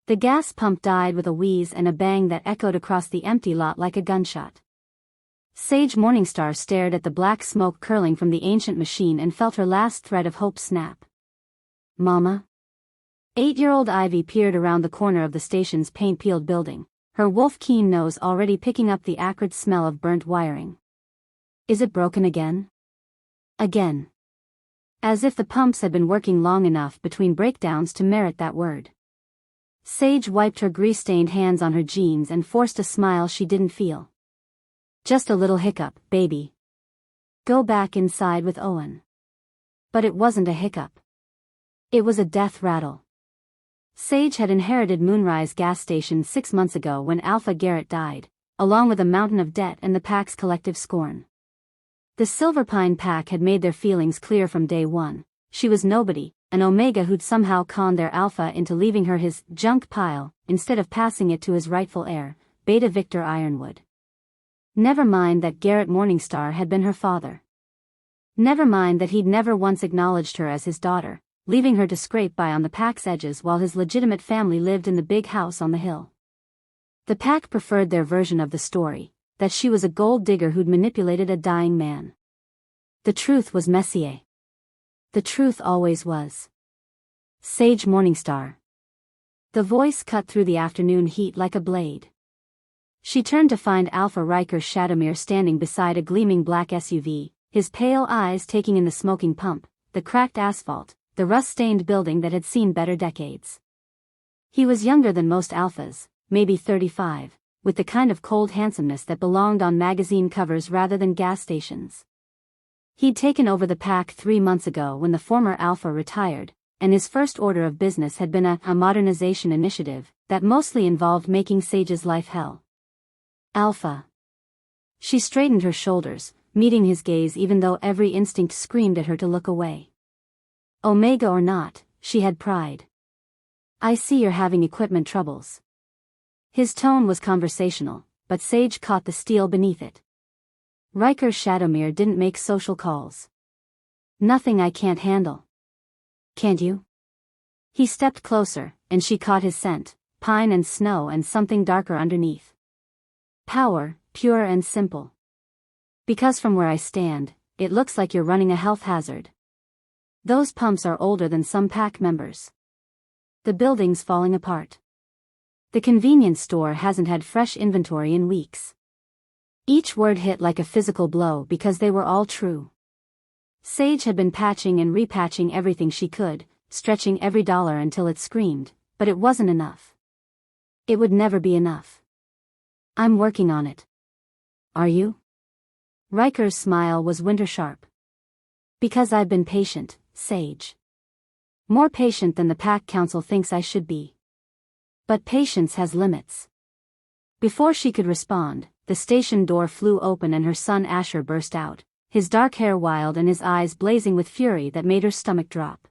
The gas pump died with a wheeze and a bang that echoed across the empty lot like a gunshot. Sage Morningstar stared at the black smoke curling from the ancient machine and felt her last thread of hope snap. Mama? 8-year-old Ivy peered around the corner of the station's paint-peeled building, her wolf-keen nose already picking up the acrid smell of burnt wiring. Is it broken again? Again. As if the pumps had been working long enough between breakdowns to merit that word. Sage wiped her grease-stained hands on her jeans and forced a smile she didn't feel. Just a little hiccup, baby. Go back inside with Owen. But it wasn't a hiccup. It was a death rattle. Sage had inherited Moonrise gas station 6 months ago when Alpha Garrett died, along with a mountain of debt and the pack's collective scorn. The Silverpine pack had made their feelings clear from day one. She was nobody, an Omega who'd somehow conned their Alpha into leaving her his junk pile, instead of passing it to his rightful heir, Beta Victor Ironwood. Never mind that Garrett Morningstar had been her father. Never mind that he'd never once acknowledged her as his daughter, leaving her to scrape by on the pack's edges while his legitimate family lived in the big house on the hill. The pack preferred their version of the story, that she was a gold digger who'd manipulated a dying man. The truth was Messier. The truth always was. Sage Morningstar. The voice cut through the afternoon heat like a blade. She turned to find Alpha Riker Shadowmere standing beside a gleaming black SUV, his pale eyes taking in the smoking pump, the cracked asphalt, the rust-stained building that had seen better decades. He was younger than most Alphas, maybe 35, with the kind of cold handsomeness that belonged on magazine covers rather than gas stations. He'd taken over the pack 3 months ago when the former Alpha retired, and his first order of business had been a modernization initiative that mostly involved making Sage's life hell. Alpha. She straightened her shoulders, meeting his gaze even though every instinct screamed at her to look away. Omega or not, she had pride. I see you're having equipment troubles. His tone was conversational, but Sage caught the steel beneath it. Riker Shadowmere didn't make social calls. Nothing I can't handle. Can't you? He stepped closer, and she caught his scent, pine and snow and something darker underneath. Power, pure and simple. Because from where I stand, it looks like you're running a health hazard. Those pumps are older than some pack members. The building's falling apart. The convenience store hasn't had fresh inventory in weeks. Each word hit like a physical blow because they were all true. Sage had been patching and repatching everything she could, stretching every dollar until it screamed, but it wasn't enough. It would never be enough. I'm working on it. Are you? Riker's smile was winter sharp. Because I've been patient, Sage. More patient than the Pack Council thinks I should be. But patience has limits. Before she could respond, the station door flew open and her son Asher burst out, his dark hair wild and his eyes blazing with fury that made her stomach drop.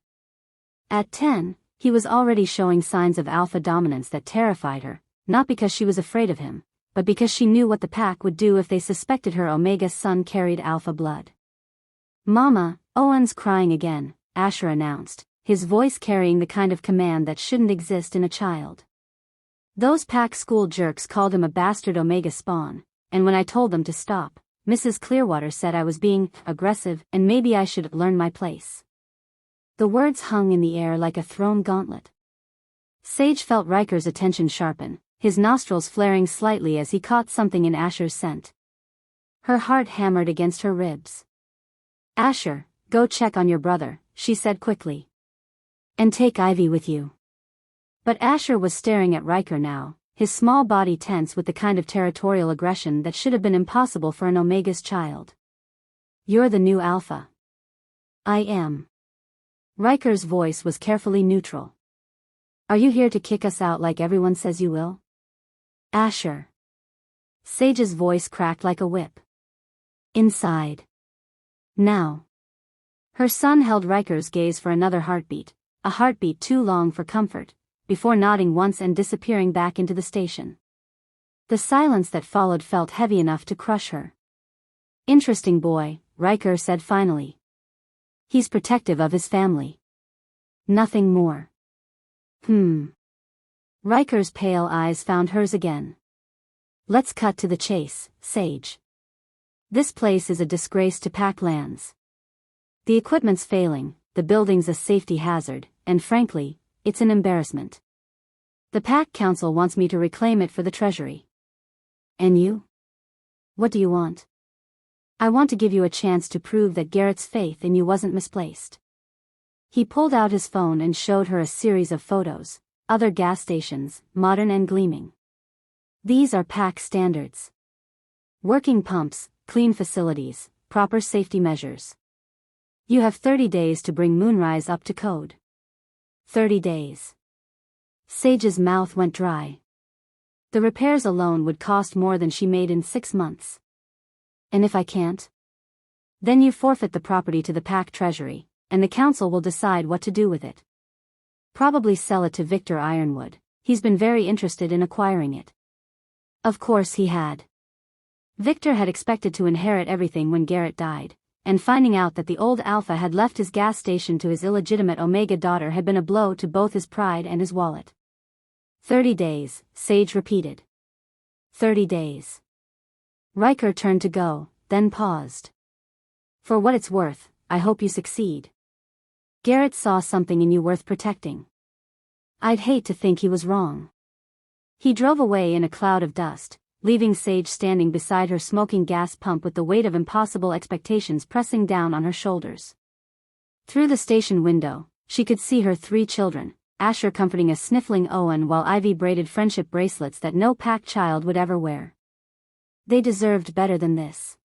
At 10, he was already showing signs of alpha dominance that terrified her, not because she was afraid of him, but because she knew what the pack would do if they suspected her Omega son carried alpha blood. Mama, Owen's crying again, Asher announced, his voice carrying the kind of command that shouldn't exist in a child. Those pack school jerks called him a bastard Omega spawn, and when I told them to stop, Mrs. Clearwater said I was being aggressive and maybe I should learn my place. The words hung in the air like a thrown gauntlet. Sage felt Riker's attention sharpen, his nostrils flaring slightly as he caught something in Asher's scent. Her heart hammered against her ribs. Asher, go check on your brother, she said quickly. And take Ivy with you. But Asher was staring at Riker now, his small body tense with the kind of territorial aggression that should have been impossible for an Omega's child. You're the new Alpha. I am. Riker's voice was carefully neutral. Are you here to kick us out like everyone says you will? Asher. Sage's voice cracked like a whip. Inside. Now. Her son held Riker's gaze for another heartbeat, a heartbeat too long for comfort, before nodding once and disappearing back into the station. The silence that followed felt heavy enough to crush her. Interesting boy, Riker said finally. He's protective of his family. Nothing more. Riker's pale eyes found hers again. Let's cut to the chase, Sage. This place is a disgrace to Pack lands. The equipment's failing, the building's a safety hazard, and frankly, it's an embarrassment. The Pack Council wants me to reclaim it for the Treasury. And you? What do you want? I want to give you a chance to prove that Garrett's faith in you wasn't misplaced. He pulled out his phone and showed her a series of photos, other gas stations, modern and gleaming. These are Pack standards. Working pumps, clean facilities, proper safety measures. You have 30 days to bring Moonrise up to code. 30 days. Sage's mouth went dry. The repairs alone would cost more than she made in 6 months. And if I can't? Then you forfeit the property to the Pack Treasury, and the Council will decide what to do with it. Probably sell it to Victor Ironwood. He's been very interested in acquiring it. Of course he had. Victor had expected to inherit everything when Garrett died, and finding out that the old Alpha had left his gas station to his illegitimate Omega daughter had been a blow to both his pride and his wallet. 30 days, Sage repeated. 30 days. Riker turned to go, then paused. For what it's worth, I hope you succeed. Garrett saw something in you worth protecting. I'd hate to think he was wrong. He drove away in a cloud of dust, leaving Sage standing beside her smoking gas pump with the weight of impossible expectations pressing down on her shoulders. Through the station window, she could see her 3 children, Asher comforting a sniffling Owen while Ivy braided friendship bracelets that no Pack child would ever wear. They deserved better than this.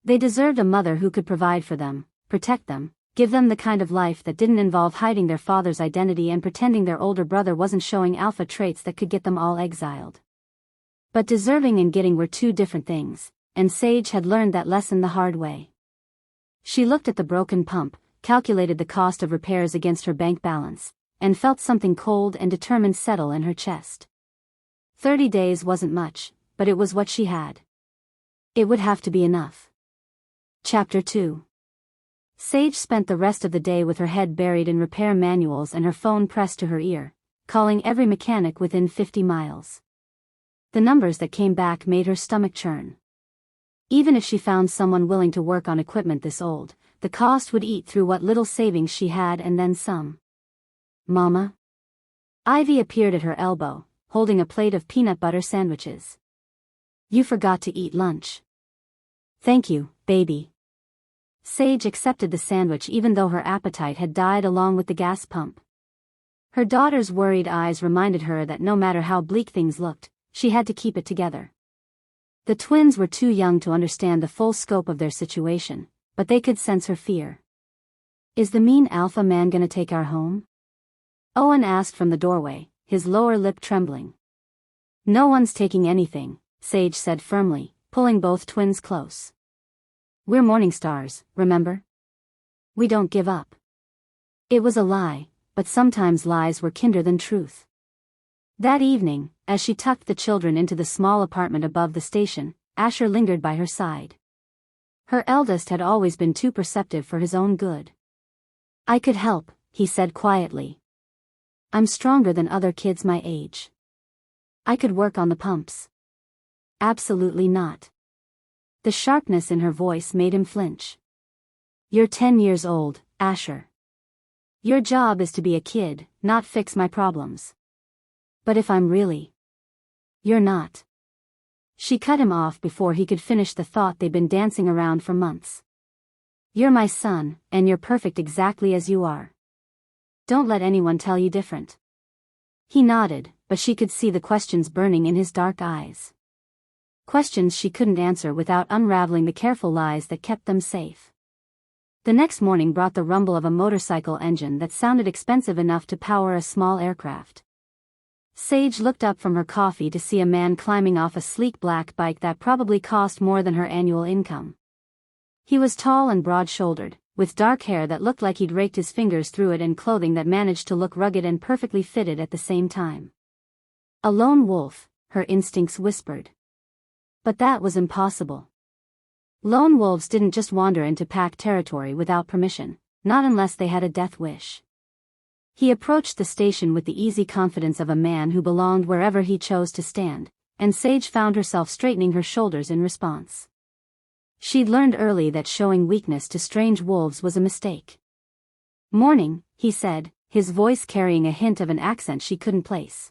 They deserved a mother who could provide for them, protect them, give them the kind of life that didn't involve hiding their father's identity and pretending their older brother wasn't showing alpha traits that could get them all exiled. But deserving and getting were 2 different things, and Sage had learned that lesson the hard way. She looked at the broken pump, calculated the cost of repairs against her bank balance, and felt something cold and determined settle in her chest. 30 days wasn't much, but it was what she had. It would have to be enough. Chapter 2. Sage spent the rest of the day with her head buried in repair manuals and her phone pressed to her ear, calling every mechanic within 50 miles. The numbers that came back made her stomach churn. Even if she found someone willing to work on equipment this old, the cost would eat through what little savings she had and then some. Mama? Ivy appeared at her elbow, holding a plate of peanut butter sandwiches. You forgot to eat lunch. Thank you, baby. Sage accepted the sandwich even though her appetite had died along with the gas pump. Her daughter's worried eyes reminded her that no matter how bleak things looked, she had to keep it together. The twins were too young to understand the full scope of their situation, but they could sense her fear. Is the mean alpha man gonna take our home? Owen asked from the doorway, his lower lip trembling. No one's taking anything, Sage said firmly, pulling both twins close. We're Morningstars, remember? We don't give up. It was a lie, but sometimes lies were kinder than truth. That evening, as she tucked the children into the small apartment above the station, Asher lingered by her side. Her eldest had always been too perceptive for his own good. I could help, he said quietly. I'm stronger than other kids my age. I could work on the pumps. Absolutely not. The sharpness in her voice made him flinch. You're 10 years old, Asher. Your job is to be a kid, not fix my problems. But if I'm really... You're not. She cut him off before he could finish the thought they'd been dancing around for months. You're my son, and you're perfect exactly as you are. Don't let anyone tell you different. He nodded, but she could see the questions burning in his dark eyes. Questions she couldn't answer without unraveling the careful lies that kept them safe. The next morning brought the rumble of a motorcycle engine that sounded expensive enough to power a small aircraft. Sage looked up from her coffee to see a man climbing off a sleek black bike that probably cost more than her annual income. He was tall and broad-shouldered, with dark hair that looked like he'd raked his fingers through it and clothing that managed to look rugged and perfectly fitted at the same time. A lone wolf, her instincts whispered. But that was impossible. Lone wolves didn't just wander into Pack territory without permission, not unless they had a death wish. He approached the station with the easy confidence of a man who belonged wherever he chose to stand, and Sage found herself straightening her shoulders in response. She'd learned early that showing weakness to strange wolves was a mistake. "Morning," he said, his voice carrying a hint of an accent she couldn't place.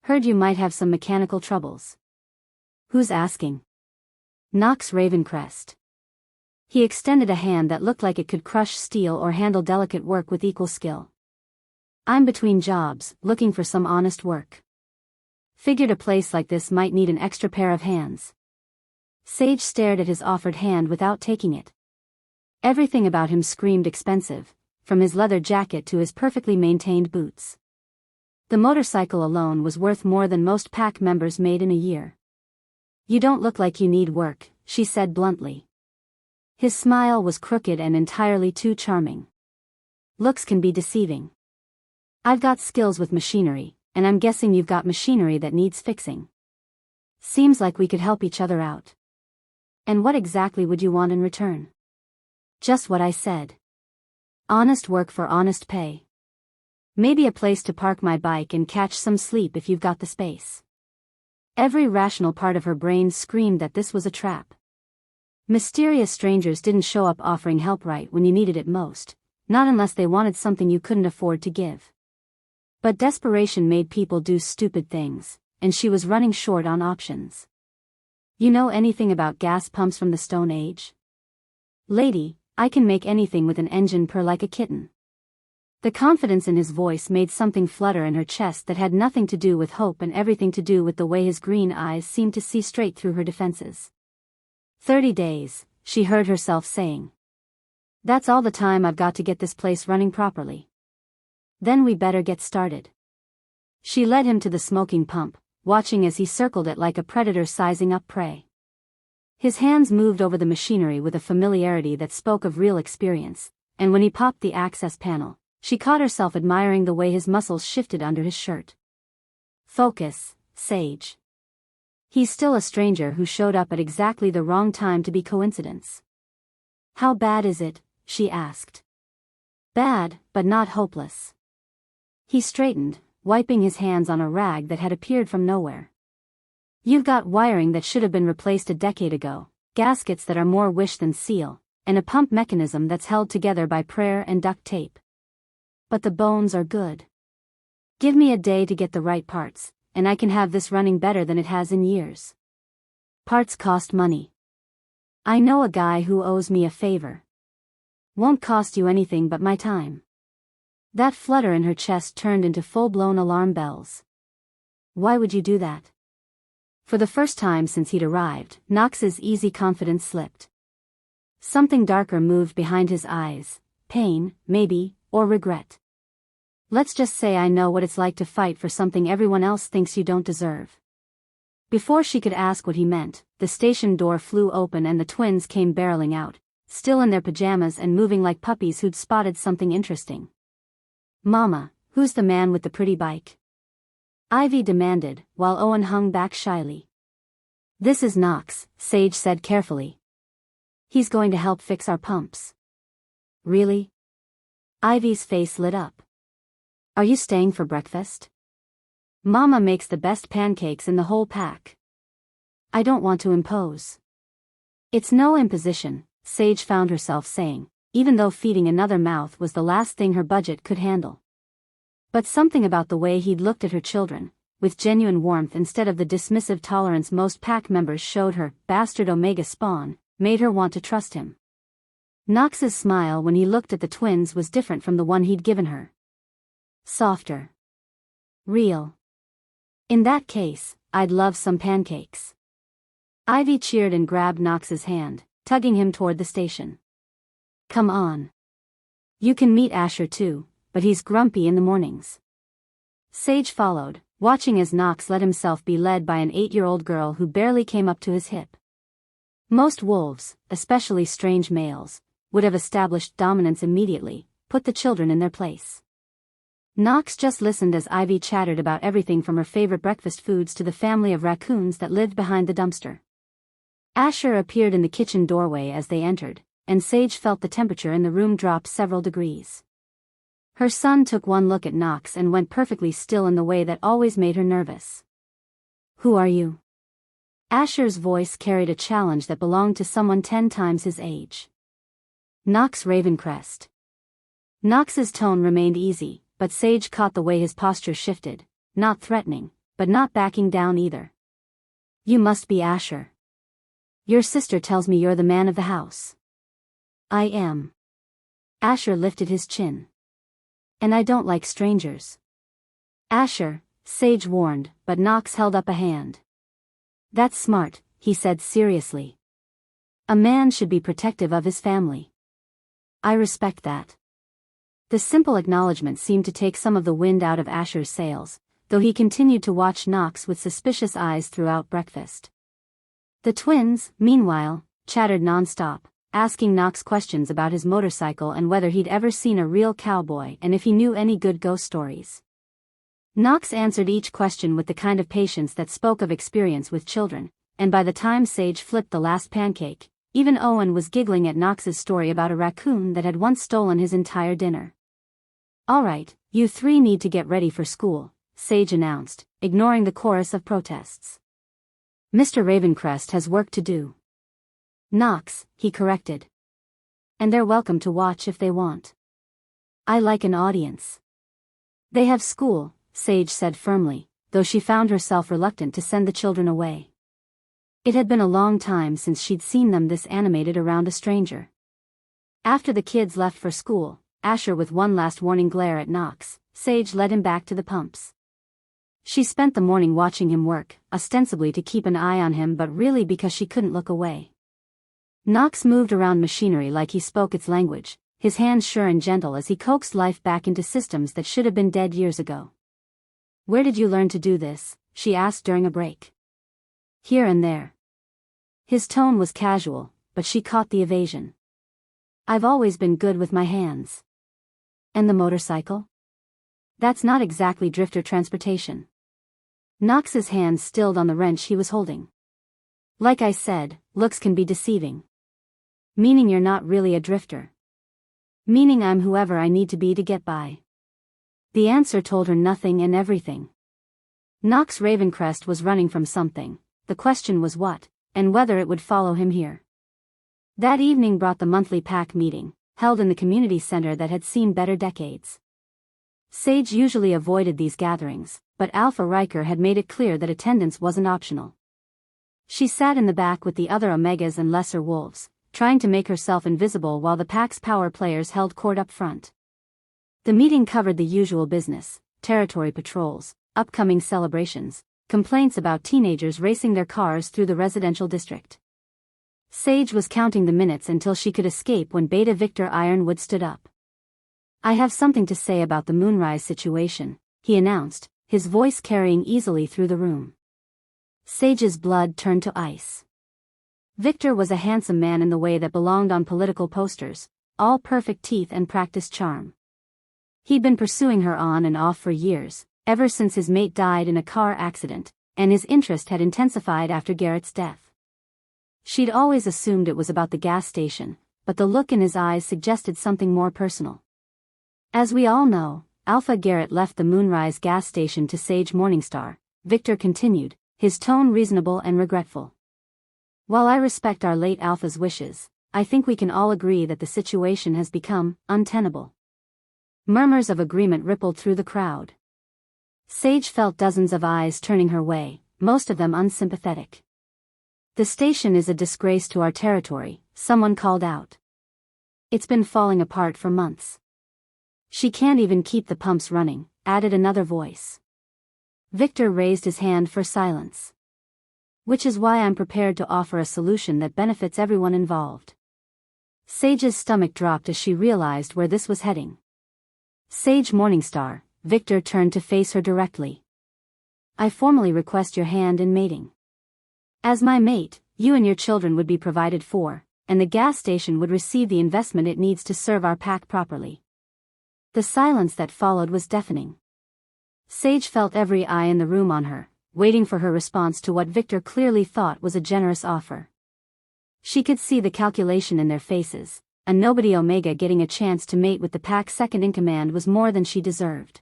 "Heard you might have some mechanical troubles." "Who's asking?" Knox Ravencrest. He extended a hand that looked like it could crush steel or handle delicate work with equal skill. "I'm between jobs, looking for some honest work. Figured a place like this might need an extra pair of hands." Sage stared at his offered hand without taking it. Everything about him screamed expensive, from his leather jacket to his perfectly maintained boots. The motorcycle alone was worth more than most pack members made in a year. "You don't look like you need work," she said bluntly. His smile was crooked and entirely too charming. "Looks can be deceiving. I've got skills with machinery, and I'm guessing you've got machinery that needs fixing. Seems like we could help each other out." "And what exactly would you want in return?" "Just what I said. Honest work for honest pay. Maybe a place to park my bike and catch some sleep if you've got the space." Every rational part of her brain screamed that this was a trap. Mysterious strangers didn't show up offering help right when you needed it most, not unless they wanted something you couldn't afford to give. But desperation made people do stupid things, and she was running short on options. "You know anything about gas pumps from the Stone Age?" "Lady, I can make anything with an engine purr like a kitten." The confidence in his voice made something flutter in her chest that had nothing to do with hope and everything to do with the way his green eyes seemed to see straight through her defenses. 30 days, she heard herself saying. "That's all the time I've got to get this place running properly. Then we better get started." She led him to the smoking pump, watching as he circled it like a predator sizing up prey. His hands moved over the machinery with a familiarity that spoke of real experience, and when he popped the access panel, she caught herself admiring the way his muscles shifted under his shirt. "Focus, Sage. He's still a stranger who showed up at exactly the wrong time to be coincidence." "How bad is it?" she asked. "Bad, but not hopeless." He straightened, wiping his hands on a rag that had appeared from nowhere. "You've got wiring that should have been replaced a decade ago, gaskets that are more wish than seal, and a pump mechanism that's held together by prayer and duct tape. But the bones are good. Give me a day to get the right parts, and I can have this running better than it has in years. Parts cost money. I know a guy who owes me a favor. Won't cost you anything but my time." That flutter in her chest turned into full-blown alarm bells. "Why would you do that?" For the first time since he'd arrived, Knox's easy confidence slipped. Something darker moved behind his eyes, pain, maybe, or regret. "Let's just say I know what it's like to fight for something everyone else thinks you don't deserve." Before she could ask what he meant, the station door flew open and the twins came barreling out, still in their pajamas and moving like puppies who'd spotted something interesting. "Mama, who's the man with the pretty bike?" Ivy demanded, while Owen hung back shyly. "This is Knox," Sage said carefully. "He's going to help fix our pumps." "Really?" Ivy's face lit up. "Are you staying for breakfast? Mama makes the best pancakes in the whole pack." "I don't want to impose." "It's no imposition," Sage found herself saying, even though feeding another mouth was the last thing her budget could handle. But something about the way he'd looked at her children, with genuine warmth instead of the dismissive tolerance most pack members showed her bastard Omega spawn, made her want to trust him. Knox's smile when he looked at the twins was different from the one he'd given her. Softer. Real. "In that case, I'd love some pancakes." Ivy cheered and grabbed Knox's hand, tugging him toward the station. "Come on. You can meet Asher too, but he's grumpy in the mornings." Sage followed, watching as Knox let himself be led by an 8-year-old girl who barely came up to his hip. Most wolves, especially strange males, would have established dominance immediately, put the children in their place. Knox just listened as Ivy chattered about everything from her favorite breakfast foods to the family of raccoons that lived behind the dumpster. Asher appeared in the kitchen doorway as they entered, and Sage felt the temperature in the room drop several degrees. Her son took one look at Knox and went perfectly still in the way that always made her nervous. "Who are you?" Asher's voice carried a challenge that belonged to someone 10 times his age. "Knox Ravencrest." Knox's tone remained easy, but Sage caught the way his posture shifted, not threatening, but not backing down either. "You must be Asher. Your sister tells me you're the man of the house." "I am." Asher lifted his chin. "And I don't like strangers." "Asher," Sage warned, but Knox held up a hand. "That's smart," he said seriously. "A man should be protective of his family." "I respect that." The simple acknowledgement seemed to take some of the wind out of Asher's sails, though he continued to watch Knox with suspicious eyes throughout breakfast. The twins, meanwhile, chattered non-stop, asking Knox questions about his motorcycle and whether he'd ever seen a real cowboy and if he knew any good ghost stories. Knox answered each question with the kind of patience that spoke of experience with children, and by the time Sage flipped the last pancake, even Owen was giggling at Knox's story about a raccoon that had once stolen his entire dinner. "All right, you 3 need to get ready for school," Sage announced, ignoring the chorus of protests. "Mr. Ravencrest has work to do." "Knox," he corrected. "And they're welcome to watch if they want. I like an audience." "They have school," Sage said firmly, though she found herself reluctant to send the children away. It had been a long time since she'd seen them this animated around a stranger. After the kids left for school, Asher with one last warning glare at Knox, Sage led him back to the Pumps. She spent the morning watching him work, ostensibly to keep an eye on him but really because she couldn't look away. Knox moved around machinery like he spoke its language, his hands sure and gentle as he coaxed life back into systems that should have been dead years ago. "Where did you learn to do this?" she asked during a break. "Here and there." His tone was casual, but she caught the evasion. "I've always been good with my hands." "And the motorcycle?" "That's not exactly drifter transportation." Knox's hand stilled on the wrench he was holding. "Like I said, looks can be deceiving." "Meaning you're not really a drifter?" "Meaning I'm whoever I need to be to get by." The answer told her nothing and everything. Knox Ravencrest was running from something, the question was what, and whether it would follow him here. That evening brought the monthly pack meeting, held in the community center that had seen better decades. Sage usually avoided these gatherings, but Alpha Riker had made it clear that attendance wasn't optional. She sat in the back with the other Omegas and Lesser Wolves, trying to make herself invisible while the pack's power players held court up front. The meeting covered the usual business: territory patrols, upcoming celebrations, complaints about teenagers racing their cars through the residential district. Sage was counting the minutes until she could escape when Beta Victor Ironwood stood up. "I have something to say about the Moonrise situation," he announced, his voice carrying easily through the room. Sage's blood turned to ice. Victor was a handsome man in the way that belonged on political posters, all perfect teeth and practiced charm. He'd been pursuing her on and off for years, ever since his mate died in a car accident, and his interest had intensified after Garrett's death. She'd always assumed it was about the gas station, but the look in his eyes suggested something more personal. "As we all know, Alpha Garrett left the Moonrise gas station to Sage Morningstar," Victor continued, his tone reasonable and regretful. "While I respect our late Alpha's wishes, I think we can all agree that the situation has become untenable." Murmurs of agreement rippled through the crowd. Sage felt dozens of eyes turning her way, most of them unsympathetic. "The station is a disgrace to our territory," someone called out. "It's been falling apart for months." "She can't even keep the pumps running," added another voice. Victor raised his hand for silence. "Which is why I'm prepared to offer a solution that benefits everyone involved." Sage's stomach dropped as she realized where this was heading. "Sage Morningstar," Victor turned to face her directly. "I formally request your hand in mating. As my mate, you and your children would be provided for, and the gas station would receive the investment it needs to serve our pack properly." The silence that followed was deafening. Sage felt every eye in the room on her, waiting for her response to what Victor clearly thought was a generous offer. She could see the calculation in their faces, a nobody Omega getting a chance to mate with the pack's second-in-command was more than she deserved.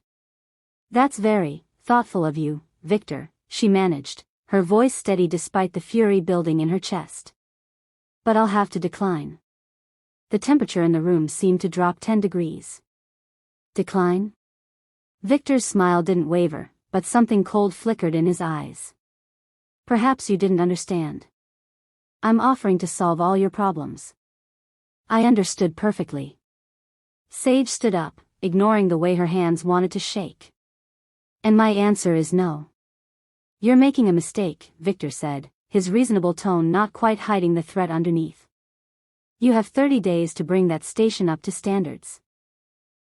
"That's very thoughtful of you, Victor," she managed, her voice steady despite the fury building in her chest. "But I'll have to decline." The temperature in the room seemed to drop 10 degrees. "Decline?" Victor's smile didn't waver, but something cold flickered in his eyes. "Perhaps you didn't understand. I'm offering to solve all your problems." "I understood perfectly." Sage stood up, ignoring the way her hands wanted to shake. "And my answer is no." "You're making a mistake," Victor said, his reasonable tone not quite hiding the threat underneath. "You have 30 days to bring that station up to standards.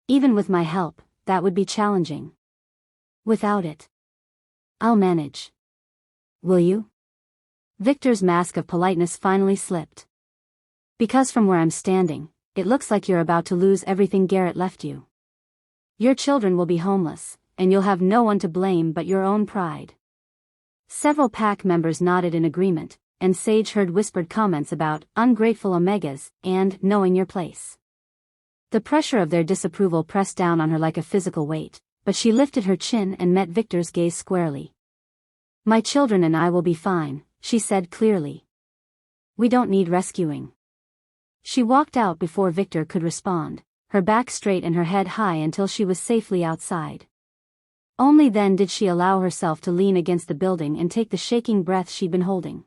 Even with my help, that would be challenging. Without it, I'll manage." "Will you?" Victor's mask of politeness finally slipped. "Because from where I'm standing, it looks like you're about to lose everything Garrett left you. Your children will be homeless, and you'll have no one to blame but your own pride." Several pack members nodded in agreement, and Sage heard whispered comments about ungrateful Omegas and knowing your place. The pressure of their disapproval pressed down on her like a physical weight, but she lifted her chin and met Victor's gaze squarely. "My children and I will be fine," she said clearly. "We don't need rescuing." She walked out before Victor could respond, her back straight and her head high until she was safely outside. Only then did she allow herself to lean against the building and take the shaking breath she'd been holding.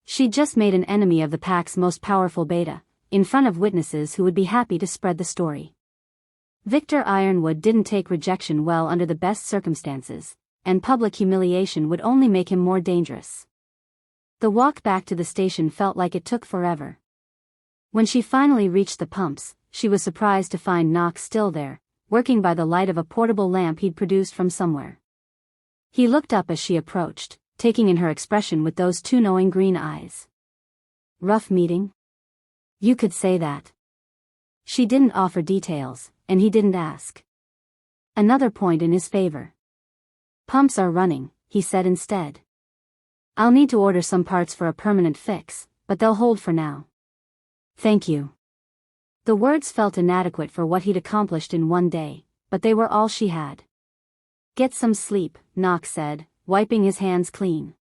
She'd just made an enemy of the pack's most powerful beta, in front of witnesses who would be happy to spread the story. Victor Ironwood didn't take rejection well under the best circumstances, and public humiliation would only make him more dangerous. The walk back to the station felt like it took forever. When she finally reached the pumps, she was surprised to find Knox still there, working by the light of a portable lamp he'd produced from somewhere. He looked up as she approached, taking in her expression with those two knowing green eyes. "Rough meeting?" "You could say that." She didn't offer details, and he didn't ask. Another point in his favor. "Pumps are running," he said instead. "I'll need to order some parts for a permanent fix, but they'll hold for now." "Thank you." The words felt inadequate for what he'd accomplished in one day, but they were all she had. "Get some sleep," Knox said, wiping his hands clean.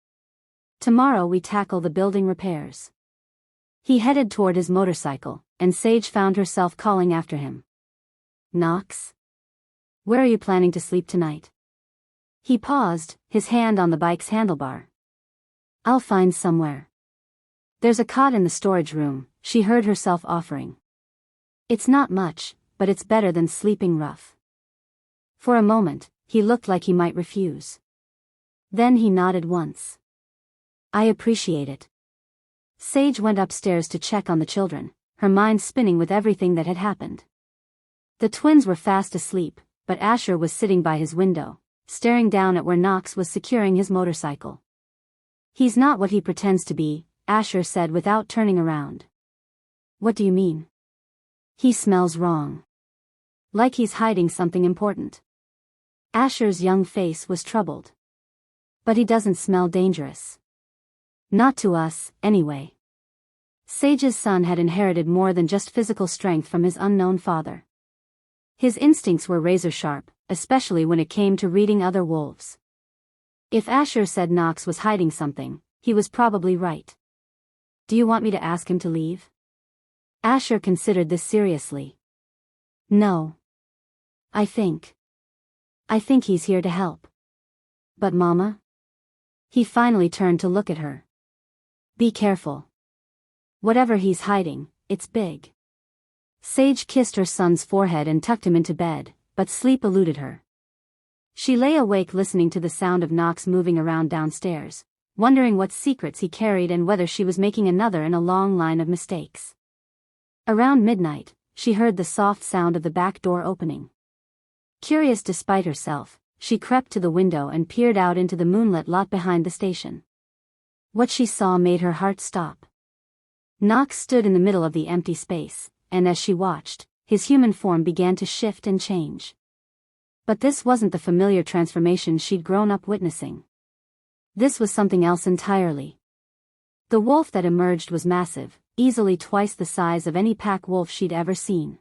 "Tomorrow we tackle the building repairs." He headed toward his motorcycle, and Sage found herself calling after him. "Knox? Where are you planning to sleep tonight?" He paused, his hand on the bike's handlebar. "I'll find somewhere. There's a cot in the storage room," she heard herself offering. "It's not much, but it's better than sleeping rough." For a moment, he looked like he might refuse. Then he nodded once. "I appreciate it." Sage went upstairs to check on the children, her mind spinning with everything that had happened. The twins were fast asleep, but Asher was sitting by his window, staring down at where Knox was securing his motorcycle. "He's not what he pretends to be," Asher said without turning around. "What do you mean?" "He smells wrong. Like he's hiding something important." Asher's young face was troubled. "But he doesn't smell dangerous. Not to us, anyway." Sage's son had inherited more than just physical strength from his unknown father. His instincts were razor-sharp, especially when it came to reading other wolves. If Asher said Knox was hiding something, he was probably right. "Do you want me to ask him to leave?" Asher considered this seriously. "No. I think he's here to help." "But Mama?" He finally turned to look at her. "Be careful. Whatever he's hiding, it's big." Sage kissed her son's forehead and tucked him into bed, but sleep eluded her. She lay awake listening to the sound of Knox moving around downstairs, wondering what secrets he carried and whether she was making another in a long line of mistakes. Around midnight, she heard the soft sound of the back door opening. Curious despite herself, she crept to the window and peered out into the moonlit lot behind the station. What she saw made her heart stop. Knox stood in the middle of the empty space, and as she watched, his human form began to shift and change. But this wasn't the familiar transformation she'd grown up witnessing. This was something else entirely. The wolf that emerged was massive, easily twice the size of any pack wolf she'd ever seen.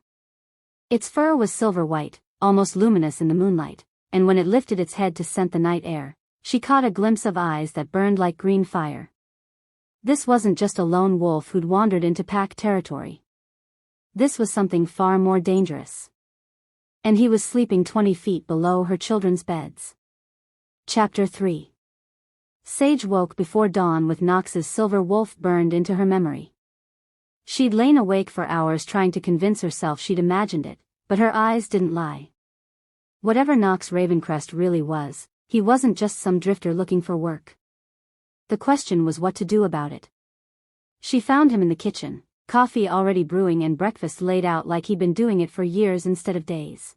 Its fur was silver-white, almost luminous in the moonlight, and when it lifted its head to scent the night air, she caught a glimpse of eyes that burned like green fire. This wasn't just a lone wolf who'd wandered into pack territory. This was something far more dangerous. And he was sleeping 20 feet below her children's beds. Chapter 3. Sage woke before dawn with Knox's silver wolf burned into her memory. She'd lain awake for hours trying to convince herself she'd imagined it, but her eyes didn't lie. Whatever Knox Ravencrest really was, he wasn't just some drifter looking for work. The question was what to do about it. She found him in the kitchen, coffee already brewing and breakfast laid out like he'd been doing it for years instead of days.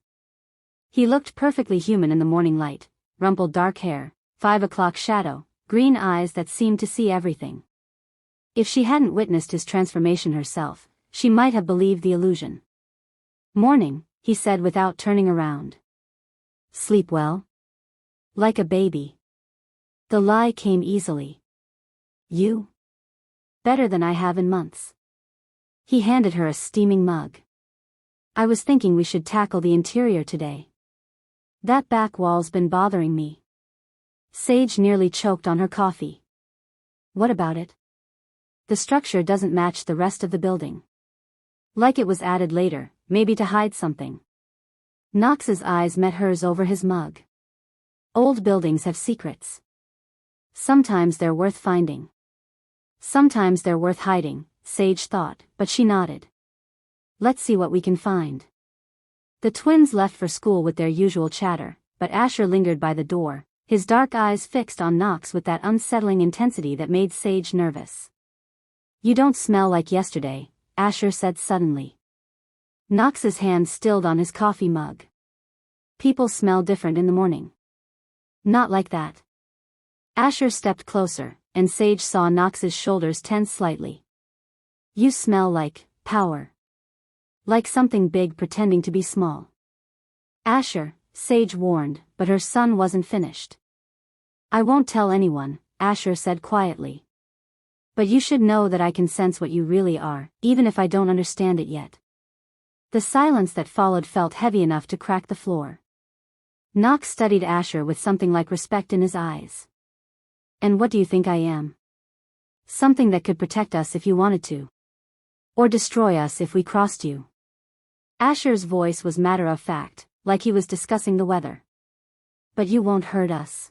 He looked perfectly human in the morning light, rumpled dark hair, 5 o'clock shadow, green eyes that seemed to see everything. If she hadn't witnessed his transformation herself, she might have believed the illusion. "Morning," he said without turning around. "Sleep well?" "Like a baby." The lie came easily. "You?" "Better than I have in months." He handed her a steaming mug. "I was thinking we should tackle the interior today. That back wall's been bothering me." Sage nearly choked on her coffee. "What about it?" "The structure doesn't match the rest of the building. Like it was added later, maybe to hide something." Knox's eyes met hers over his mug. Old buildings have secrets. Sometimes they're worth finding. Sometimes they're worth hiding, Sage thought, but she nodded. "Let's see what we can find." The twins left for school with their usual chatter, but Asher lingered by the door, his dark eyes fixed on Knox with that unsettling intensity that made Sage nervous. "You don't smell like yesterday," Asher said suddenly. Knox's hand stilled on his coffee mug. "People smell different in the morning." "Not like that." Asher stepped closer, and Sage saw Knox's shoulders tense slightly. "You smell like power. Like something big pretending to be small." "Asher," Sage warned, but her son wasn't finished. "I won't tell anyone," Asher said quietly. "But you should know that I can sense what you really are, even if I don't understand it yet." The silence that followed felt heavy enough to crack the floor. Knox studied Asher with something like respect in his eyes. "And what do you think I am?" "Something that could protect us if you wanted to. Or destroy us if we crossed you." Asher's voice was matter-of-fact, like he was discussing the weather. "But you won't hurt us.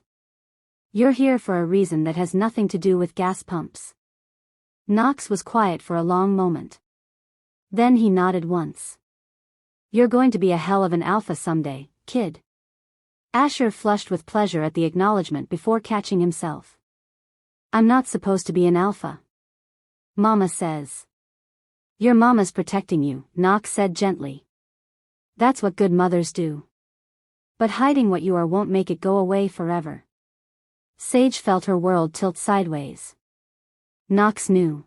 You're here for a reason that has nothing to do with gas pumps." Knox was quiet for a long moment. Then he nodded once. "You're going to be a hell of an alpha someday, kid." Asher flushed with pleasure at the acknowledgement before catching himself. "I'm not supposed to be an alpha. Mama says." "Your mama's protecting you," Knox said gently. "That's what good mothers do. But hiding what you are won't make it go away forever." Sage felt her world tilt sideways. Knox knew.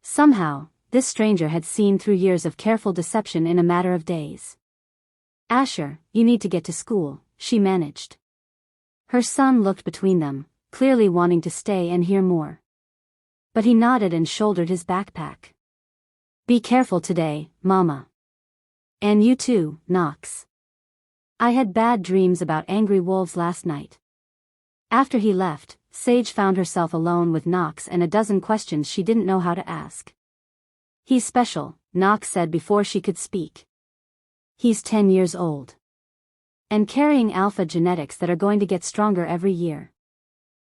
Somehow, this stranger had seen through years of careful deception in a matter of days. "Asher, you need to get to school," she managed. Her son looked between them, clearly wanting to stay and hear more. But he nodded and shouldered his backpack. "Be careful today, Mama. And you too, Knox. I had bad dreams about angry wolves last night." After he left, Sage found herself alone with Knox and a dozen questions she didn't know how to ask. "He's special," Knox said before she could speak. "He's 10 years old. And carrying alpha genetics that are going to get stronger every year."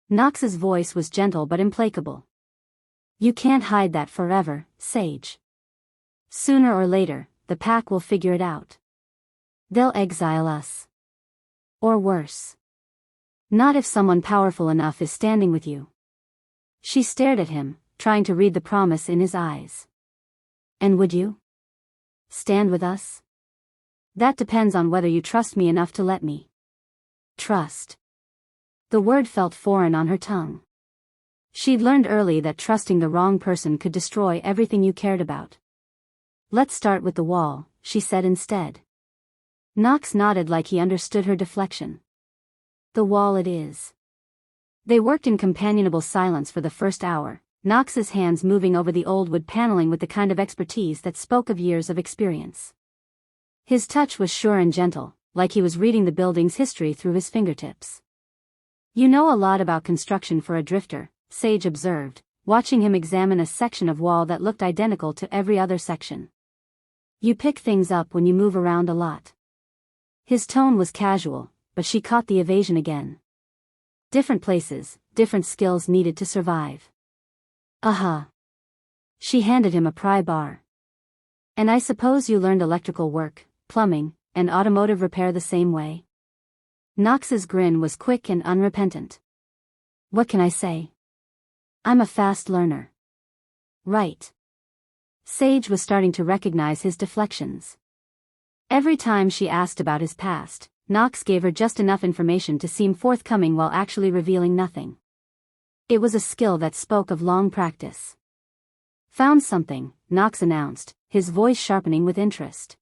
Knox's voice was gentle but implacable. "You can't hide that forever, Sage. Sooner or later, the pack will figure it out. They'll exile us. Or worse. Not if someone powerful enough is standing with you." She stared at him, trying to read the promise in his eyes. "And would you stand with us?" "That depends on whether you trust me enough to let me." "Trust." The word felt foreign on her tongue. She'd learned early that trusting the wrong person could destroy everything you cared about. "Let's start with the wall," she said instead. Knox nodded like he understood her deflection. "The wall it is." They worked in companionable silence for the first hour, Knox's hands moving over the old wood paneling with the kind of expertise that spoke of years of experience. His touch was sure and gentle, like he was reading the building's history through his fingertips. "You know a lot about construction for a drifter," Sage observed, watching him examine a section of wall that looked identical to every other section. "You pick things up when you move around a lot." His tone was casual, but she caught the evasion again. Different places, different skills needed to survive. Uh-huh. She handed him a pry bar. "And I suppose you learned electrical work, plumbing, and automotive repair the same way?" Knox's grin was quick and unrepentant. "What can I say? I'm a fast learner." "Right." Sage was starting to recognize his deflections. Every time she asked about his past, Knox gave her just enough information to seem forthcoming while actually revealing nothing. It was a skill that spoke of long practice. "Found something," Knox announced, his voice sharpening with interest.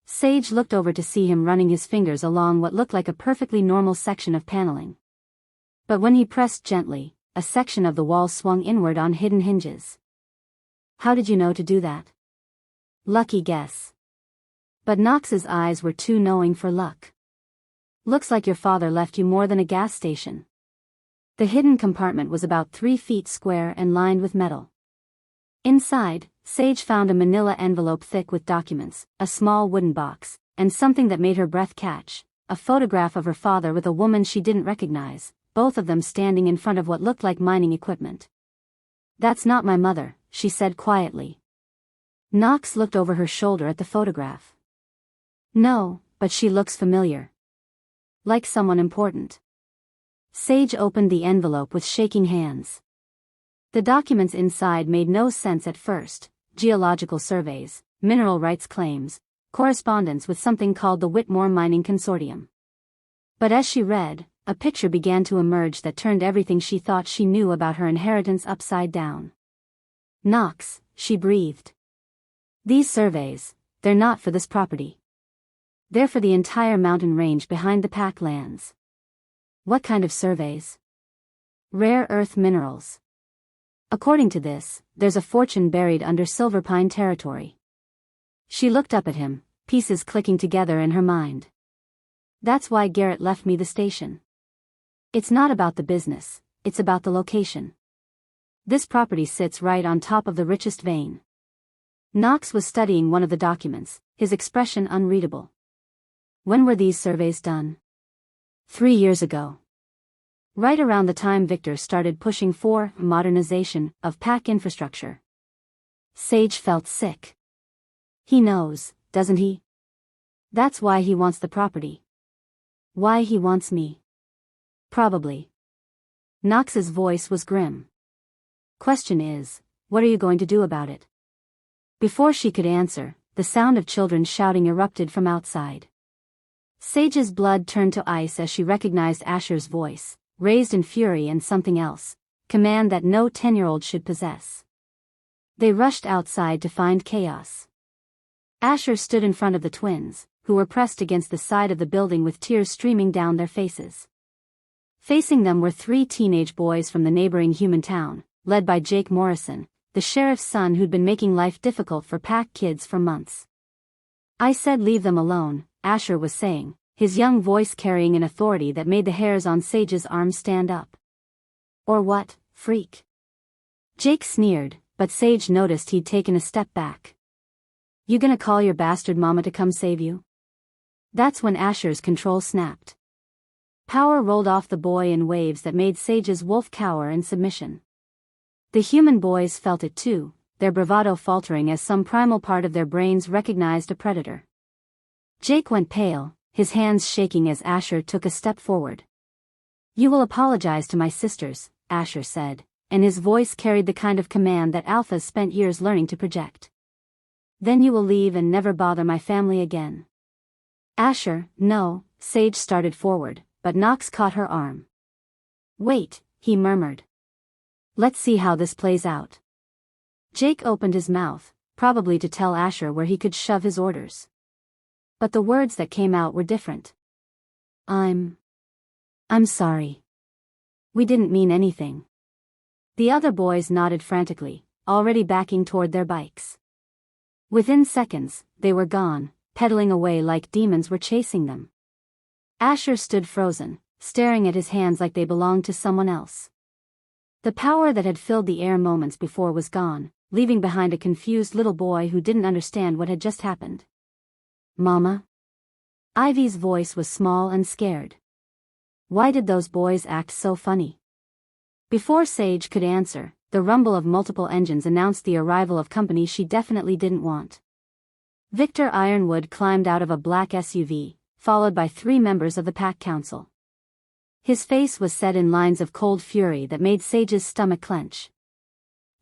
Sage looked over to see him running his fingers along what looked like a perfectly normal section of paneling. But when he pressed gently, a section of the wall swung inward on hidden hinges. "How did you know to do that?" "Lucky guess." But Knox's eyes were too knowing for luck. "Looks like your father left you more than a gas station." The hidden compartment was about 3 feet square and lined with metal. Inside, Sage found a manila envelope thick with documents, a small wooden box, and something that made her breath catch, a photograph of her father with a woman she didn't recognize, both of them standing in front of what looked like mining equipment. "That's not my mother," she said quietly. Knox looked over her shoulder at the photograph. "No, but she looks familiar. Like someone important." Sage opened the envelope with shaking hands. The documents inside made no sense at first: geological surveys, mineral rights claims, correspondence with something called the Whitmore Mining Consortium. But as she read, a picture began to emerge that turned everything she thought she knew about her inheritance upside down. "Knox," she breathed. "These surveys, they're not for this property. They're for the entire mountain range behind the Pack lands." "What kind of surveys?" "Rare earth minerals. According to this, there's a fortune buried under Silverpine territory." She looked up at him, pieces clicking together in her mind. "That's why Garrett left me the station. It's not about the business, it's about the location. This property sits right on top of the richest vein." Knox was studying one of the documents, his expression unreadable. "When were these surveys done?" 3 years ago. Right around the time Victor started pushing for modernization of Pack infrastructure." Sage felt sick. "He knows, doesn't he? That's why he wants the property." "Why he wants me?" "Probably." Knox's voice was grim. "Question is, what are you going to do about it?" Before she could answer, the sound of children shouting erupted from outside. Sage's blood turned to ice as she recognized Asher's voice, raised in fury and something else, command that no 10-year-old should possess. They rushed outside to find chaos. Asher stood in front of the twins, who were pressed against the side of the building with tears streaming down their faces. Facing them were 3 teenage boys from the neighboring human town, led by Jake Morrison, the sheriff's son who'd been making life difficult for Pack kids for months. "I said leave them alone," Asher was saying, his young voice carrying an authority that made the hairs on Sage's arms stand up. "Or what, freak?" Jake sneered, but Sage noticed he'd taken a step back. "You gonna call your bastard mama to come save you?" That's when Asher's control snapped. Power rolled off the boy in waves that made Sage's wolf cower in submission. The human boys felt it too, their bravado faltering as some primal part of their brains recognized a predator. Jake went pale, his hands shaking as Asher took a step forward. "You will apologize to my sisters," Asher said, and his voice carried the kind of command that alphas spent years learning to project. "Then you will leave and never bother my family again." "Asher, no," Sage started forward, but Knox caught her arm. "Wait," he murmured. "Let's see how this plays out." Jake opened his mouth, probably to tell Asher where he could shove his orders. But the words that came out were different. I'm sorry. We didn't mean anything." The other boys nodded frantically, already backing toward their bikes. Within seconds, they were gone, pedaling away like demons were chasing them. Asher stood frozen, staring at his hands like they belonged to someone else. The power that had filled the air moments before was gone, leaving behind a confused little boy who didn't understand what had just happened. "Mama?" Ivy's voice was small and scared. Why did those boys act so funny? Before Sage could answer, the rumble of multiple engines announced the arrival of company she definitely didn't want. Victor Ironwood climbed out of a black SUV, followed by 3 members of the Pack Council. His face was set in lines of cold fury that made Sage's stomach clench.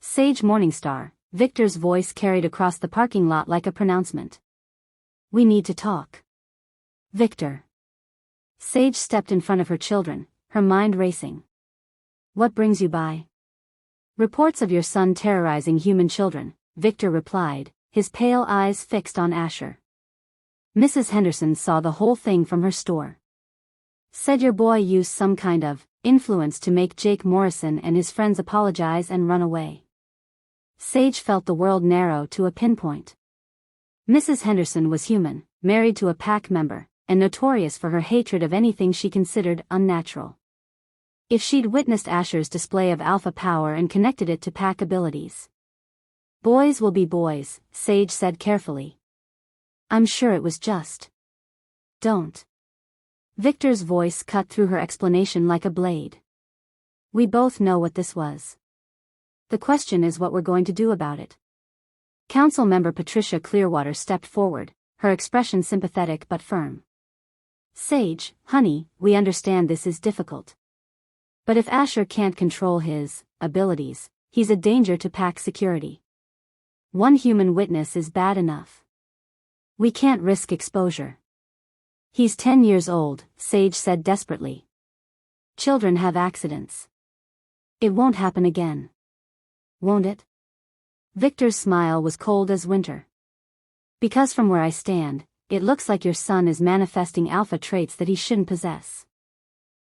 "Sage Morningstar," Victor's voice carried across the parking lot like a pronouncement. "We need to talk." "Victor." Sage stepped in front of her children, her mind racing. "What brings you by?" "Reports of your son terrorizing human children," Victor replied, his pale eyes fixed on Asher. "Mrs. Henderson saw the whole thing from her store. Said your boy used some kind of influence to make Jake Morrison and his friends apologize and run away." Sage felt the world narrow to a pinpoint. Mrs. Henderson was human, married to a Pack member, and notorious for her hatred of anything she considered unnatural. If she'd witnessed Asher's display of alpha power and connected it to Pack abilities. "Boys will be boys," Sage said carefully. "I'm sure it was just. Don't." Victor's voice cut through her explanation like a blade. "We both know what this was. The question is what we're going to do about it." Council member Patricia Clearwater stepped forward, her expression sympathetic but firm. "Sage, honey, we understand this is difficult. But if Asher can't control his abilities, he's a danger to Pack security. One human witness is bad enough. We can't risk exposure." "He's 10 years old," Sage said desperately. "Children have accidents. It won't happen again. Won't it?" Victor's smile was cold as winter. "Because from where I stand, it looks like your son is manifesting alpha traits that he shouldn't possess.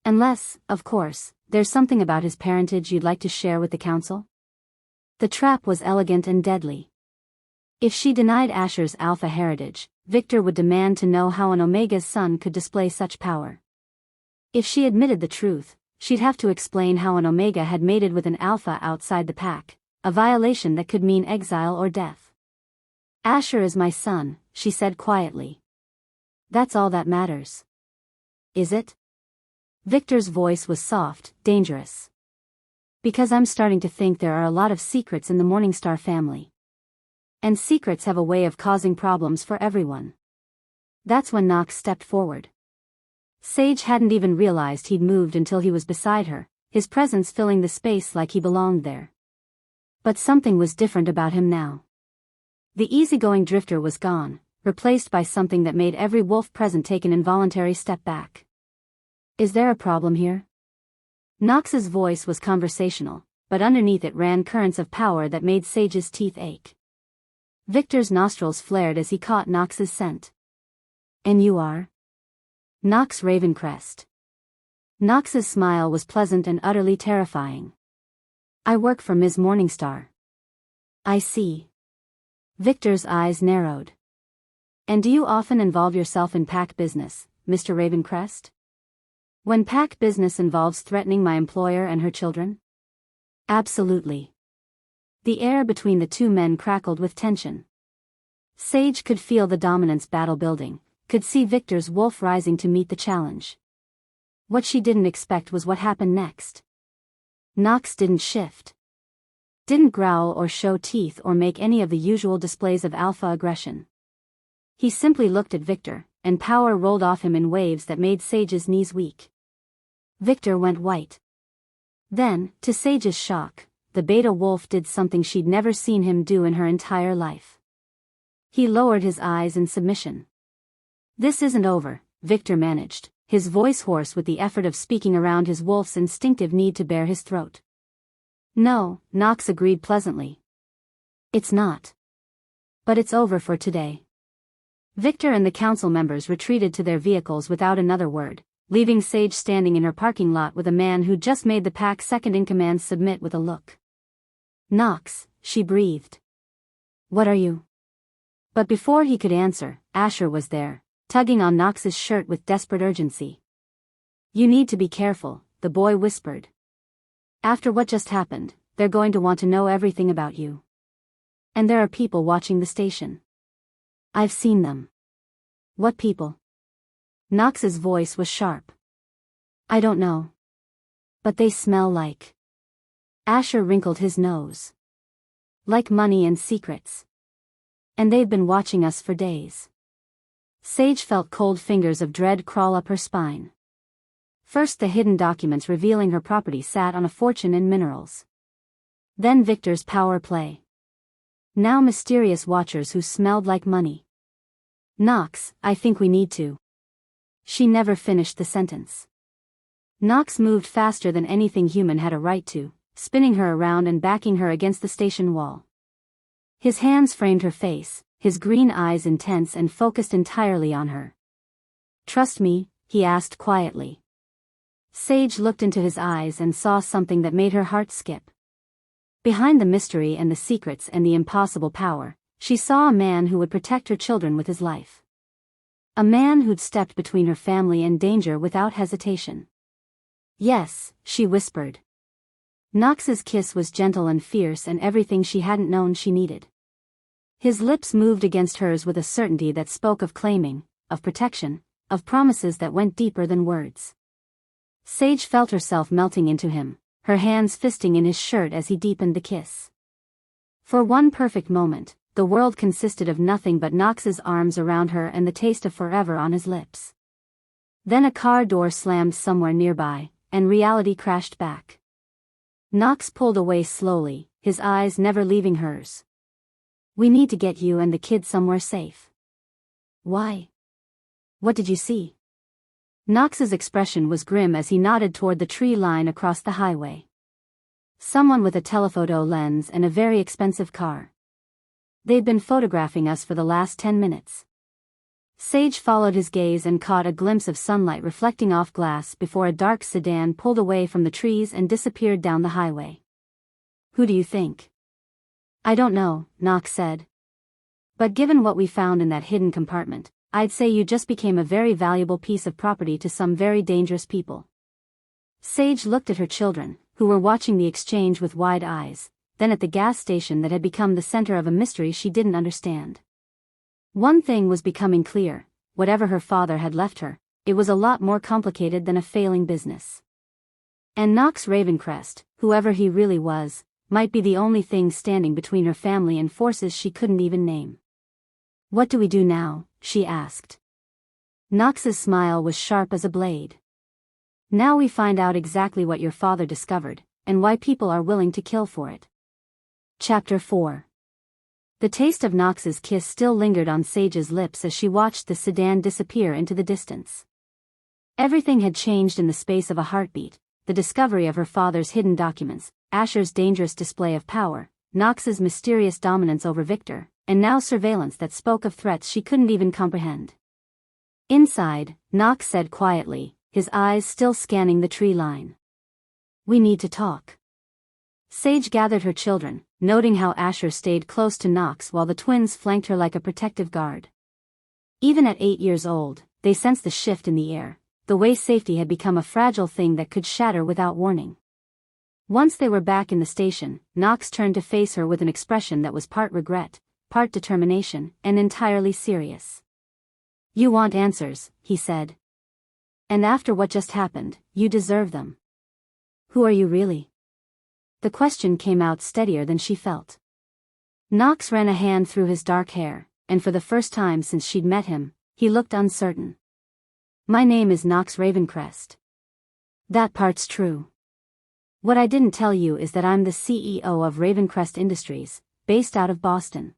Unless, of course, there's something about his parentage you'd like to share with the council?" The trap was elegant and deadly. If she denied Asher's alpha heritage, Victor would demand to know how an Omega's son could display such power. If she admitted the truth, she'd have to explain how an Omega had mated with an alpha outside the Pack, a violation that could mean exile or death. "Asher is my son," she said quietly. "That's all that matters." "Is it?" Victor's voice was soft, dangerous. "Because I'm starting to think there are a lot of secrets in the Morningstar family. And secrets have a way of causing problems for everyone." That's when Knox stepped forward. Sage hadn't even realized he'd moved until he was beside her, his presence filling the space like he belonged there. But something was different about him now. The easygoing drifter was gone, replaced by something that made every wolf present take an involuntary step back. "Is there a problem here?" Knox's voice was conversational, but underneath it ran currents of power that made Sage's teeth ache. Victor's nostrils flared as he caught Knox's scent. "And you are?" "Knox Ravencrest." Knox's smile was pleasant and utterly terrifying. "I work for Ms. Morningstar." "I see." Victor's eyes narrowed. "And do you often involve yourself in Pack business, Mr. Ravencrest?" "When Pack business involves threatening my employer and her children?" "Absolutely." The air between the 2 men crackled with tension. Sage could feel the dominance battle building, could see Victor's wolf rising to meet the challenge. What she didn't expect was what happened next. Knox didn't shift. Didn't growl or show teeth or make any of the usual displays of alpha aggression. He simply looked at Victor, and power rolled off him in waves that made Sage's knees weak. Victor went white. Then, to Sage's shock, the beta wolf did something she'd never seen him do in her entire life. He lowered his eyes in submission. "This isn't over," Victor managed, his voice hoarse with the effort of speaking around his wolf's instinctive need to bare his throat. "No," Knox agreed pleasantly. "It's not. But it's over for today." Victor and the council members retreated to their vehicles without another word, leaving Sage standing in her parking lot with a man who just made the pack second-in-command submit with a look. "Knox," she breathed. "What are you?" But before he could answer, Asher was there, tugging on Knox's shirt with desperate urgency. "You need to be careful," the boy whispered. "After what just happened, they're going to want to know everything about you. And there are people watching the station. I've seen them." "What people?" Knox's voice was sharp. "I don't know. But they smell like..." Asher wrinkled his nose. "Like money and secrets. And they've been watching us for days." Sage felt cold fingers of dread crawl up her spine. First the hidden documents revealing her property sat on a fortune in minerals. Then Victor's power play. Now mysterious watchers who smelled like money. "Knox, I think we need to..." She never finished the sentence. Knox moved faster than anything human had a right to, spinning her around and backing her against the station wall. His hands framed her face, his green eyes intense and focused entirely on her. "Trust me?" he asked quietly. Sage looked into his eyes and saw something that made her heart skip. Behind the mystery and the secrets and the impossible power, she saw a man who would protect her children with his life. A man who'd stepped between her family and danger without hesitation. "Yes," she whispered. Knox's kiss was gentle and fierce and everything she hadn't known she needed. His lips moved against hers with a certainty that spoke of claiming, of protection, of promises that went deeper than words. Sage felt herself melting into him, her hands fisting in his shirt as he deepened the kiss. For one perfect moment, the world consisted of nothing but Knox's arms around her and the taste of forever on his lips. Then a car door slammed somewhere nearby, and reality crashed back. Knox pulled away slowly, his eyes never leaving hers. "We need to get you and the kid somewhere safe." "Why? What did you see?" Knox's expression was grim as he nodded toward the tree line across the highway. "Someone with a telephoto lens and a very expensive car. They'd been photographing us for the last 10 minutes. Sage followed his gaze and caught a glimpse of sunlight reflecting off glass before a dark sedan pulled away from the trees and disappeared down the highway. "Who do you think?" "I don't know," Knox said. "But given what we found in that hidden compartment, I'd say you just became a very valuable piece of property to some very dangerous people." Sage looked at her children, who were watching the exchange with wide eyes, then at the gas station that had become the center of a mystery she didn't understand. One thing was becoming clear: whatever her father had left her, it was a lot more complicated than a failing business. And Knox Ravencrest, whoever he really was, might be the only thing standing between her family and forces she couldn't even name. "What do we do now?" she asked. Knox's smile was sharp as a blade. "Now we find out exactly what your father discovered, and why people are willing to kill for it." Chapter 4. The taste of Knox's kiss still lingered on Sage's lips as she watched the sedan disappear into the distance. Everything had changed in the space of a heartbeat: the discovery of her father's hidden documents, Asher's dangerous display of power, Knox's mysterious dominance over Victor, and now surveillance that spoke of threats she couldn't even comprehend. Inside, Knox said quietly, his eyes still scanning the tree line. "We need to talk." Sage gathered her children, noting how Asher stayed close to Knox while the twins flanked her like a protective guard. Even at 8 years old, they sensed the shift in the air, the way safety had become a fragile thing that could shatter without warning. Once they were back in the station, Knox turned to face her with an expression that was part regret, part determination, and entirely serious. "You want answers," he said. "And after what just happened, you deserve them. Who are you really?" The question came out steadier than she felt. Knox ran a hand through his dark hair, and for the first time since she'd met him, he looked uncertain. "My name is Knox Ravencrest." "That part's true. What I didn't tell you is that I'm the CEO of Ravencrest Industries, based out of Boston."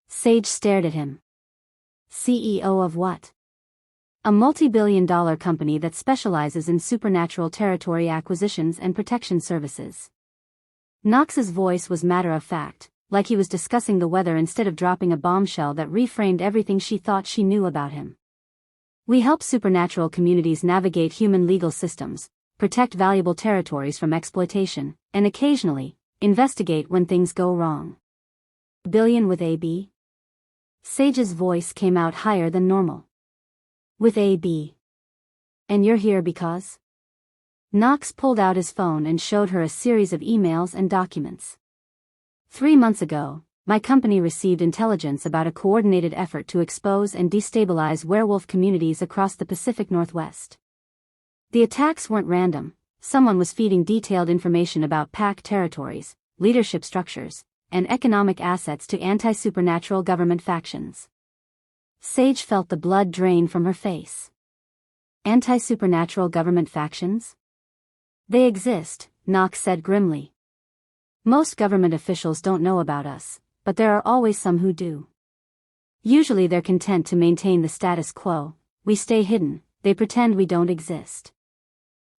Sage stared at him. "CEO of what?" "A multi-billion-dollar company that specializes in supernatural territory acquisitions and protection services." Knox's voice was matter-of-fact, like he was discussing the weather instead of dropping a bombshell that reframed everything she thought she knew about him. We help supernatural communities navigate human legal systems, protect valuable territories from exploitation, and occasionally, investigate when things go wrong. Billion with AB? Sage's voice came out higher than normal. With AB. And you're here because? Knox pulled out his phone and showed her a series of emails and documents. 3 months ago, my company received intelligence about a coordinated effort to expose and destabilize werewolf communities across the Pacific Northwest. The attacks weren't random. Someone was feeding detailed information about pack territories, leadership structures, and economic assets to anti-supernatural government factions. Sage felt the blood drain from her face. Anti-supernatural government factions? They exist, Knox said grimly. Most government officials don't know about us, but there are always some who do. Usually they're content to maintain the status quo. We stay hidden, they pretend we don't exist.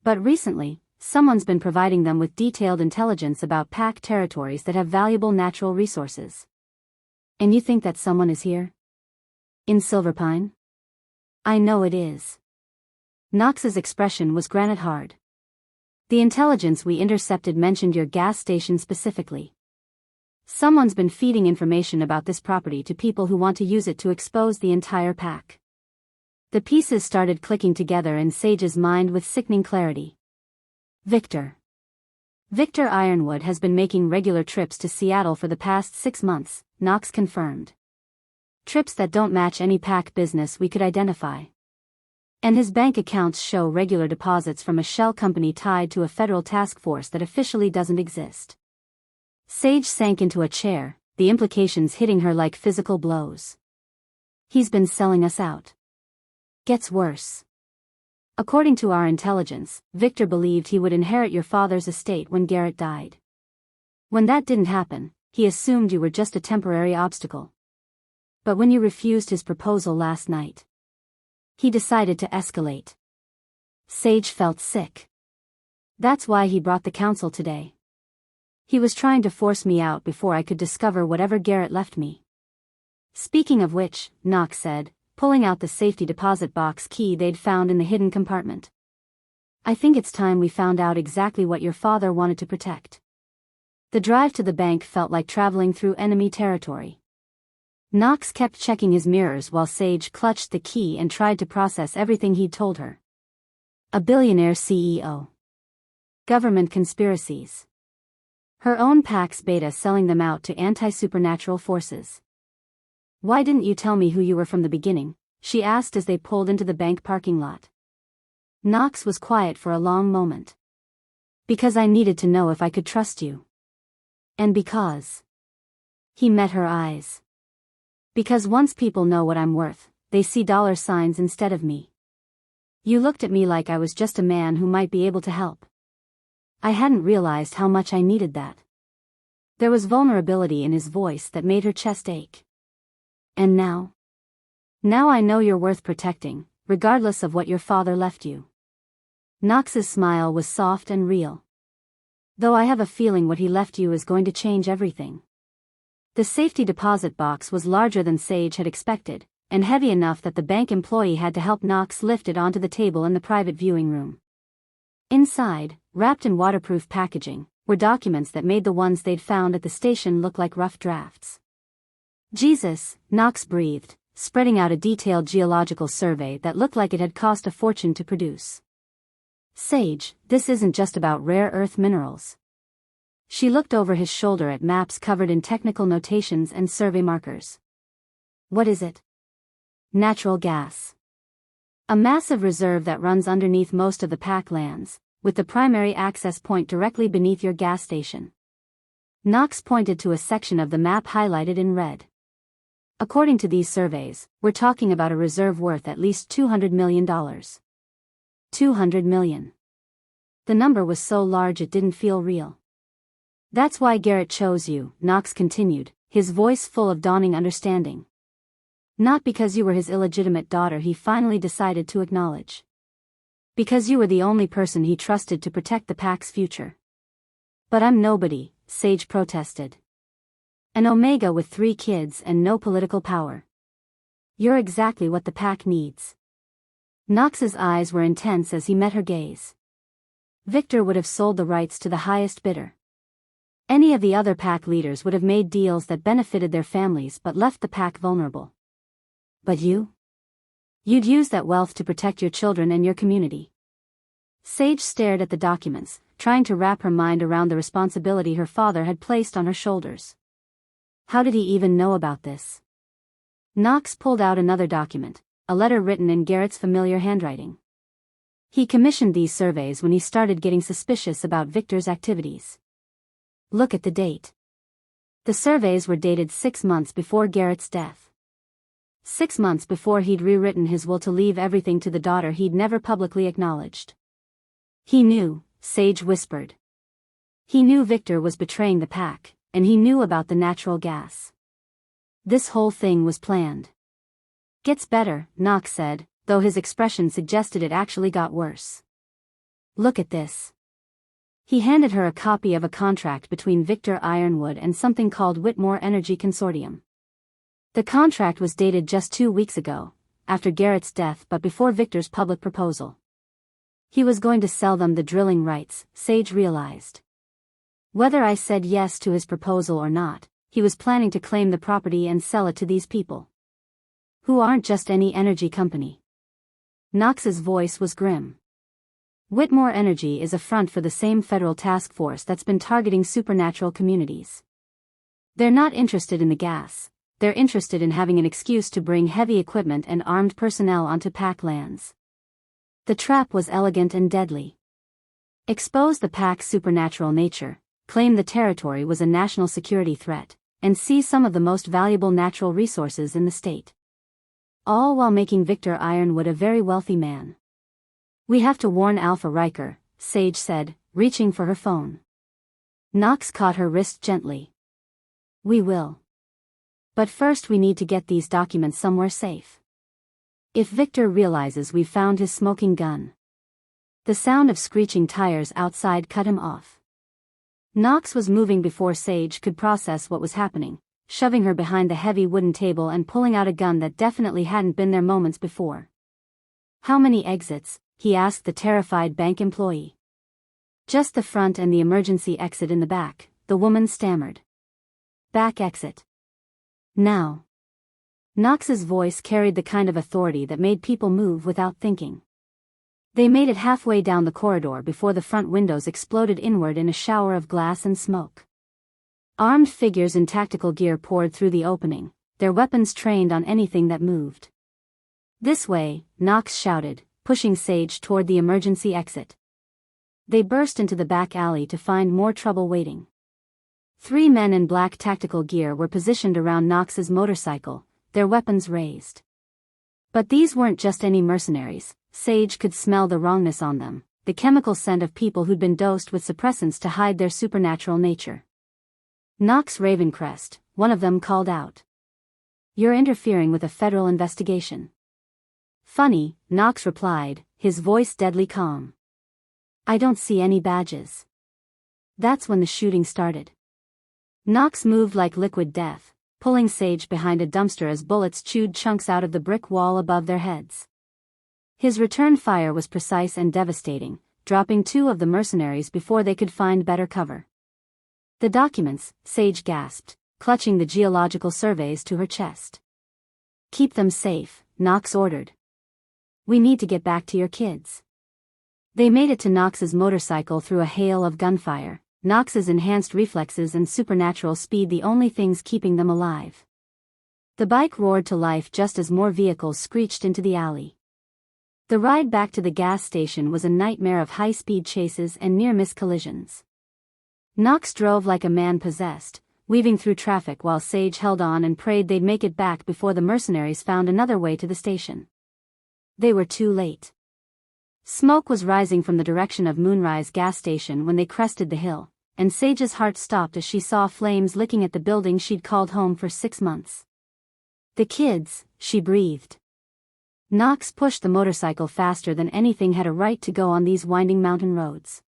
But recently, someone's been providing them with detailed intelligence about pack territories that have valuable natural resources. And you think that someone is here? In Silverpine? I know it is. Knox's expression was granite hard. The intelligence we intercepted mentioned your gas station specifically. Someone's been feeding information about this property to people who want to use it to expose the entire pack. The pieces started clicking together in Sage's mind with sickening clarity. Victor Ironwood has been making regular trips to Seattle for the past 6 months, Knox confirmed. Trips that don't match any pack business we could identify. And his bank accounts show regular deposits from a shell company tied to a federal task force that officially doesn't exist. Sage sank into a chair, the implications hitting her like physical blows. He's been selling us out. Gets worse. According to our intelligence, Victor believed he would inherit your father's estate when Garrett died. When that didn't happen, he assumed you were just a temporary obstacle. But when you refused his proposal last night, he decided to escalate. Sage felt sick. That's why he brought the council today. He was trying to force me out before I could discover whatever Garrett left me. Speaking of which, Knox said, pulling out the safety deposit box key they'd found in the hidden compartment. I think it's time we found out exactly what your father wanted to protect. The drive to the bank felt like traveling through enemy territory. Knox kept checking his mirrors while Sage clutched the key and tried to process everything he'd told her. A billionaire CEO. Government conspiracies. Her own Pax Beta selling them out to anti-supernatural forces. Why didn't you tell me who you were from the beginning? She asked as they pulled into the bank parking lot. Knox was quiet for a long moment. Because I needed to know if I could trust you. And because. He met her eyes. Because once people know what I'm worth, they see dollar signs instead of me. You looked at me like I was just a man who might be able to help. I hadn't realized how much I needed that. There was vulnerability in his voice that made her chest ache. And now? Now I know you're worth protecting, regardless of what your father left you. Knox's smile was soft and real. Though I have a feeling what he left you is going to change everything. The safety deposit box was larger than Sage had expected, and heavy enough that the bank employee had to help Knox lift it onto the table in the private viewing room. Inside, wrapped in waterproof packaging, were documents that made the ones they'd found at the station look like rough drafts. Jesus, Knox breathed, spreading out a detailed geological survey that looked like it had cost a fortune to produce. Sage, this isn't just about rare earth minerals. She looked over his shoulder at maps covered in technical notations and survey markers. What is it? Natural gas. A massive reserve that runs underneath most of the pack lands, with the primary access point directly beneath your gas station. Knox pointed to a section of the map highlighted in red. According to these surveys, we're talking about a reserve worth at least $200 million. $200 million. The number was so large it didn't feel real. That's why Garrett chose you, Knox continued, his voice full of dawning understanding. Not because you were his illegitimate daughter he finally decided to acknowledge. Because you were the only person he trusted to protect the pack's future. But I'm nobody, Sage protested. An Omega with 3 kids and no political power. You're exactly what the pack needs. Knox's eyes were intense as he met her gaze. Victor would have sold the rights to the highest bidder. Any of the other pack leaders would have made deals that benefited their families but left the pack vulnerable. But you? You'd use that wealth to protect your children and your community. Sage stared at the documents, trying to wrap her mind around the responsibility her father had placed on her shoulders. How did he even know about this? Knox pulled out another document, a letter written in Garrett's familiar handwriting. He commissioned these surveys when he started getting suspicious about Victor's activities. Look at the date. The surveys were dated 6 months before Garrett's death. 6 months before he'd rewritten his will to leave everything to the daughter he'd never publicly acknowledged. He knew, Sage whispered. He knew Victor was betraying the pack, and he knew about the natural gas. This whole thing was planned. Gets better, Knox said, though his expression suggested it actually got worse. Look at this. He handed her a copy of a contract between Victor Ironwood and something called Whitmore Energy Consortium. The contract was dated just 2 weeks ago, after Garrett's death but before Victor's public proposal. He was going to sell them the drilling rights, Sage realized. Whether I said yes to his proposal or not, he was planning to claim the property and sell it to these people. Who aren't just any energy company. Knox's voice was grim. Whitmore Energy is a front for the same federal task force that's been targeting supernatural communities. They're not interested in the gas, they're interested in having an excuse to bring heavy equipment and armed personnel onto pack lands. The trap was elegant and deadly. Expose the pack's supernatural nature, claim the territory was a national security threat, and seize some of the most valuable natural resources in the state. All while making Victor Ironwood a very wealthy man. We have to warn Alpha Riker, Sage said, reaching for her phone. Knox caught her wrist gently. We will. But first we need to get these documents somewhere safe. If Victor realizes we've found his smoking gun. The sound of screeching tires outside cut him off. Knox was moving before Sage could process what was happening, shoving her behind the heavy wooden table and pulling out a gun that definitely hadn't been there moments before. How many exits? He asked the terrified bank employee. Just the front and the emergency exit in the back, the woman stammered. Back exit. Now. Knox's voice carried the kind of authority that made people move without thinking. They made it halfway down the corridor before the front windows exploded inward in a shower of glass and smoke. Armed figures in tactical gear poured through the opening, their weapons trained on anything that moved. This way, Knox shouted, pushing Sage toward the emergency exit. They burst into the back alley to find more trouble waiting. 3 men in black tactical gear were positioned around Knox's motorcycle, their weapons raised. But these weren't just any mercenaries. Sage could smell the wrongness on them, the chemical scent of people who'd been dosed with suppressants to hide their supernatural nature. Knox Ravencrest, one of them called out. You're interfering with a federal investigation. Funny, Knox replied, his voice deadly calm. I don't see any badges. That's when the shooting started. Knox moved like liquid death, pulling Sage behind a dumpster as bullets chewed chunks out of the brick wall above their heads. His return fire was precise and devastating, dropping 2 of the mercenaries before they could find better cover. The documents, Sage gasped, clutching the geological surveys to her chest. Keep them safe, Knox ordered. We need to get back to your kids. They made it to Knox's motorcycle through a hail of gunfire, Knox's enhanced reflexes and supernatural speed the only things keeping them alive. The bike roared to life just as more vehicles screeched into the alley. The ride back to the gas station was a nightmare of high-speed chases and near-miss collisions. Knox drove like a man possessed, weaving through traffic while Sage held on and prayed they'd make it back before the mercenaries found another way to the station. They were too late. Smoke was rising from the direction of Moonrise gas station when they crested the hill, and Sage's heart stopped as she saw flames licking at the building she'd called home for 6 months. The kids, she breathed. Knox pushed the motorcycle faster than anything had a right to go on these winding mountain roads.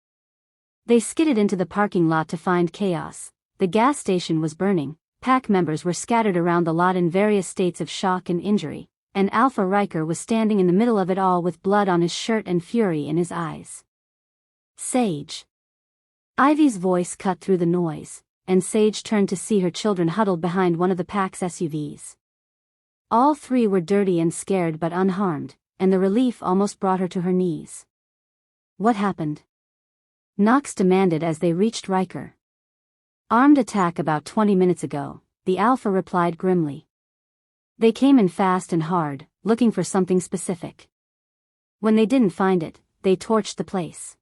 They skidded into the parking lot to find chaos. The gas station was burning, pack members were scattered around the lot in various states of shock and injury, and Alpha Riker was standing in the middle of it all with blood on his shirt and fury in his eyes. Sage. Ivy's voice cut through the noise, and Sage turned to see her children huddled behind one of the pack's SUVs. All three were dirty and scared but unharmed, and the relief almost brought her to her knees. What happened? Knox demanded as they reached Riker. Armed attack about 20 minutes ago, the Alpha replied grimly. They came in fast and hard, looking for something specific. When they didn't find it, they torched the place.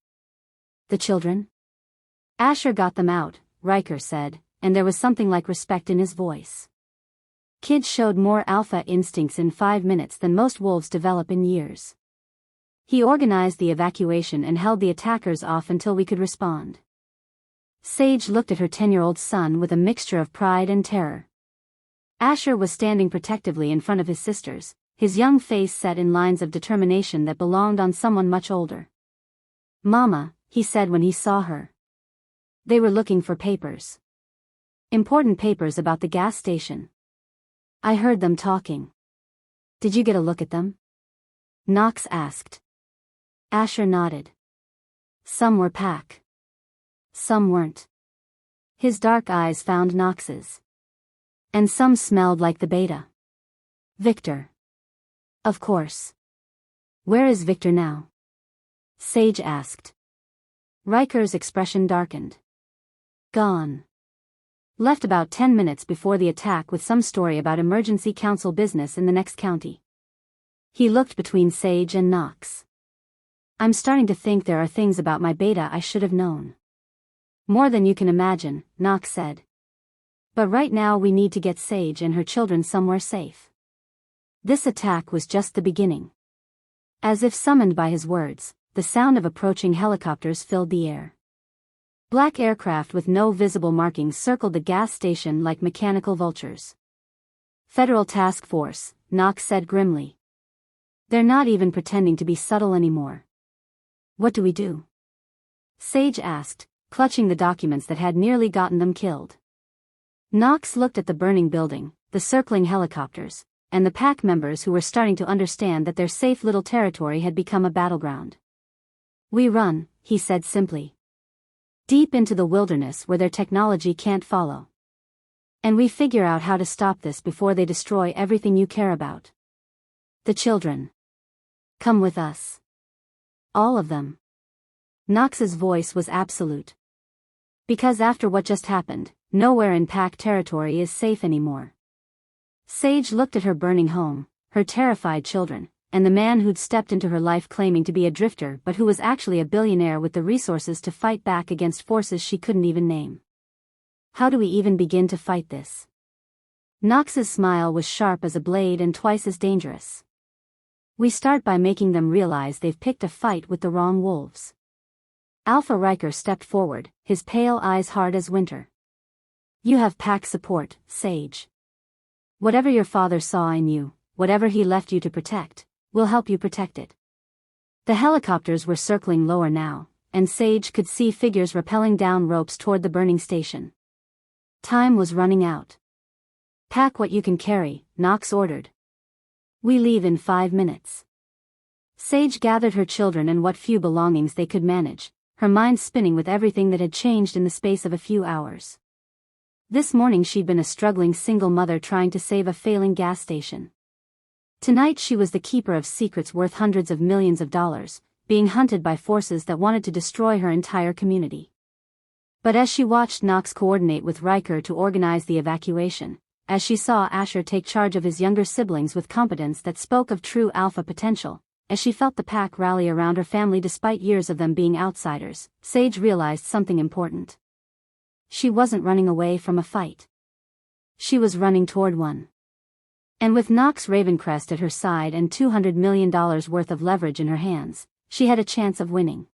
The children? Asher got them out, Riker said, and there was something like respect in his voice. Kids showed more alpha instincts in 5 minutes than most wolves develop in years. He organized the evacuation and held the attackers off until we could respond. Sage looked at her 10-year-old son with a mixture of pride and terror. Asher was standing protectively in front of his sisters, his young face set in lines of determination that belonged on someone much older. "Mama," he said when he saw her. They were looking for papers. Important papers about the gas station. I heard them talking. Did you get a look at them? Knox asked. Asher nodded. Some were pack. Some weren't. His dark eyes found Knox's. And some smelled like the beta. Victor. Of course. Where is Victor now? Sage asked. Riker's expression darkened. Gone. Left about 10 minutes before the attack with some story about emergency council business in the next county. He looked between Sage and Knox. I'm starting to think there are things about my beta I should have known. More than you can imagine, Knox said. But right now we need to get Sage and her children somewhere safe. This attack was just the beginning. As if summoned by his words, the sound of approaching helicopters filled the air. Black aircraft with no visible markings circled the gas station like mechanical vultures. Federal Task Force, Knox said grimly. They're not even pretending to be subtle anymore. What do we do? Sage asked, clutching the documents that had nearly gotten them killed. Knox looked at the burning building, the circling helicopters, and the pack members who were starting to understand that their safe little territory had become a battleground. We run, he said simply. Deep into the wilderness where their technology can't follow. And we figure out how to stop this before they destroy everything you care about. The children. Come with us. All of them. Knox's voice was absolute. Because after what just happened, nowhere in pack territory is safe anymore. Sage looked at her burning home, her terrified children, and the man who'd stepped into her life claiming to be a drifter but who was actually a billionaire with the resources to fight back against forces she couldn't even name. How do we even begin to fight this? Knox's smile was sharp as a blade and twice as dangerous. We start by making them realize they've picked a fight with the wrong wolves. Alpha Riker stepped forward, his pale eyes hard as winter. You have pack support, Sage. Whatever your father saw in you, whatever he left you to protect, we'll help you protect it. The helicopters were circling lower now, and Sage could see figures rappelling down ropes toward the burning station. Time was running out. Pack what you can carry, Knox ordered. We leave in 5 minutes. Sage gathered her children and what few belongings they could manage, her mind spinning with everything that had changed in the space of a few hours. This morning she'd been a struggling single mother trying to save a failing gas station. Tonight she was the keeper of secrets worth hundreds of millions of dollars, being hunted by forces that wanted to destroy her entire community. But as she watched Knox coordinate with Riker to organize the evacuation, as she saw Asher take charge of his younger siblings with competence that spoke of true alpha potential, as she felt the pack rally around her family despite years of them being outsiders, Sage realized something important. She wasn't running away from a fight. She was running toward one. And with Knox Ravencrest at her side and $200 million worth of leverage in her hands, she had a chance of winning.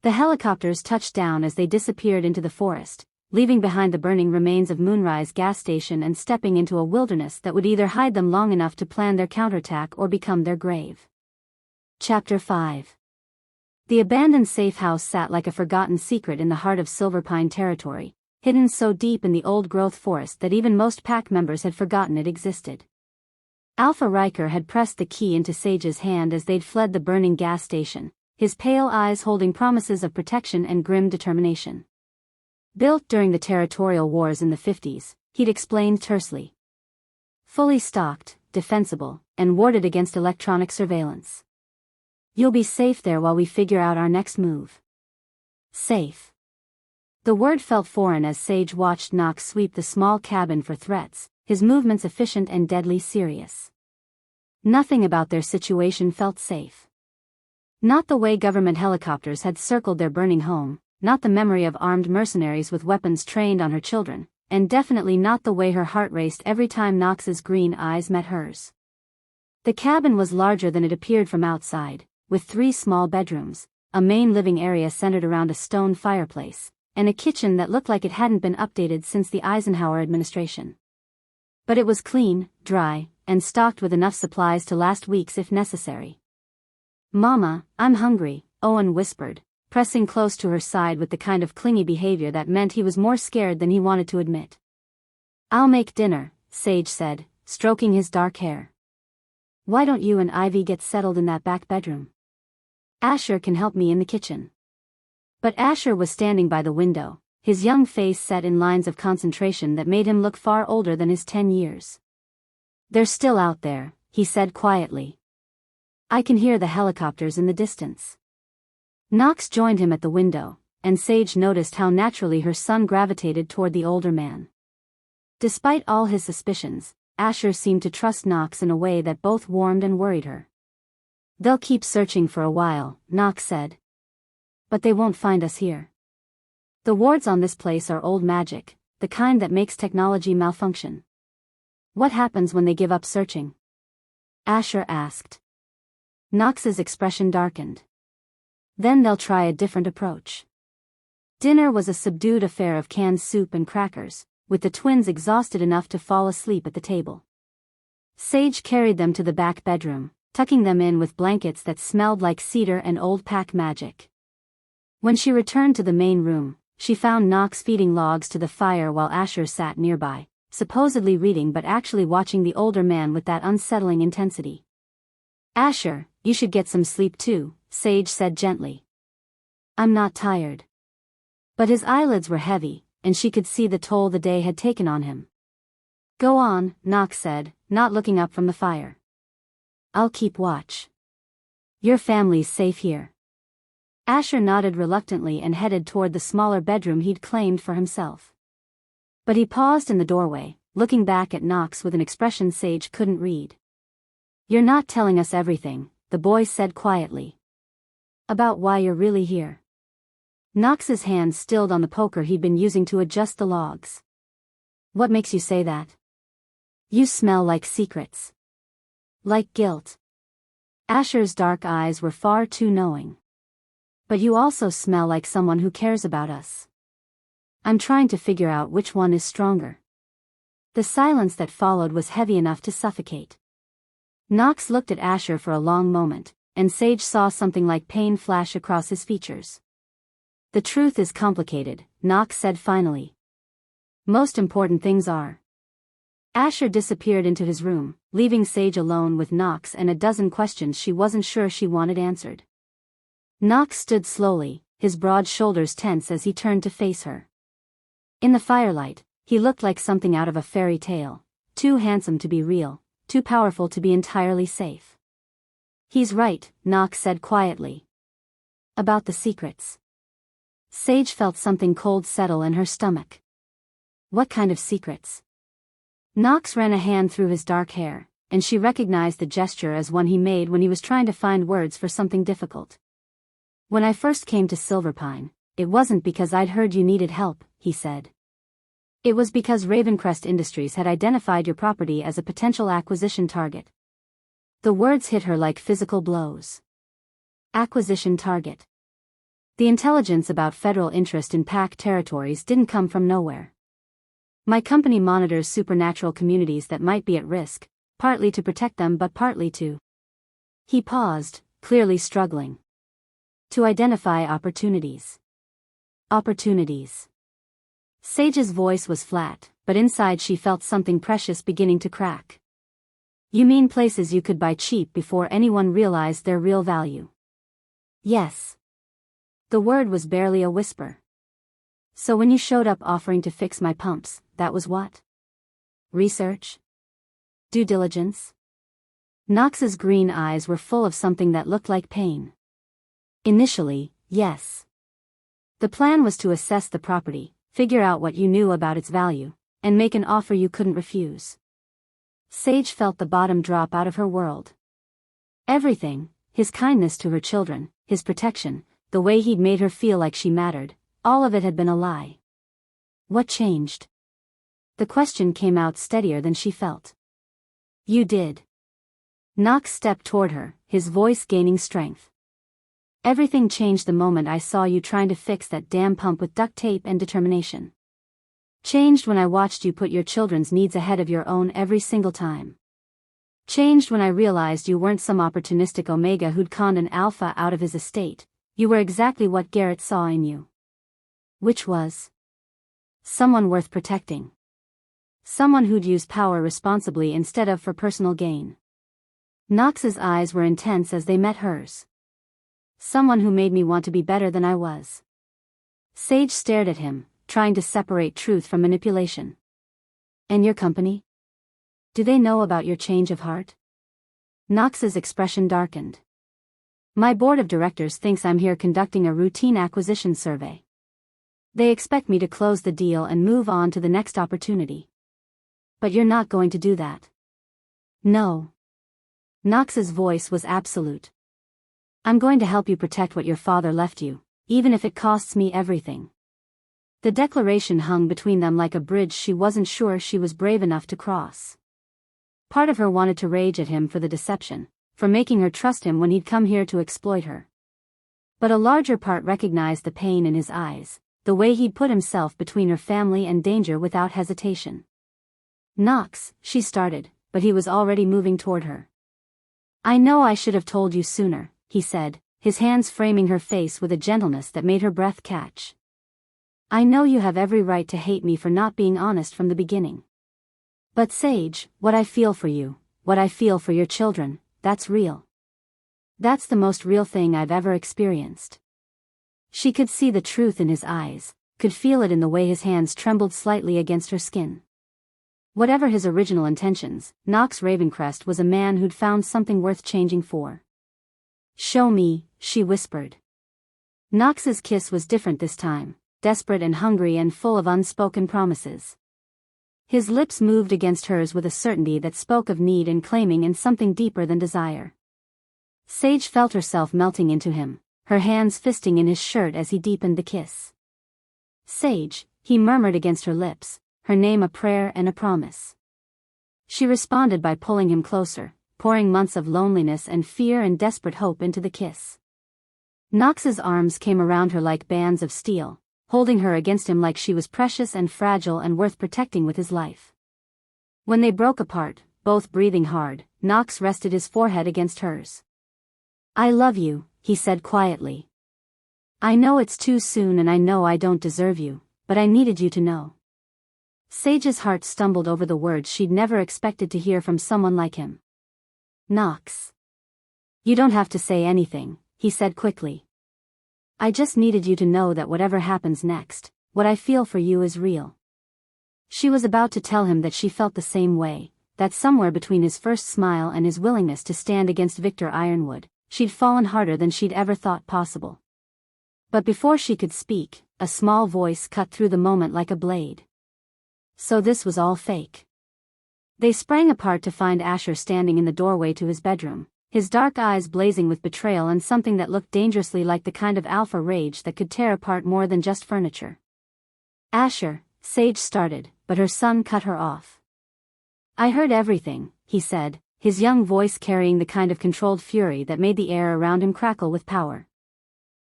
The helicopters touched down as they disappeared into the forest, leaving behind the burning remains of Moonrise gas station and stepping into a wilderness that would either hide them long enough to plan their counterattack or become their grave. Chapter 5. The abandoned safe house sat like a forgotten secret in the heart of Silverpine territory, hidden so deep in the old-growth forest that even most pack members had forgotten it existed. Alpha Riker had pressed the key into Sage's hand as they'd fled the burning gas station, his pale eyes holding promises of protection and grim determination. Built during the territorial wars in the 50s, he'd explained tersely. Fully stocked, defensible, and warded against electronic surveillance. You'll be safe there while we figure out our next move. Safe. The word felt foreign as Sage watched Knox sweep the small cabin for threats, his movements efficient and deadly serious. Nothing about their situation felt safe. Not the way government helicopters had circled their burning home, not the memory of armed mercenaries with weapons trained on her children, and definitely not the way her heart raced every time Knox's green eyes met hers. The cabin was larger than it appeared from outside, with 3 small bedrooms, a main living area centered around a stone fireplace, and a kitchen that looked like it hadn't been updated since the Eisenhower administration. But it was clean, dry, and stocked with enough supplies to last weeks if necessary. "Mama, I'm hungry," Owen whispered, pressing close to her side with the kind of clingy behavior that meant he was more scared than he wanted to admit. "I'll make dinner," Sage said, stroking his dark hair. "Why don't you and Ivy get settled in that back bedroom? Asher can help me in the kitchen." But Asher was standing by the window, his young face set in lines of concentration that made him look far older than his 10 years. "They're still out there," he said quietly. "I can hear the helicopters in the distance." Knox joined him at the window, and Sage noticed how naturally her son gravitated toward the older man. Despite all his suspicions, Asher seemed to trust Knox in a way that both warmed and worried her. "They'll keep searching for a while," Knox said. "But they won't find us here. The wards on this place are old magic, the kind that makes technology malfunction." "What happens when they give up searching?" Asher asked. Knox's expression darkened. "Then they'll try a different approach." Dinner was a subdued affair of canned soup and crackers, with the twins exhausted enough to fall asleep at the table. Sage carried them to the back bedroom, tucking them in with blankets that smelled like cedar and old pack magic. When she returned to the main room, she found Knox feeding logs to the fire while Asher sat nearby, supposedly reading but actually watching the older man with that unsettling intensity. "Asher, you should get some sleep too," Sage said gently. "I'm not tired." But his eyelids were heavy, and she could see the toll the day had taken on him. "Go on," Knox said, not looking up from the fire. "I'll keep watch. Your family's safe here." Asher nodded reluctantly and headed toward the smaller bedroom he'd claimed for himself. But he paused in the doorway, looking back at Knox with an expression Sage couldn't read. "You're not telling us everything," the boy said quietly. "About why you're really here." Knox's hand stilled on the poker he'd been using to adjust the logs. "What makes you say that?" "You smell like secrets. Like guilt." Asher's dark eyes were far too knowing. "But you also smell like someone who cares about us. I'm trying to figure out which one is stronger." The silence that followed was heavy enough to suffocate. Knox looked at Asher for a long moment, and Sage saw something like pain flash across his features. "The truth is complicated," Knox said finally. "Most important things are." Asher disappeared into his room, leaving Sage alone with Knox and a dozen questions she wasn't sure she wanted answered. Knox stood slowly, his broad shoulders tense as he turned to face her. In the firelight, he looked like something out of a fairy tale, too handsome to be real, too powerful to be entirely safe. "He's right," Knox said quietly. "About the secrets." Sage felt something cold settle in her stomach. "What kind of secrets?" Knox ran a hand through his dark hair, and she recognized the gesture as one he made when he was trying to find words for something difficult. "When I first came to Silverpine, it wasn't because I'd heard you needed help," he said. "It was because Ravencrest Industries had identified your property as a potential acquisition target." The words hit her like physical blows. Acquisition target. The intelligence about federal interest in PAC territories didn't come from nowhere. "My company monitors supernatural communities that might be at risk, partly to protect them but partly to..." He paused, clearly struggling. "To identify opportunities." Opportunities. Sage's voice was flat, but inside she felt something precious beginning to crack. You mean places you could buy cheap before anyone realized their real value? Yes. The word was barely a whisper. So when you showed up offering to fix my pumps, that was what? Research? Due diligence? Knox's green eyes were full of something that looked like pain. Initially, yes. The plan was to assess the property, figure out what you knew about its value, and make an offer you couldn't refuse. Sage felt the bottom drop out of her world. Everything, his kindness to her children, his protection, the way he'd made her feel like she mattered, all of it had been a lie. What changed? The question came out steadier than she felt. You did. Knox stepped toward her, his voice gaining strength. Everything changed the moment I saw you trying to fix that damn pump with duct tape and determination. Changed when I watched you put your children's needs ahead of your own every single time. Changed when I realized you weren't some opportunistic Omega who'd conned an alpha out of his estate. You were exactly what Garrett saw in you. Which was someone worth protecting. Someone who'd use power responsibly instead of for personal gain. Knox's eyes were intense as they met hers. Someone who made me want to be better than I was. Sage stared at him, trying to separate truth from manipulation. And your company? Do they know about your change of heart? Knox's expression darkened. My board of directors thinks I'm here conducting a routine acquisition survey. They expect me to close the deal and move on to the next opportunity. But you're not going to do that. No. Knox's voice was absolute. I'm going to help you protect what your father left you, even if it costs me everything. The declaration hung between them like a bridge she wasn't sure she was brave enough to cross. Part of her wanted to rage at him for the deception, for making her trust him when he'd come here to exploit her. But a larger part recognized the pain in his eyes, the way he'd put himself between her family and danger without hesitation. Knox, she started, but he was already moving toward her. I know I should have told you sooner, he said, his hands framing her face with a gentleness that made her breath catch. I know you have every right to hate me for not being honest from the beginning. But Sage, what I feel for you, what I feel for your children, that's real. That's the most real thing I've ever experienced. She could see the truth in his eyes, could feel it in the way his hands trembled slightly against her skin. Whatever his original intentions, Knox Ravencrest was a man who'd found something worth changing for. Show me, she whispered. Knox's kiss was different this time, desperate and hungry and full of unspoken promises. His lips moved against hers with a certainty that spoke of need and claiming and something deeper than desire. Sage felt herself melting into him, her hands fisting in his shirt as he deepened the kiss. Sage, he murmured against her lips, her name a prayer and a promise. She responded by pulling him closer, pouring months of loneliness and fear and desperate hope into the kiss. Knox's arms came around her like bands of steel, holding her against him like she was precious and fragile and worth protecting with his life. When they broke apart, both breathing hard, Knox rested his forehead against hers. I love you, he said quietly. I know it's too soon and I know I don't deserve you, but I needed you to know. Sage's heart stumbled over the words she'd never expected to hear from someone like him. Knox. You don't have to say anything, he said quickly. I just needed you to know that whatever happens next, what I feel for you is real. She was about to tell him that she felt the same way, that somewhere between his first smile and his willingness to stand against Victor Ironwood, she'd fallen harder than she'd ever thought possible. But before she could speak, a small voice cut through the moment like a blade. So this was all fake. They sprang apart to find Asher standing in the doorway to his bedroom, his dark eyes blazing with betrayal and something that looked dangerously like the kind of alpha rage that could tear apart more than just furniture. Asher, Sage started, but her son cut her off. I heard everything, he said, his young voice carrying the kind of controlled fury that made the air around him crackle with power.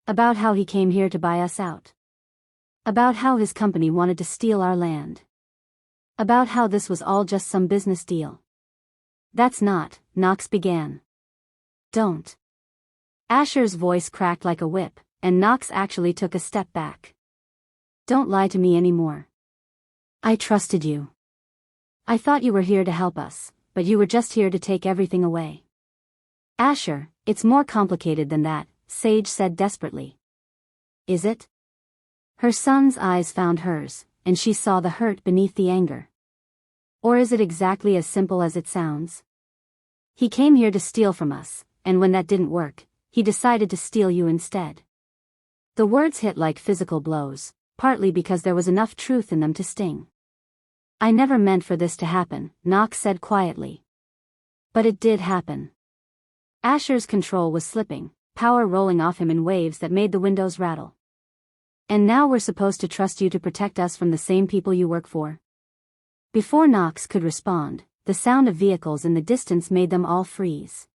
About how he came here to buy us out. About how his company wanted to steal our land. About how this was all just some business deal. That's not, Knox began. Don't. Asher's voice cracked like a whip, and Knox actually took a step back. Don't lie to me anymore. I trusted you. I thought you were here to help us, but you were just here to take everything away. Asher, it's more complicated than that, Sage said desperately. Is it? Her son's eyes found hers, and she saw the hurt beneath the anger. Or is it exactly as simple as it sounds? He came here to steal from us, and when that didn't work, he decided to steal you instead. The words hit like physical blows, partly because there was enough truth in them to sting. I never meant for this to happen, Knox said quietly. But it did happen. Asher's control was slipping, power rolling off him in waves that made the windows rattle. And now we're supposed to trust you to protect us from the same people you work for? Before Knox could respond, the sound of vehicles in the distance made them all freeze.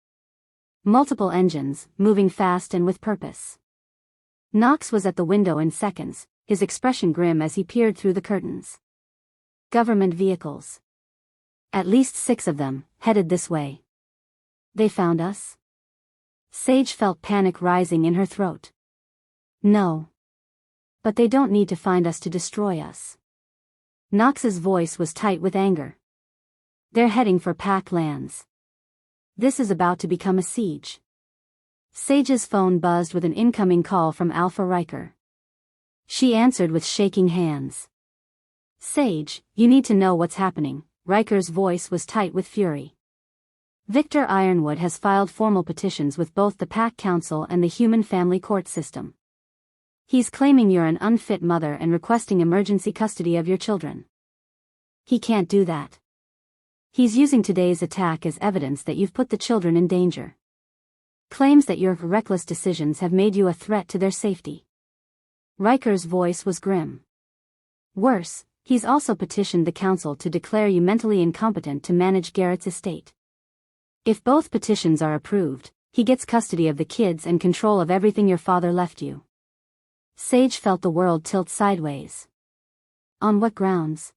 Multiple engines, moving fast and with purpose. Knox was at the window in seconds, his expression grim as he peered through the curtains. Government vehicles. At least 6 of them, headed this way. They found us? Sage felt panic rising in her throat. No. But they don't need to find us to destroy us. Knox's voice was tight with anger. They're heading for Pac lands. This is about to become a siege. Sage's phone buzzed with an incoming call from Alpha Riker. She answered with shaking hands. Sage, you need to know what's happening. Riker's voice was tight with fury. Victor Ironwood has filed formal petitions with both the Pac Council and the Human Family Court System. He's claiming you're an unfit mother and requesting emergency custody of your children. He can't do that. He's using today's attack as evidence that you've put the children in danger. Claims that your reckless decisions have made you a threat to their safety. Riker's voice was grim. Worse, he's also petitioned the council to declare you mentally incompetent to manage Garrett's estate. If both petitions are approved, he gets custody of the kids and control of everything your father left you. Sage felt the world tilt sideways. On what grounds?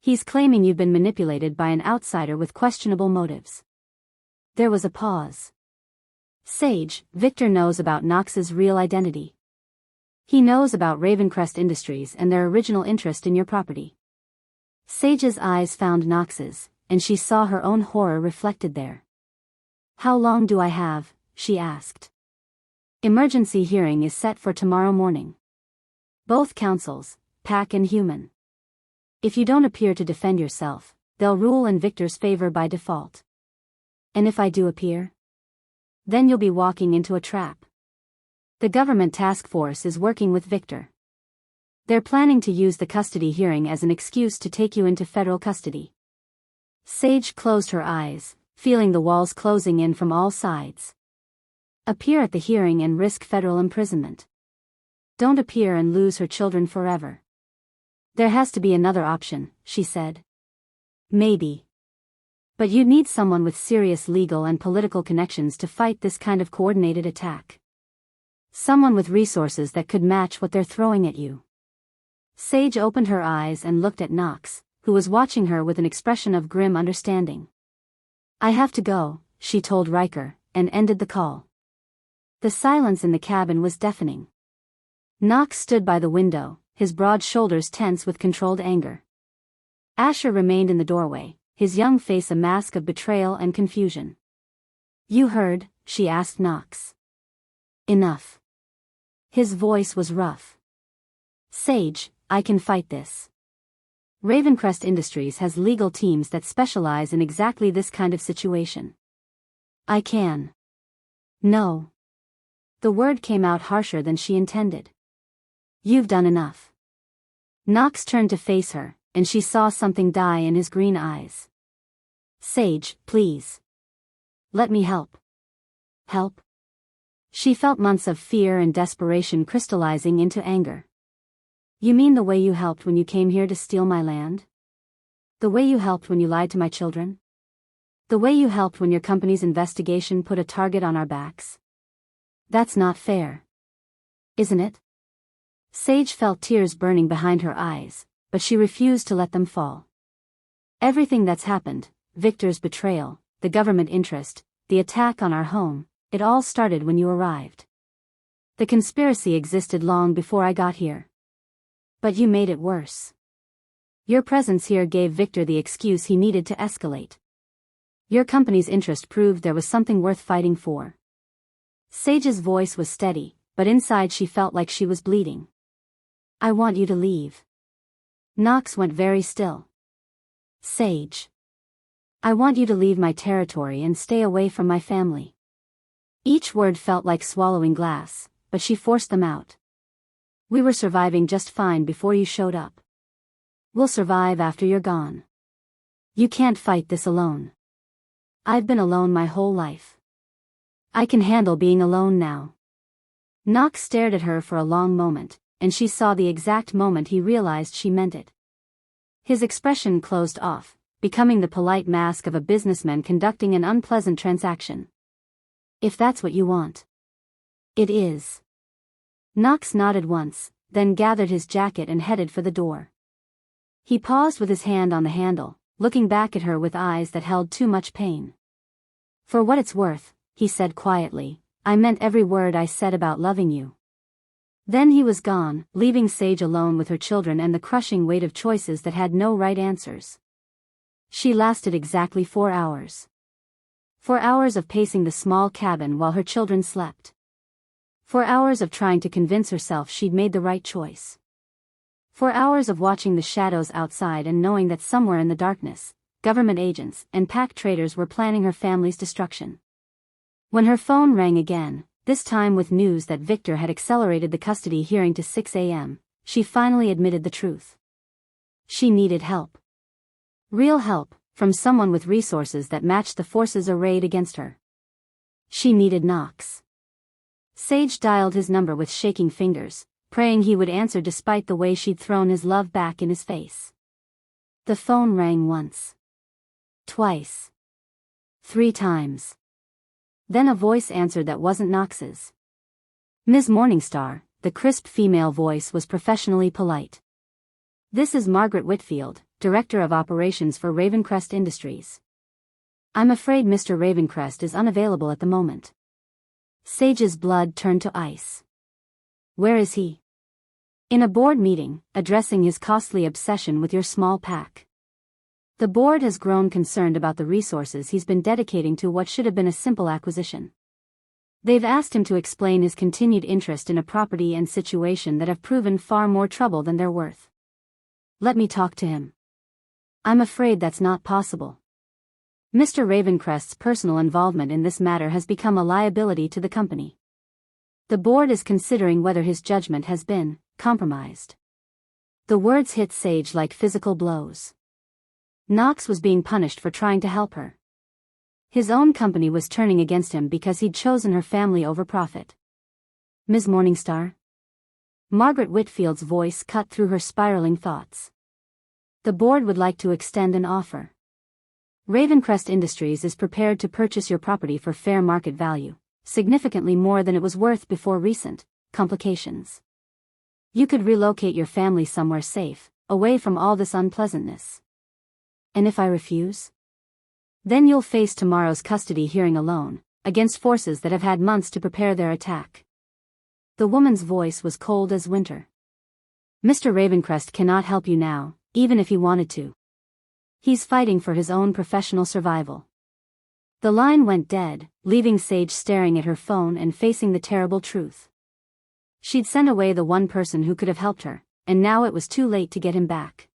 He's claiming you've been manipulated by an outsider with questionable motives. There was a pause. Sage, Victor knows about Knox's real identity. He knows about Ravencrest Industries and their original interest in your property. Sage's eyes found Knox's, and she saw her own horror reflected there. How long do I have? She asked. Emergency hearing is set for tomorrow morning. Both councils, Pac and Human. If you don't appear to defend yourself, they'll rule in Victor's favor by default. And if I do appear? Then you'll be walking into a trap. The government task force is working with Victor. They're planning to use the custody hearing as an excuse to take you into federal custody. Sage closed her eyes, feeling the walls closing in from all sides. Appear at the hearing and risk federal imprisonment. Don't appear and lose her children forever. There has to be another option, she said. Maybe. But you'd need someone with serious legal and political connections to fight this kind of coordinated attack. Someone with resources that could match what they're throwing at you. Sage opened her eyes and looked at Knox, who was watching her with an expression of grim understanding. I have to go, she told Riker, and ended the call. The silence in the cabin was deafening. Knox stood by the window, his broad shoulders tense with controlled anger. Asher remained in the doorway, his young face a mask of betrayal and confusion. You heard? She asked Knox. Enough. His voice was rough. Sage, I can fight this. Ravencrest Industries has legal teams that specialize in exactly this kind of situation. I can. No. The word came out harsher than she intended. You've done enough. Knox turned to face her, and she saw something die in his green eyes. Sage, please. Let me help. Help? She felt months of fear and desperation crystallizing into anger. You mean the way you helped when you came here to steal my land? The way you helped when you lied to my children? The way you helped when your company's investigation put a target on our backs? That's not fair. Isn't it? Sage felt tears burning behind her eyes, but she refused to let them fall. Everything that's happened, Victor's betrayal, the government interest, the attack on our home, it all started when you arrived. The conspiracy existed long before I got here. But you made it worse. Your presence here gave Victor the excuse he needed to escalate. Your company's interest proved there was something worth fighting for. Sage's voice was steady, but inside she felt like she was bleeding. I want you to leave. Knox went very still. Sage. I want you to leave my territory and stay away from my family. Each word felt like swallowing glass, but she forced them out. We were surviving just fine before you showed up. We'll survive after you're gone. You can't fight this alone. I've been alone my whole life. I can handle being alone now. Knox stared at her for a long moment, and she saw the exact moment he realized she meant it. His expression closed off, becoming the polite mask of a businessman conducting an unpleasant transaction. If that's what you want. It is. Knox nodded once, then gathered his jacket and headed for the door. He paused with his hand on the handle, looking back at her with eyes that held too much pain. For what it's worth, he said quietly, I meant every word I said about loving you. Then he was gone, leaving Sage alone with her children and the crushing weight of choices that had no right answers. She lasted exactly 4 hours. 4 hours of pacing the small cabin while her children slept. 4 hours of trying to convince herself she'd made the right choice. 4 hours of watching the shadows outside and knowing that somewhere in the darkness, government agents and pack traders were planning her family's destruction. When her phone rang again, this time with news that Victor had accelerated the custody hearing to 6 a.m., she finally admitted the truth. She needed help. Real help, from someone with resources that matched the forces arrayed against her. She needed Knox. Sage dialed his number with shaking fingers, praying he would answer despite the way she'd thrown his love back in his face. The phone rang once. Twice. 3 times. Then a voice answered that wasn't Knox's. Ms. Morningstar, the crisp female voice was professionally polite. This is Margaret Whitfield, Director of Operations for Ravencrest Industries. I'm afraid Mr. Ravencrest is unavailable at the moment. Sage's blood turned to ice. Where is he? In a board meeting, addressing his costly obsession with your small pack. The board has grown concerned about the resources he's been dedicating to what should have been a simple acquisition. They've asked him to explain his continued interest in a property and situation that have proven far more trouble than they're worth. Let me talk to him. I'm afraid that's not possible. Mr. Ravencrest's personal involvement in this matter has become a liability to the company. The board is considering whether his judgment has been compromised. The words hit Sage like physical blows. Knox was being punished for trying to help her. His own company was turning against him because he'd chosen her family over profit. Ms. Morningstar? Margaret Whitfield's voice cut through her spiraling thoughts. The board would like to extend an offer. Ravencrest Industries is prepared to purchase your property for fair market value, significantly more than it was worth before recent complications. You could relocate your family somewhere safe, away from all this unpleasantness. And if I refuse? Then you'll face tomorrow's custody hearing alone, against forces that have had months to prepare their attack. The woman's voice was cold as winter. Mr. Ravencrest cannot help you now, even if he wanted to. He's fighting for his own professional survival. The line went dead, leaving Sage staring at her phone and facing the terrible truth. She'd sent away the one person who could have helped her, and now it was too late to get him back.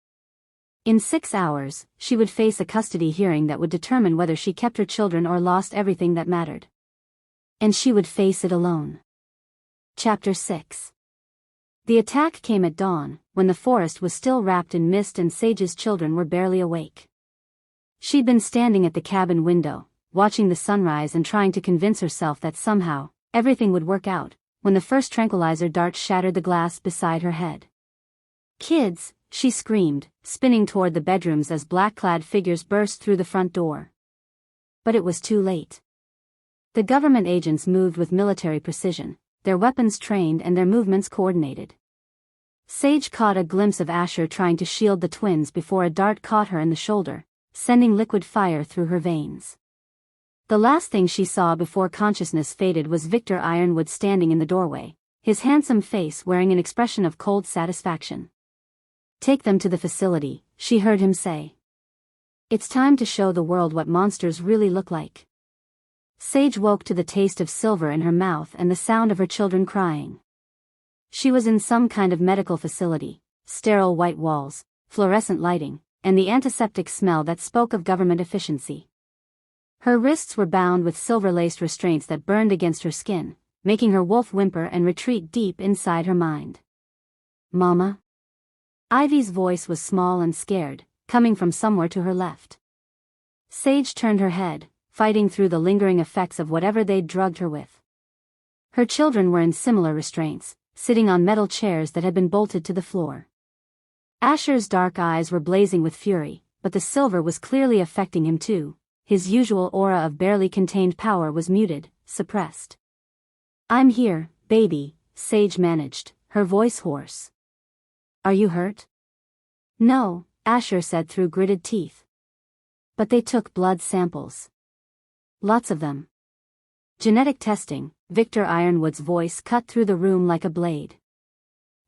In 6 hours, she would face a custody hearing that would determine whether she kept her children or lost everything that mattered. And she would face it alone. Chapter 6. The attack came at dawn, when the forest was still wrapped in mist and Sage's children were barely awake. She'd been standing at the cabin window, watching the sunrise and trying to convince herself that somehow, everything would work out, when the first tranquilizer dart shattered the glass beside her head. Kids, she screamed, spinning toward the bedrooms as black-clad figures burst through the front door. But it was too late. The government agents moved with military precision, their weapons trained and their movements coordinated. Sage caught a glimpse of Asher trying to shield the twins before a dart caught her in the shoulder, sending liquid fire through her veins. The last thing she saw before consciousness faded was Victor Ironwood standing in the doorway, his handsome face wearing an expression of cold satisfaction. Take them to the facility, she heard him say. It's time to show the world what monsters really look like. Sage woke to the taste of silver in her mouth and the sound of her children crying. She was in some kind of medical facility, sterile white walls, fluorescent lighting, and the antiseptic smell that spoke of government efficiency. Her wrists were bound with silver-laced restraints that burned against her skin, making her wolf whimper and retreat deep inside her mind. "Mama?" Ivy's voice was small and scared, coming from somewhere to her left. Sage turned her head, fighting through the lingering effects of whatever they'd drugged her with. Her children were in similar restraints, sitting on metal chairs that had been bolted to the floor. Asher's dark eyes were blazing with fury, but the silver was clearly affecting him too. His usual aura of barely contained power was muted, suppressed. "I'm here, baby," Sage managed, her voice hoarse. "Are you hurt?" "No," Asher said through gritted teeth. "But they took blood samples. Lots of them." "Genetic testing," Victor Ironwood's voice cut through the room like a blade.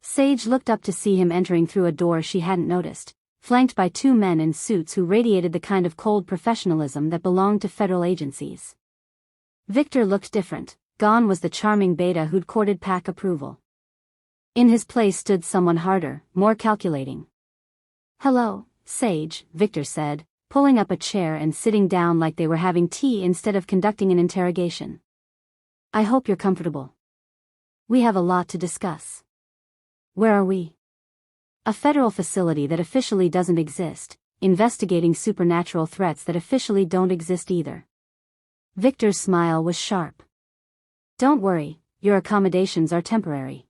Sage looked up to see him entering through a door she hadn't noticed, flanked by two men in suits who radiated the kind of cold professionalism that belonged to federal agencies. Victor looked different. Gone was the charming beta who'd courted pack approval. In his place stood someone harder, more calculating. "Hello, Sage," Victor said, pulling up a chair and sitting down like they were having tea instead of conducting an interrogation. "I hope you're comfortable. We have a lot to discuss." "Where are we?" "A federal facility that officially doesn't exist, investigating supernatural threats that officially don't exist either." Victor's smile was sharp. "Don't worry, your accommodations are temporary.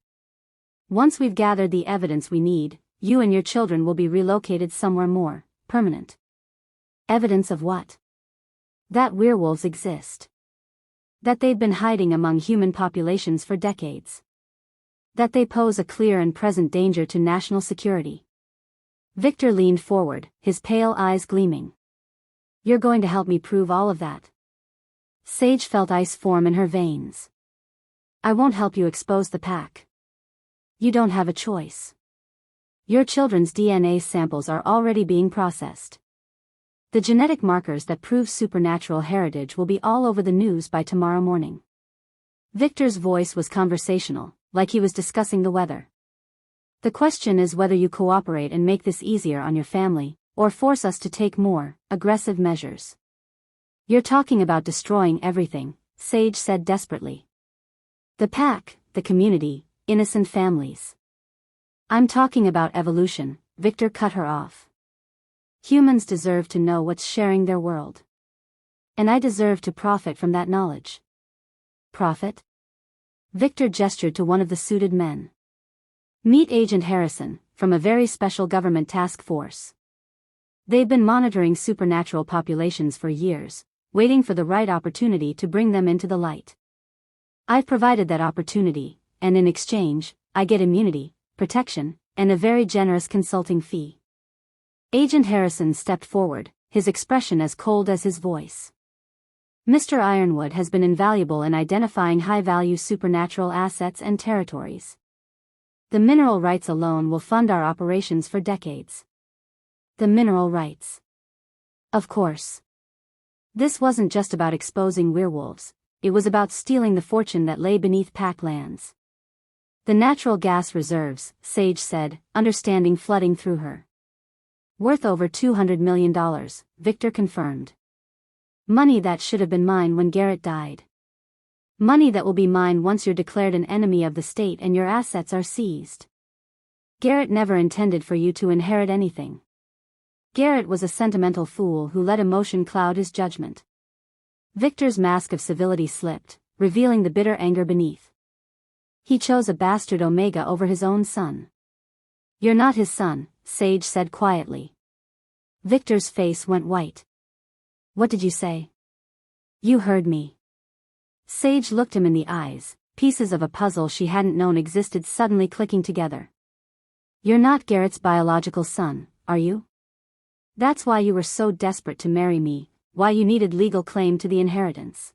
Once we've gathered the evidence we need, you and your children will be relocated somewhere more permanent." "Evidence of what?" "That werewolves exist. That they've been hiding among human populations for decades. That they pose a clear and present danger to national security." Victor leaned forward, his pale eyes gleaming. "You're going to help me prove all of that?" Sage felt ice form in her veins. "I won't help you expose the pack. You don't have a choice. Your children's DNA samples are already being processed. The genetic markers that prove supernatural heritage will be all over the news by tomorrow morning." Victor's voice was conversational, like he was discussing the weather. "The question is whether you cooperate and make this easier on your family, or force us to take more aggressive measures." "You're talking about destroying everything," Sage said desperately. "The pack, the community, innocent families." "I'm talking about evolution," Victor cut her off. "Humans deserve to know what's sharing their world. And I deserve to profit from that knowledge." "Profit?" Victor gestured to one of the suited men. "Meet Agent Harrison, from a very special government task force. They've been monitoring supernatural populations for years, waiting for the right opportunity to bring them into the light. I've provided that opportunity, and in exchange, I get immunity, protection, and a very generous consulting fee." Agent Harrison stepped forward, his expression as cold as his voice. "Mr. Ironwood has been invaluable in identifying high-value supernatural assets and territories. The mineral rights alone will fund our operations for decades." "The mineral rights?" "Of course. This wasn't just about exposing werewolves, it was about stealing the fortune that lay beneath pack lands." "The natural gas reserves," Sage said, understanding flooding through her. "Worth over $200 million, Victor confirmed. Money that should have been mine when Garrett died. Money that will be mine once you're declared an enemy of the state and your assets are seized. Garrett never intended for you to inherit anything. Garrett was a sentimental fool who let emotion cloud his judgment." Victor's mask of civility slipped, revealing the bitter anger beneath. "He chose a bastard Omega over his own son." "You're not his son," Sage said quietly. Victor's face went white. "What did you say?" "You heard me." Sage looked him in the eyes, pieces of a puzzle she hadn't known existed suddenly clicking together. "You're not Garrett's biological son, are you? That's why you were so desperate to marry me, why you needed legal claim to the inheritance.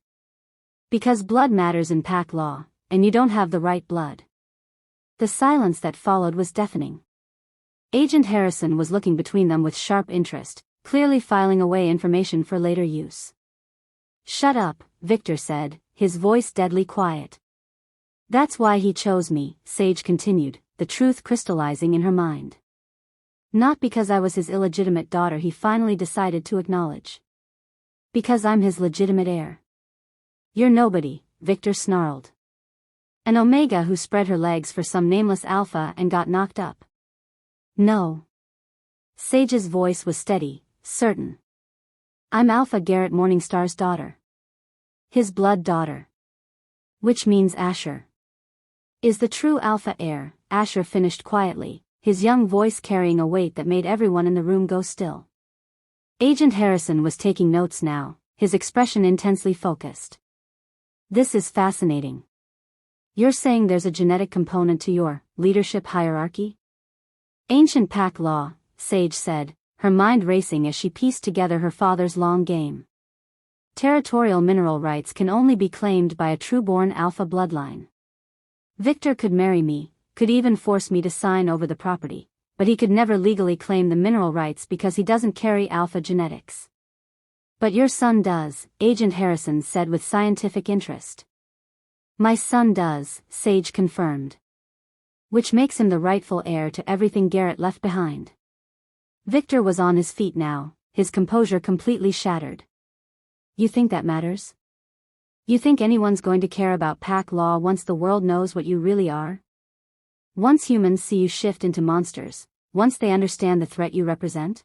Because blood matters in pack law, and you don't have the right blood." The silence that followed was deafening. Agent Harrison was looking between them with sharp interest, clearly filing away information for later use. "Shut up," Victor said, his voice deadly quiet. "That's why he chose me," Sage continued, the truth crystallizing in her mind. "Not because I was his illegitimate daughter," he finally decided to acknowledge. "Because I'm his legitimate heir." "You're nobody," Victor snarled. "An Omega who spread her legs for some nameless Alpha and got knocked up." "No." Sage's voice was steady, certain. "I'm Alpha Garrett Morningstar's daughter. His blood daughter. Which means Asher is the true Alpha heir," Asher finished quietly, his young voice carrying a weight that made everyone in the room go still. Agent Harrison was taking notes now, his expression intensely focused. "This is fascinating. You're saying there's a genetic component to your leadership hierarchy?" "Ancient pack law," Sage said, her mind racing as she pieced together her father's long game. "Territorial mineral rights can only be claimed by a true-born Alpha bloodline. Victor could marry me, could even force me to sign over the property, but he could never legally claim the mineral rights because he doesn't carry Alpha genetics." "But your son does," Agent Harrison said with scientific interest. "My son does," Sage confirmed. "Which makes him the rightful heir to everything Garrett left behind." Victor was on his feet now, his composure completely shattered. "You think that matters? You think anyone's going to care about pack law once the world knows what you really are? Once humans see you shift into monsters, once they understand the threat you represent?"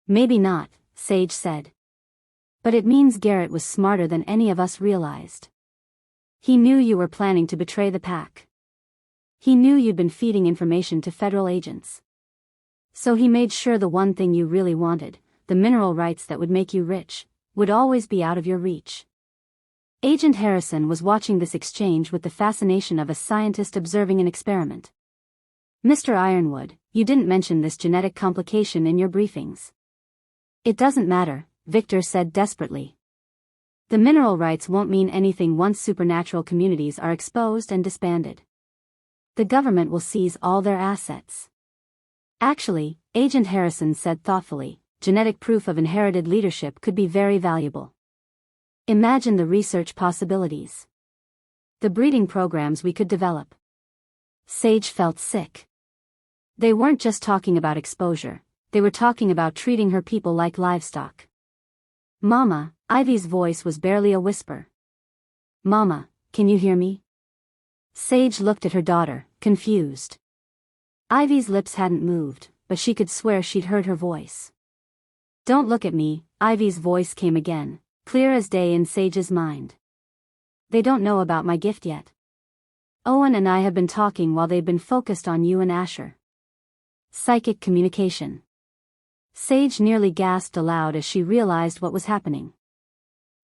"Maybe not," Sage said. "But it means Garrett was smarter than any of us realized. He knew you were planning to betray the pack. He knew you'd been feeding information to federal agents. So he made sure the one thing you really wanted, the mineral rights that would make you rich, would always be out of your reach." Agent Harrison was watching this exchange with the fascination of a scientist observing an experiment. "Mr. Ironwood, you didn't mention this genetic complication in your briefings." "It doesn't matter," Victor said desperately. "The mineral rights won't mean anything once supernatural communities are exposed and disbanded. The government will seize all their assets." "Actually," Agent Harrison said thoughtfully, "genetic proof of inherited leadership could be very valuable. Imagine the research possibilities. The breeding programs we could develop." Sage felt sick. They weren't just talking about exposure, they were talking about treating her people like livestock. "Mama," Ivy's voice was barely a whisper. "Mama, can you hear me?" Sage looked at her daughter, confused. Ivy's lips hadn't moved, but she could swear she'd heard her voice. "Don't look at me," Ivy's voice came again, clear as day in Sage's mind. "They don't know about my gift yet. Owen and I have been talking while they've been focused on you and Asher." Psychic communication. Sage nearly gasped aloud as she realized what was happening.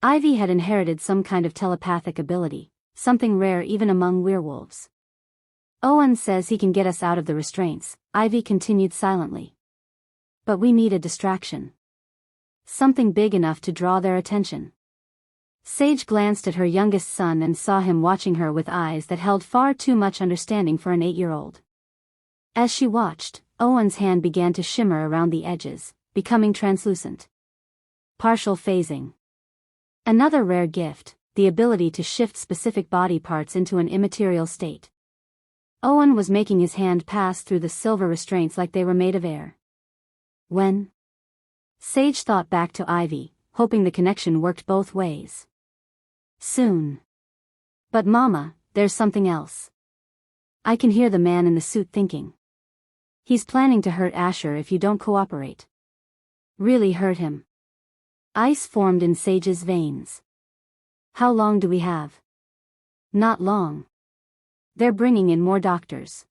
Ivy had inherited some kind of telepathic ability, something rare even among werewolves. "Owen says he can get us out of the restraints," Ivy continued silently. "But we need a distraction. Something big enough to draw their attention." Sage glanced at her youngest son and saw him watching her with eyes that held far too much understanding for an 8-year-old. As she watched, Owen's hand began to shimmer around the edges, becoming translucent. Partial phasing. Another rare gift, the ability to shift specific body parts into an immaterial state. Owen was making his hand pass through the silver restraints like they were made of air. When? Sage thought back to Ivy, hoping the connection worked both ways. "Soon." "But Mama, there's something else." I can hear the man in the suit thinking. "He's planning to hurt Asher if you don't cooperate." "Really hurt him?" Ice formed in Sage's veins. "How long do we have?" "Not long. They're bringing in more doctors.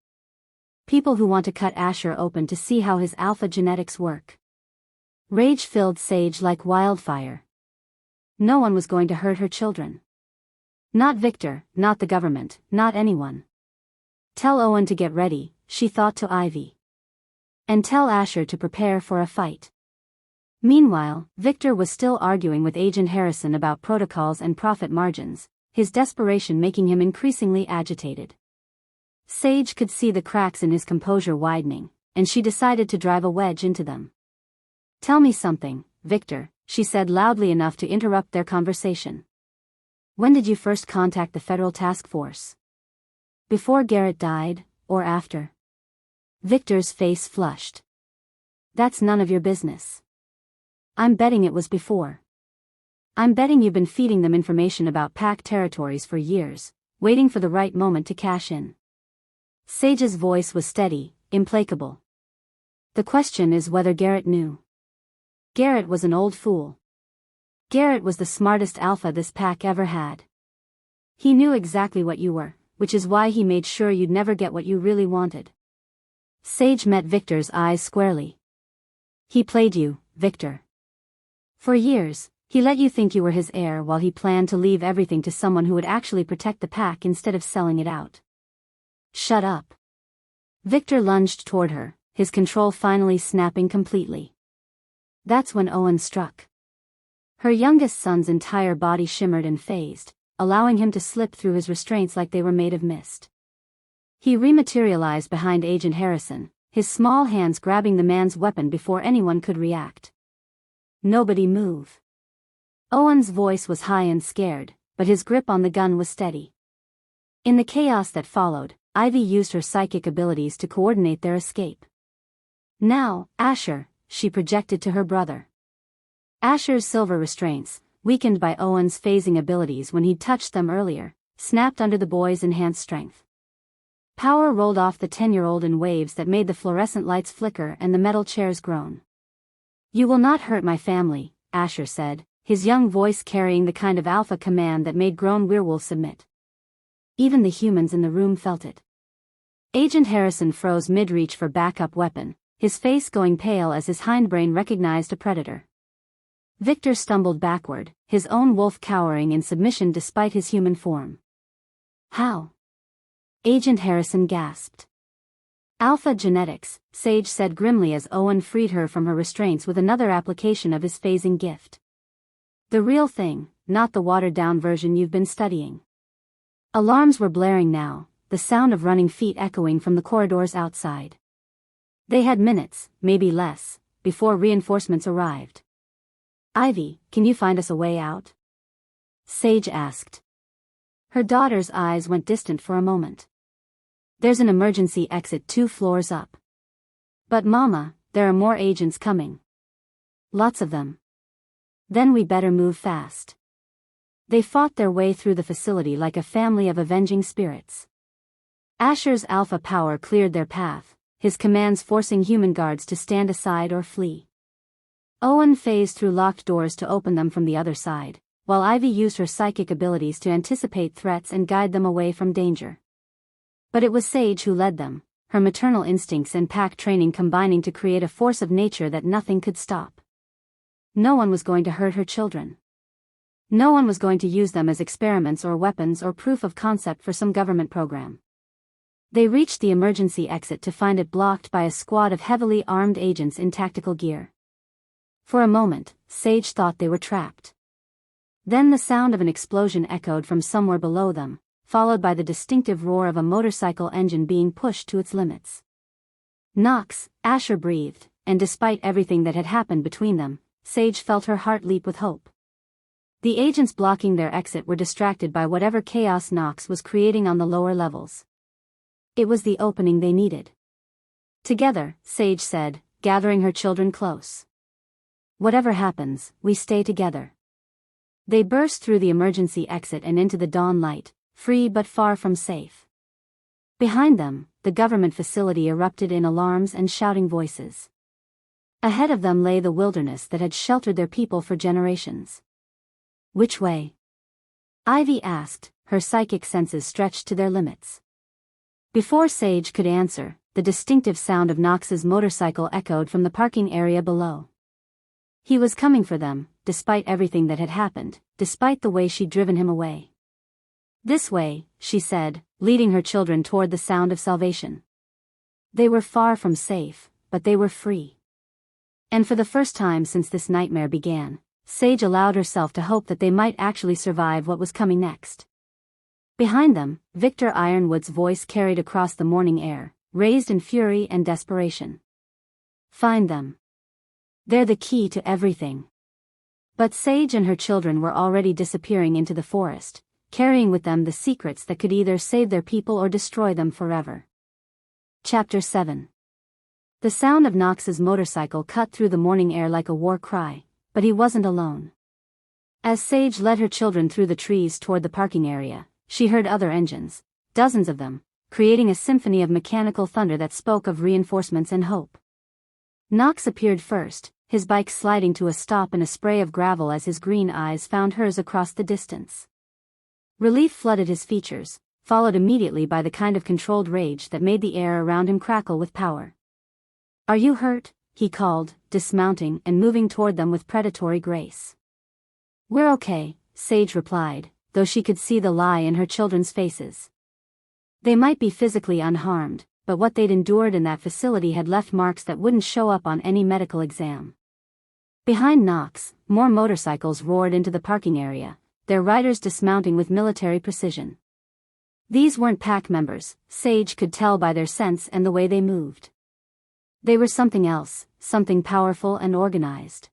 People who want to cut Asher open to see how his alpha genetics work." Rage filled Sage like wildfire. No one was going to hurt her children. Not Victor, not the government, not anyone. "Tell Owen to get ready," she thought to Ivy. "And tell Asher to prepare for a fight." Meanwhile, Victor was still arguing with Agent Harrison about protocols and profit margins, his desperation making him increasingly agitated. Sage could see the cracks in his composure widening, and she decided to drive a wedge into them. Tell me something, Victor, she said loudly enough to interrupt their conversation. When did you first contact the Federal Task Force? Before Garrett died, or after? Victor's face flushed. That's none of your business. I'm betting it was before. I'm betting you've been feeding them information about Pack territories for years, waiting for the right moment to cash in. Sage's voice was steady, implacable. The question is whether Garrett knew. Garrett was an old fool. Garrett was the smartest alpha this pack ever had. He knew exactly what you were, which is why he made sure you'd never get what you really wanted. Sage met Victor's eyes squarely. He played you, Victor. For years, he let you think you were his heir while he planned to leave everything to someone who would actually protect the pack instead of selling it out. Shut up. Victor lunged toward her, his control finally snapping completely. That's when Owen struck. Her youngest son's entire body shimmered and phased, allowing him to slip through his restraints like they were made of mist. He rematerialized behind Agent Harrison, his small hands grabbing the man's weapon before anyone could react. Nobody move. Owen's voice was high and scared, but his grip on the gun was steady. In the chaos that followed, Ivy used her psychic abilities to coordinate their escape. Now, Asher, she projected to her brother. Asher's silver restraints, weakened by Owen's phasing abilities when he'd touched them earlier, snapped under the boy's enhanced strength. Power rolled off the 10-year-old in waves that made the fluorescent lights flicker and the metal chairs groan. You will not hurt my family, Asher said, his young voice carrying the kind of alpha command that made grown werewolves submit. Even the humans in the room felt it. Agent Harrison froze mid-reach for backup weapon, his face going pale as his hindbrain recognized a predator. Victor stumbled backward, his own wolf cowering in submission despite his human form. How? Agent Harrison gasped. Alpha genetics, Sage said grimly as Owen freed her from her restraints with another application of his phasing gift. The real thing, not the watered-down version you've been studying. Alarms were blaring now, the sound of running feet echoing from the corridors outside. They had minutes, maybe less, before reinforcements arrived. Ivy, can you find us a way out? Sage asked. Her daughter's eyes went distant for a moment. There's an emergency exit 2 floors up. But Mama, there are more agents coming. Lots of them. Then we better move fast. They fought their way through the facility like a family of avenging spirits. Asher's alpha power cleared their path, his commands forcing human guards to stand aside or flee. Owen phased through locked doors to open them from the other side, while Ivy used her psychic abilities to anticipate threats and guide them away from danger. But it was Sage who led them, her maternal instincts and pack training combining to create a force of nature that nothing could stop. No one was going to hurt her children. No one was going to use them as experiments or weapons or proof of concept for some government program. They reached the emergency exit to find it blocked by a squad of heavily armed agents in tactical gear. For a moment, Sage thought they were trapped. Then the sound of an explosion echoed from somewhere below them, followed by the distinctive roar of a motorcycle engine being pushed to its limits. Knox, Asher breathed, and despite everything that had happened between them, Sage felt her heart leap with hope. The agents blocking their exit were distracted by whatever chaos Knox was creating on the lower levels. It was the opening they needed. Together, Sage said, gathering her children close. Whatever happens, we stay together. They burst through the emergency exit and into the dawn light, free but far from safe. Behind them, the government facility erupted in alarms and shouting voices. Ahead of them lay the wilderness that had sheltered their people for generations. Which way? Ivy asked, her psychic senses stretched to their limits. Before Sage could answer, the distinctive sound of Knox's motorcycle echoed from the parking area below. He was coming for them, despite everything that had happened, despite the way she'd driven him away. This way, she said, leading her children toward the sound of salvation. They were far from safe, but they were free. And for the first time since this nightmare began, Sage allowed herself to hope that they might actually survive what was coming next. Behind them, Victor Ironwood's voice carried across the morning air, raised in fury and desperation. Find them. They're the key to everything. But Sage and her children were already disappearing into the forest, carrying with them the secrets that could either save their people or destroy them forever. Chapter 7. The sound of Knox's motorcycle cut through the morning air like a war cry, but he wasn't alone. As Sage led her children through the trees toward the parking area, she heard other engines, dozens of them, creating a symphony of mechanical thunder that spoke of reinforcements and hope. Knox appeared first, his bike sliding to a stop in a spray of gravel as his green eyes found hers across the distance. Relief flooded his features, followed immediately by the kind of controlled rage that made the air around him crackle with power. "Are you hurt?" he called, dismounting and moving toward them with predatory grace. "We're okay," Sage replied, though she could see the lie in her children's faces. They might be physically unharmed, but what they'd endured in that facility had left marks that wouldn't show up on any medical exam. Behind Knox, more motorcycles roared into the parking area, their riders dismounting with military precision. These weren't pack members, Sage could tell by their sense and the way they moved. They were something else, something powerful and organized.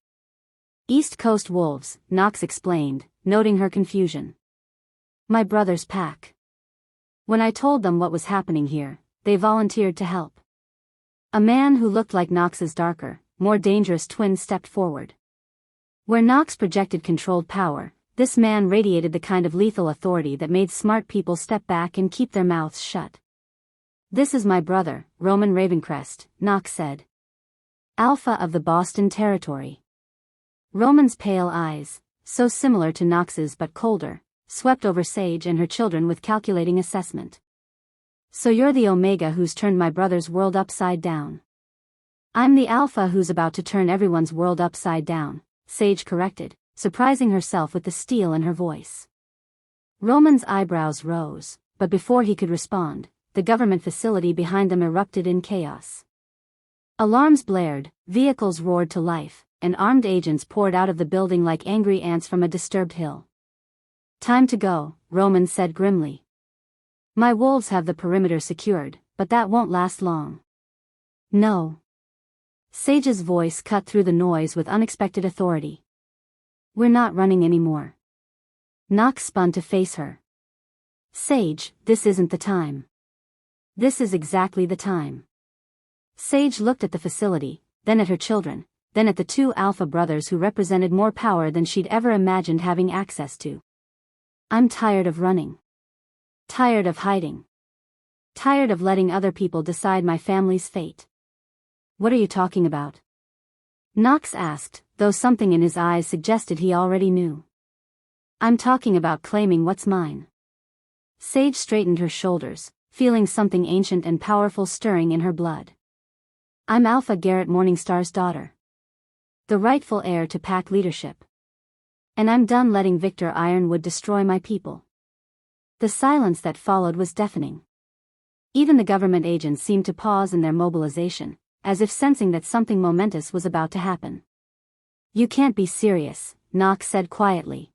"East Coast Wolves," Knox explained, noting her confusion. "My brother's pack. When I told them what was happening here, they volunteered to help." A man who looked like Knox's darker, more dangerous twin stepped forward. Where Knox projected controlled power, this man radiated the kind of lethal authority that made smart people step back and keep their mouths shut. "This is my brother, Roman Ravencrest," Knox said. "Alpha of the Boston Territory." Roman's pale eyes, so similar to Knox's but colder, swept over Sage and her children with calculating assessment. "So you're the Omega who's turned my brother's world upside down." "I'm the Alpha who's about to turn everyone's world upside down," Sage corrected, surprising herself with the steel in her voice. Roman's eyebrows rose, but before he could respond, the government facility behind them erupted in chaos. Alarms blared, vehicles roared to life, and armed agents poured out of the building like angry ants from a disturbed hill. "Time to go," Roman said grimly. "My wolves have the perimeter secured, but that won't last long." "No." Sage's voice cut through the noise with unexpected authority. "We're not running anymore." Knox spun to face her. "Sage, this isn't the time." "This is exactly the time." Sage looked at the facility, then at her children, then at the two Alpha brothers who represented more power than she'd ever imagined having access to. "I'm tired of running. Tired of hiding. Tired of letting other people decide my family's fate." "What are you talking about?" Knox asked, though something in his eyes suggested he already knew. "I'm talking about claiming what's mine." Sage straightened her shoulders, feeling something ancient and powerful stirring in her blood. "I'm Alpha Garrett Morningstar's daughter. The rightful heir to pack leadership. And I'm done letting Victor Ironwood destroy my people." The silence that followed was deafening. Even the government agents seemed to pause in their mobilization, as if sensing that something momentous was about to happen. "You can't be serious," Knox said quietly.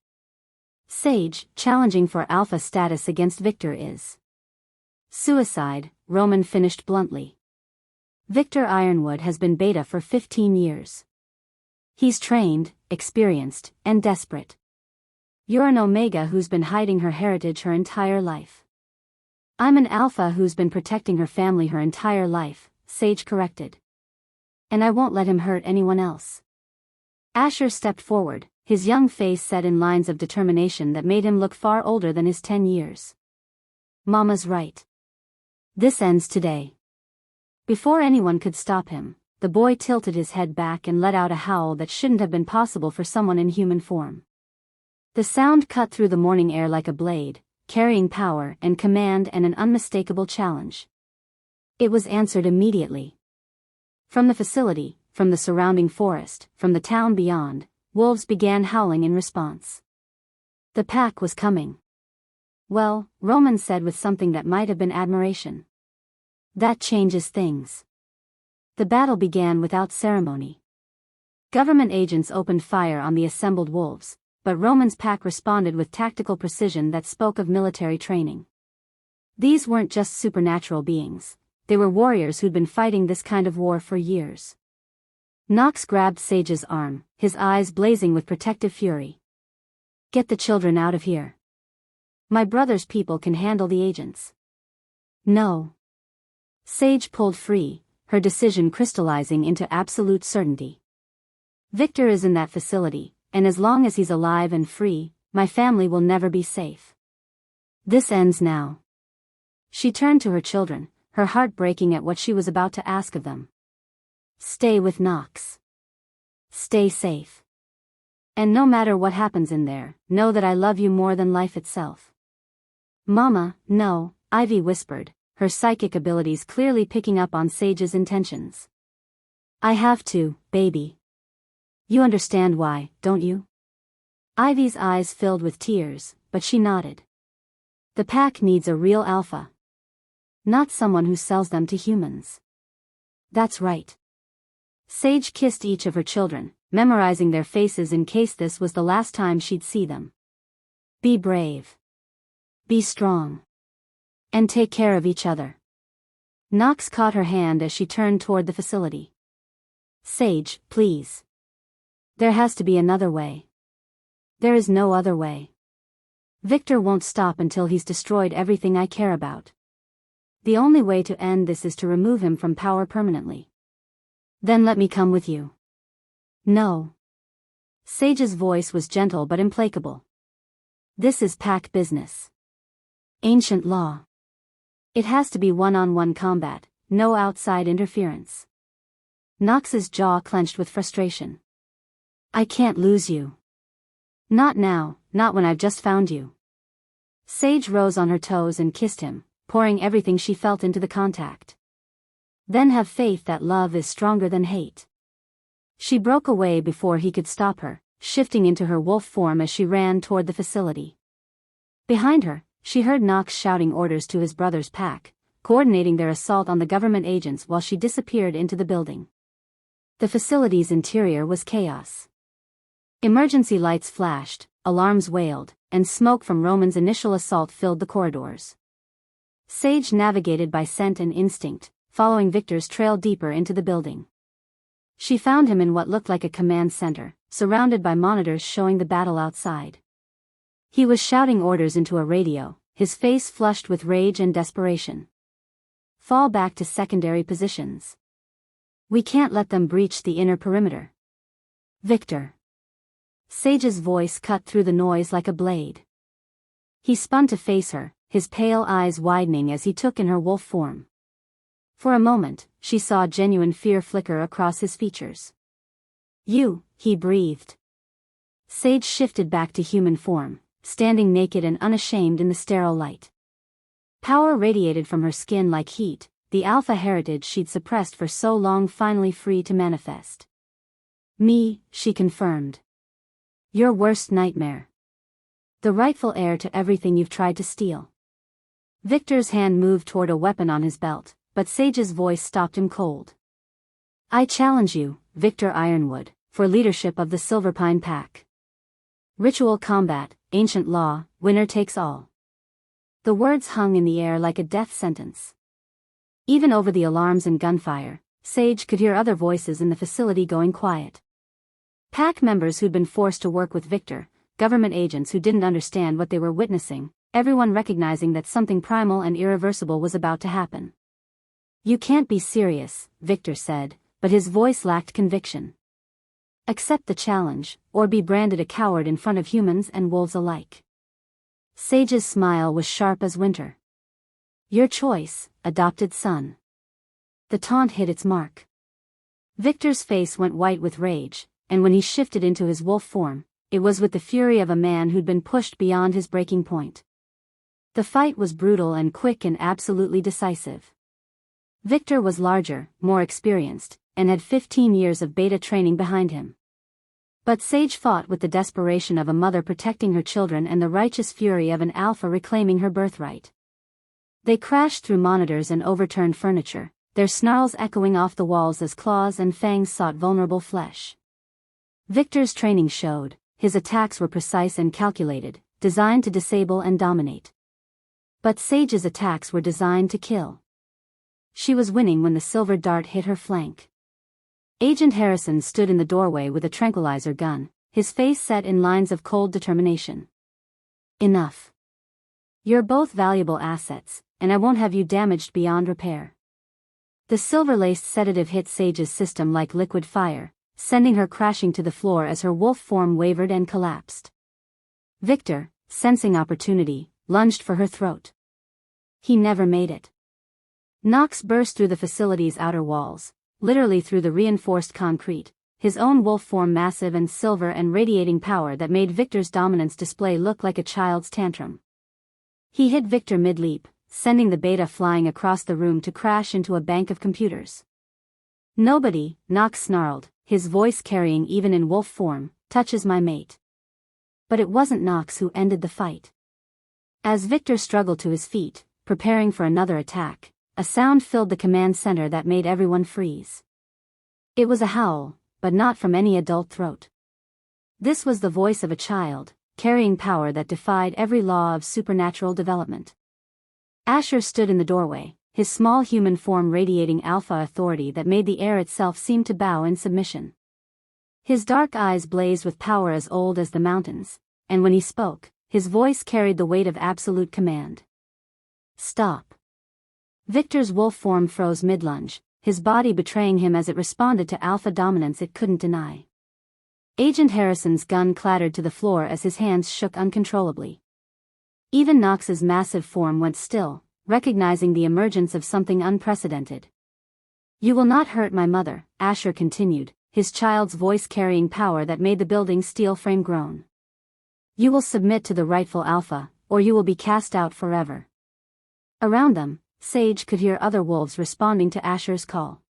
"Sage, challenging for Alpha status against Victor is suicide," Roman finished bluntly. "Victor Ironwood has been Beta for 15 years. He's trained, experienced, and desperate. You're an Omega who's been hiding her heritage her entire life." "I'm an Alpha who's been protecting her family her entire life," Sage corrected. "And I won't let him hurt anyone else." Asher stepped forward, his young face set in lines of determination that made him look far older than his 10 years. "Mama's right. This ends today." Before anyone could stop him, the boy tilted his head back and let out a howl that shouldn't have been possible for someone in human form. The sound cut through the morning air like a blade, carrying power and command and an unmistakable challenge. It was answered immediately. From the facility, from the surrounding forest, from the town beyond, wolves began howling in response. The pack was coming. "Well," Roman said with something that might have been admiration. "That changes things." The battle began without ceremony. Government agents opened fire on the assembled wolves, but Roman's pack responded with tactical precision that spoke of military training. These weren't just supernatural beings, they were warriors who'd been fighting this kind of war for years. Knox grabbed Sage's arm, his eyes blazing with protective fury. Get the children out of here. My brother's people can handle the agents. No. Sage pulled free, her decision crystallizing into absolute certainty. Victor is in that facility, and as long as he's alive and free, my family will never be safe. This ends now. She turned to her children, her heart breaking at what she was about to ask of them. Stay with Knox. Stay safe. And no matter what happens in there, know that I love you more than life itself. Mama, no, Ivy whispered, her psychic abilities clearly picking up on Sage's intentions. I have to, baby. You understand why, don't you? Ivy's eyes filled with tears, but she nodded. The pack needs a real alpha. Not someone who sells them to humans. That's right. Sage kissed each of her children, memorizing their faces in case this was the last time she'd see them. Be brave. Be strong. And take care of each other. Knox caught her hand as she turned toward the facility. Sage, please. There has to be another way. There is no other way. Victor won't stop until he's destroyed everything I care about. The only way to end this is to remove him from power permanently. Then let me come with you. No. Sage's voice was gentle but implacable. This is pack business. Ancient law. It has to be one-on-one combat, no outside interference. Knox's jaw clenched with frustration. I can't lose you. Not now, not when I've just found you. Sage rose on her toes and kissed him, pouring everything she felt into the contact. Then have faith that love is stronger than hate. She broke away before he could stop her, shifting into her wolf form as she ran toward the facility. Behind her, she heard Knox shouting orders to his brother's pack, coordinating their assault on the government agents while she disappeared into the building. The facility's interior was chaos. Emergency lights flashed, alarms wailed, and smoke from Roman's initial assault filled the corridors. Sage navigated by scent and instinct, following Victor's trail deeper into the building. She found him in what looked like a command center, surrounded by monitors showing the battle outside. He was shouting orders into a radio, his face flushed with rage and desperation. Fall back to secondary positions. We can't let them breach the inner perimeter. Victor. Sage's voice cut through the noise like a blade. He spun to face her, his pale eyes widening as he took in her wolf form. For a moment, she saw genuine fear flicker across his features. You, he breathed. Sage shifted back to human form, standing naked and unashamed in the sterile light. Power radiated from her skin like heat, the alpha heritage she'd suppressed for so long finally free to manifest. Me, she confirmed. Your worst nightmare. The rightful heir to everything you've tried to steal. Victor's hand moved toward a weapon on his belt, but Sage's voice stopped him cold. I challenge you, Victor Ironwood, for leadership of the Silverpine Pack. Ritual combat, ancient law, winner takes all. The words hung in the air like a death sentence. Even over the alarms and gunfire, Sage could hear other voices in the facility going quiet. Pack members who'd been forced to work with Victor, government agents who didn't understand what they were witnessing, everyone recognizing that something primal and irreversible was about to happen. You can't be serious, Victor said, but his voice lacked conviction. Accept the challenge, or be branded a coward in front of humans and wolves alike. Sage's smile was sharp as winter. Your choice, adopted son. The taunt hit its mark. Victor's face went white with rage, and when he shifted into his wolf form, it was with the fury of a man who'd been pushed beyond his breaking point. The fight was brutal and quick and absolutely decisive. Victor was larger, more experienced, and had 15 years of beta training behind him. But Sage fought with the desperation of a mother protecting her children and the righteous fury of an alpha reclaiming her birthright. They crashed through monitors and overturned furniture, their snarls echoing off the walls as claws and fangs sought vulnerable flesh. Victor's training showed, his attacks were precise and calculated, designed to disable and dominate. But Sage's attacks were designed to kill. She was winning when the silver dart hit her flank. Agent Harrison stood in the doorway with a tranquilizer gun, his face set in lines of cold determination. Enough. You're both valuable assets, and I won't have you damaged beyond repair. The silver-laced sedative hit Sage's system like liquid fire, sending her crashing to the floor as her wolf form wavered and collapsed. Victor, sensing opportunity, lunged for her throat. He never made it. Knox burst through the facility's outer walls, literally through the reinforced concrete, his own wolf form massive and silver and radiating power that made Victor's dominance display look like a child's tantrum. He hit Victor mid-leap, sending the beta flying across the room to crash into a bank of computers. Nobody, Knox snarled, his voice carrying even in wolf form, touches my mate. But it wasn't Knox who ended the fight. As Victor struggled to his feet, preparing for another attack, a sound filled the command center that made everyone freeze. It was a howl, but not from any adult throat. This was the voice of a child, carrying power that defied every law of supernatural development. Asher stood in the doorway, his small human form radiating alpha authority that made the air itself seem to bow in submission. His dark eyes blazed with power as old as the mountains, and when he spoke, his voice carried the weight of absolute command. Stop. Victor's wolf form froze mid-lunge, his body betraying him as it responded to alpha dominance it couldn't deny. Agent Harrison's gun clattered to the floor as his hands shook uncontrollably. Even Knox's massive form went still, recognizing the emergence of something unprecedented. You will not hurt my mother, Asher continued, his child's voice carrying power that made the building's steel frame groan. You will submit to the rightful alpha, or you will be cast out forever. Around them, Sage could hear other wolves responding to Asher's call.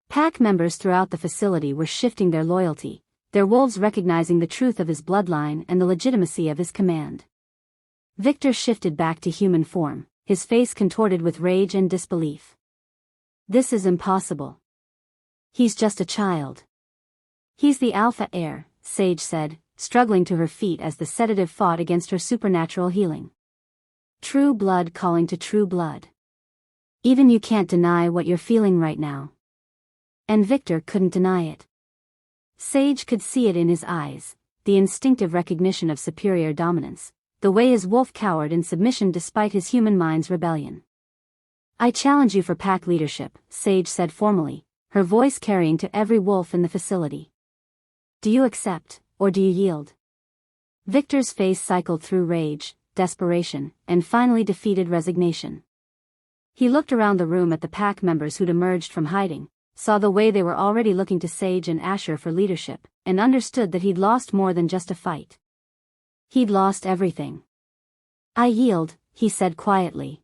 Pack members throughout the facility were shifting their loyalty, their wolves recognizing the truth of his bloodline and the legitimacy of his command. Victor shifted back to human form, his face contorted with rage and disbelief. This is impossible. He's just a child. He's the alpha heir, Sage said, struggling to her feet as the sedative fought against her supernatural healing. True blood calling to true blood. Even you can't deny what you're feeling right now. And Victor couldn't deny it. Sage could see it in his eyes, the instinctive recognition of superior dominance, the way his wolf cowered in submission despite his human mind's rebellion. I challenge you for pack leadership, Sage said formally, her voice carrying to every wolf in the facility. Do you accept, or do you yield? Victor's face cycled through rage, desperation, and finally defeated resignation. He looked around the room at the pack members who'd emerged from hiding, saw the way they were already looking to Sage and Asher for leadership, and understood that he'd lost more than just a fight. He'd lost everything. I yield, he said quietly.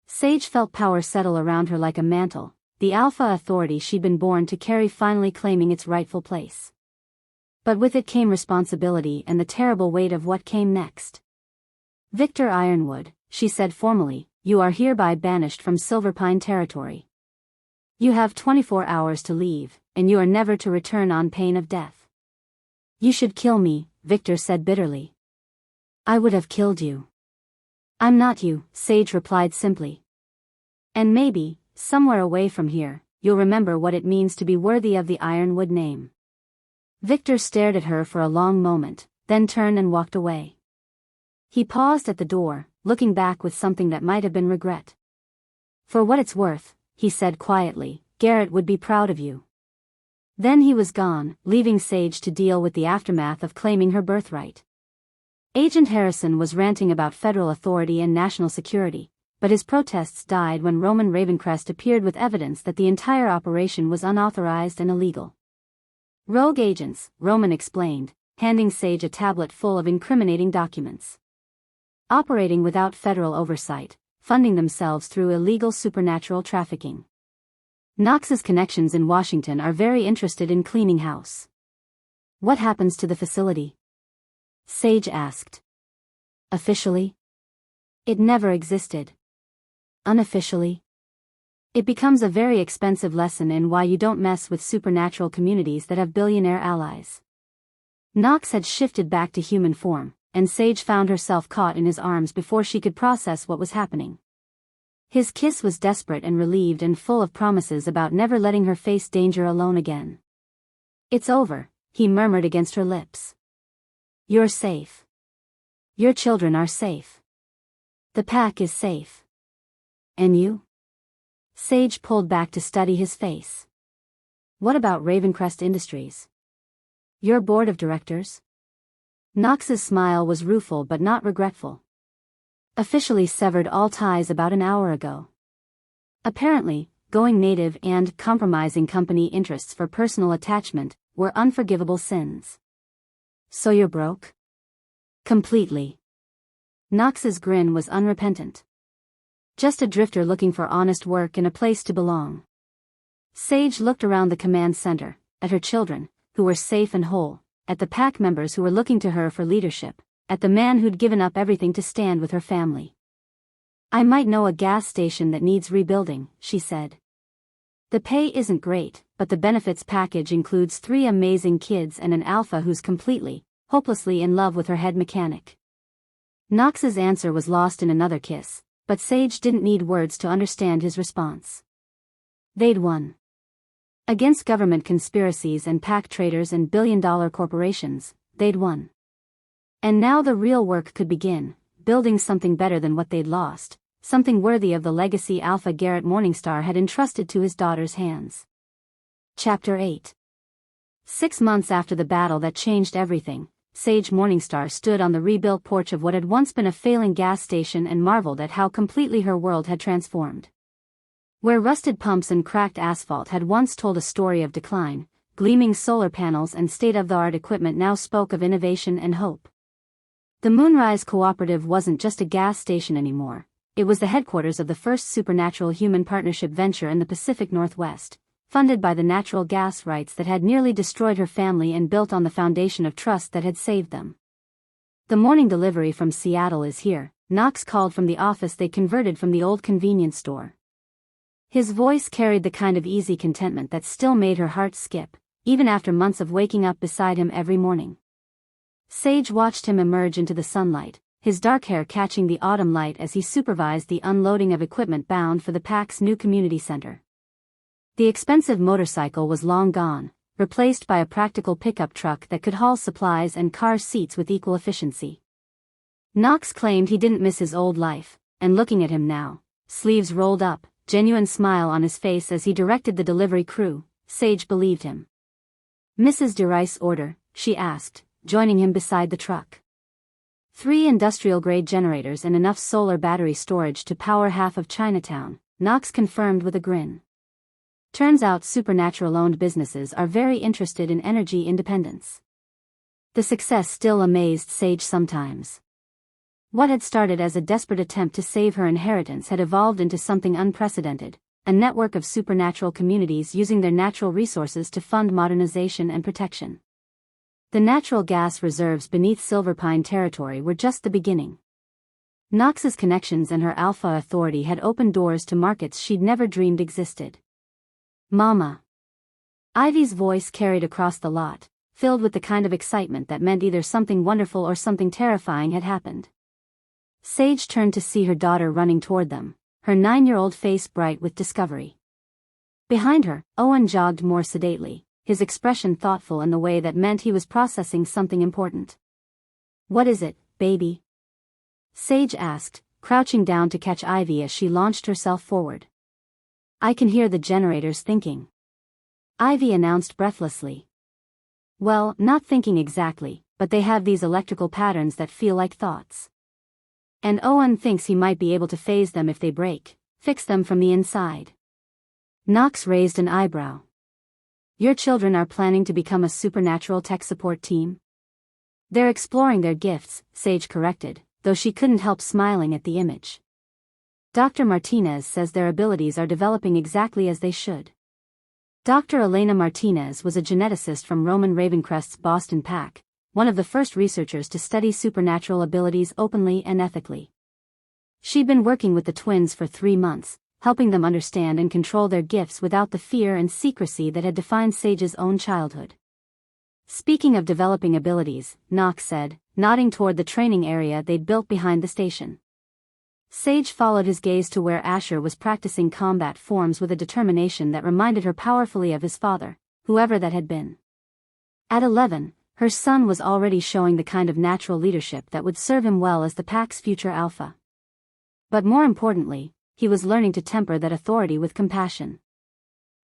Sage felt power settle around her like a mantle, the alpha authority she'd been born to carry finally claiming its rightful place. But with it came responsibility and the terrible weight of what came next. Victor Ironwood, she said formally, you are hereby banished from Silverpine territory. You have 24 hours to leave, and you are never to return on pain of death. You should kill me, Victor said bitterly. I would have killed you. I'm not you, Sage replied simply. And maybe, somewhere away from here, you'll remember what it means to be worthy of the Ironwood name. Victor stared at her for a long moment, then turned and walked away. He paused at the door, looking back with something that might have been regret. For what it's worth, he said quietly, Garrett would be proud of you. Then he was gone, leaving Sage to deal with the aftermath of claiming her birthright. Agent Harrison was ranting about federal authority and national security, but his protests died when Roman Ravencrest appeared with evidence that the entire operation was unauthorized and illegal. Rogue agents, Roman explained, handing Sage a tablet full of incriminating documents. Operating without federal oversight, funding themselves through illegal supernatural trafficking. Knox's connections in Washington are very interested in cleaning house. What happens to the facility? Sage asked. Officially? It never existed. Unofficially? It becomes a very expensive lesson in why you don't mess with supernatural communities that have billionaire allies. Knox had shifted back to human form, and Sage found herself caught in his arms before she could process what was happening. His kiss was desperate and relieved and full of promises about never letting her face danger alone again. "It's over," he murmured against her lips. "You're safe. Your children are safe. The pack is safe. And you?" Sage pulled back to study his face. "What about Ravencrest Industries? Your board of directors?" Knox's smile was rueful but not regretful. "Officially severed all ties about an hour ago. Apparently, going native and compromising company interests for personal attachment were unforgivable sins." "So you're broke?" "Completely." Knox's grin was unrepentant. "Just a drifter looking for honest work and a place to belong." Sage looked around the command center, at her children, who were safe and whole, at the pack members who were looking to her for leadership, at the man who'd given up everything to stand with her family. "I might know a gas station that needs rebuilding," she said. "The pay isn't great, but the benefits package includes 3 amazing kids and an alpha who's completely, hopelessly in love with her head mechanic." Knox's answer was lost in another kiss, but Sage didn't need words to understand his response. They'd won. Against government conspiracies and pack traders and billion-dollar corporations, they'd won. And now the real work could begin, building something better than what they'd lost, something worthy of the legacy Alpha Garrett Morningstar had entrusted to his daughter's hands. Chapter 8. 6 months after the battle that changed everything, Sage Morningstar stood on the rebuilt porch of what had once been a failing gas station and marveled at how completely her world had transformed. Where rusted pumps and cracked asphalt had once told a story of decline, gleaming solar panels and state-of-the-art equipment now spoke of innovation and hope. The Moonrise cooperative wasn't just a gas station anymore, it was the headquarters of the first supernatural human partnership venture in the Pacific Northwest, funded by the natural gas rights that had nearly destroyed her family and built on the foundation of trust that had saved them. "The morning delivery from Seattle is here," Knox called from the office they converted from the old convenience store. His voice carried the kind of easy contentment that still made her heart skip, even after months of waking up beside him every morning. Sage watched him emerge into the sunlight, his dark hair catching the autumn light as he supervised the unloading of equipment bound for the pack's new community center. The expensive motorcycle was long gone, replaced by a practical pickup truck that could haul supplies and car seats with equal efficiency. Knox claimed he didn't miss his old life, and looking at him now, sleeves rolled up, genuine smile on his face as he directed the delivery crew, Sage believed him. "Mrs. DeRice's order?" she asked, joining him beside the truck. 3 industrial-grade generators and enough solar battery storage to power half of Chinatown, Knox confirmed with a grin. Turns out supernatural-owned businesses are very interested in energy independence. The success still amazed Sage sometimes. What had started as a desperate attempt to save her inheritance had evolved into something unprecedented, a network of supernatural communities using their natural resources to fund modernization and protection. The natural gas reserves beneath Silverpine territory were just the beginning. Knox's connections and her alpha authority had opened doors to markets she'd never dreamed existed. "Mama." Ivy's voice carried across the lot, filled with the kind of excitement that meant either something wonderful or something terrifying had happened. Sage turned to see her daughter running toward them, her 9-year-old face bright with discovery. Behind her, Owen jogged more sedately, his expression thoughtful in the way that meant he was processing something important. "What is it, baby?" Sage asked, crouching down to catch Ivy as she launched herself forward. "I can hear the generators thinking," Ivy announced breathlessly. "Well, not thinking exactly, but they have these electrical patterns that feel like thoughts. And Owen thinks he might be able to phase them if they break, fix them from the inside." Knox raised an eyebrow. "Your children are planning to become a supernatural tech support team?" "They're exploring their gifts," Sage corrected, though she couldn't help smiling at the image. "Dr. Martinez says their abilities are developing exactly as they should." Dr. Elena Martinez was a geneticist from Roman Ravencrest's Boston Pack, one of the first researchers to study supernatural abilities openly and ethically. She'd been working with the twins for 3 months, helping them understand and control their gifts without the fear and secrecy that had defined Sage's own childhood. "Speaking of developing abilities," Knox said, nodding toward the training area they'd built behind the station. Sage followed his gaze to where Asher was practicing combat forms with a determination that reminded her powerfully of his father, whoever that had been. At 11, her son was already showing the kind of natural leadership that would serve him well as the pack's future alpha. But more importantly, he was learning to temper that authority with compassion.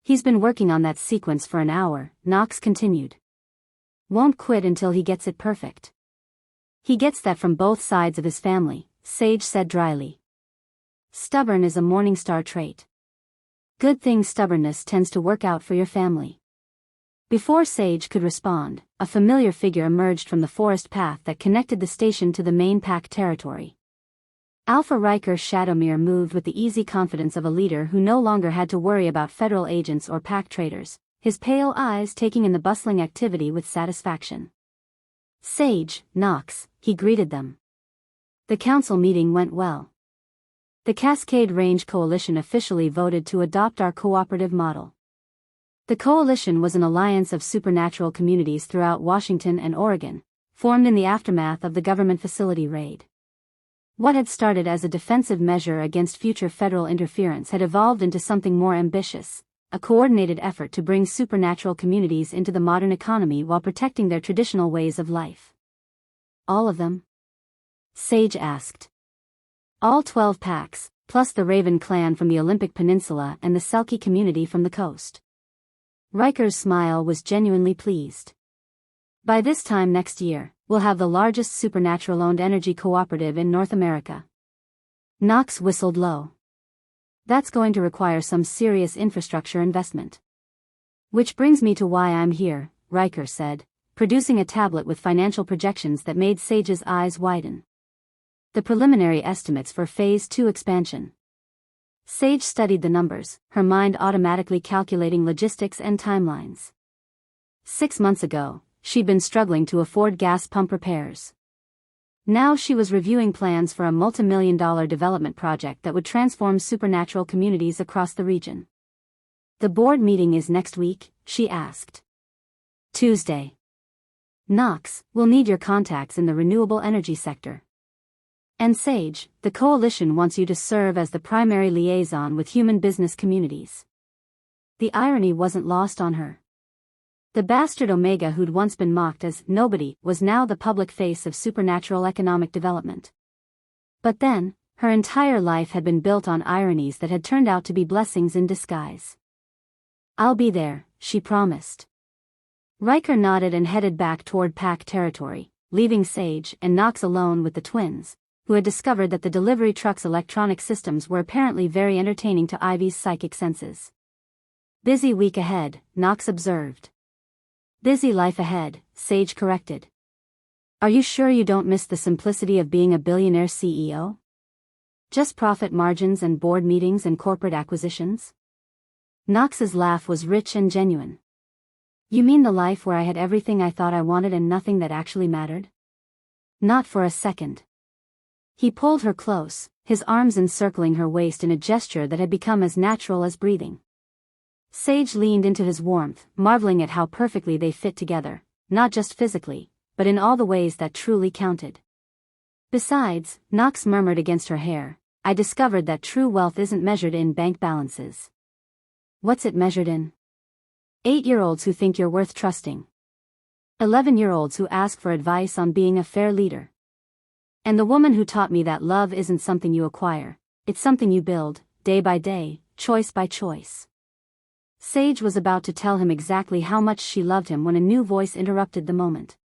He's been working on that sequence for an hour, Knox continued. Won't quit until he gets it perfect. He gets that from both sides of his family, Sage said dryly. Stubborn is a Morningstar trait. Good thing stubbornness tends to work out for your family. Before Sage could respond, a familiar figure emerged from the forest path that connected the station to the main pack territory. Alpha Riker Shadowmere moved with the easy confidence of a leader who no longer had to worry about federal agents or pack traders, his pale eyes taking in the bustling activity with satisfaction. Sage, Knox, he greeted them. The council meeting went well. The Cascade Range Coalition officially voted to adopt our cooperative model. The coalition was an alliance of supernatural communities throughout Washington and Oregon, formed in the aftermath of the government facility raid. What had started as a defensive measure against future federal interference had evolved into something more ambitious, a coordinated effort to bring supernatural communities into the modern economy while protecting their traditional ways of life. All of them? Sage asked. All 12 packs, plus the Raven clan from the Olympic Peninsula and the Selkie community from the coast. Riker's smile was genuinely pleased. By this time next year, we'll have the largest supernatural-owned energy cooperative in North America. Knox whistled low. That's going to require some serious infrastructure investment. Which brings me to why I'm here, Riker said, producing a tablet with financial projections that made Sage's eyes widen. The preliminary estimates for Phase 2 expansion. Sage studied the numbers, her mind automatically calculating logistics and timelines. 6 months ago, she'd been struggling to afford gas pump repairs. Now she was reviewing plans for a multi-million-dollar development project that would transform supernatural communities across the region. The board meeting is next week, she asked. Tuesday. Knox, we'll need your contacts in the renewable energy sector. And Sage, the coalition wants you to serve as the primary liaison with human business communities. The irony wasn't lost on her. The bastard Omega who'd once been mocked as nobody was now the public face of supernatural economic development. But then, her entire life had been built on ironies that had turned out to be blessings in disguise. I'll be there, she promised. Riker nodded and headed back toward pack territory, leaving Sage and Knox alone with the twins, who had discovered that the delivery truck's electronic systems were apparently very entertaining to Ivy's psychic senses. Busy week ahead, Knox observed. Busy life ahead, Sage corrected. Are you sure you don't miss the simplicity of being a billionaire CEO? Just profit margins and board meetings and corporate acquisitions? Knox's laugh was rich and genuine. You mean the life where I had everything I thought I wanted and nothing that actually mattered? Not for a second. He pulled her close, his arms encircling her waist in a gesture that had become as natural as breathing. Sage leaned into his warmth, marveling at how perfectly they fit together, not just physically, but in all the ways that truly counted. Besides, Knox murmured against her hair, I discovered that true wealth isn't measured in bank balances. What's it measured in? 8-year-olds who think you're worth trusting. 11-year-olds who ask for advice on being a fair leader. And the woman who taught me that love isn't something you acquire, it's something you build, day by day, choice by choice. Sage was about to tell him exactly how much she loved him when a new voice interrupted the moment.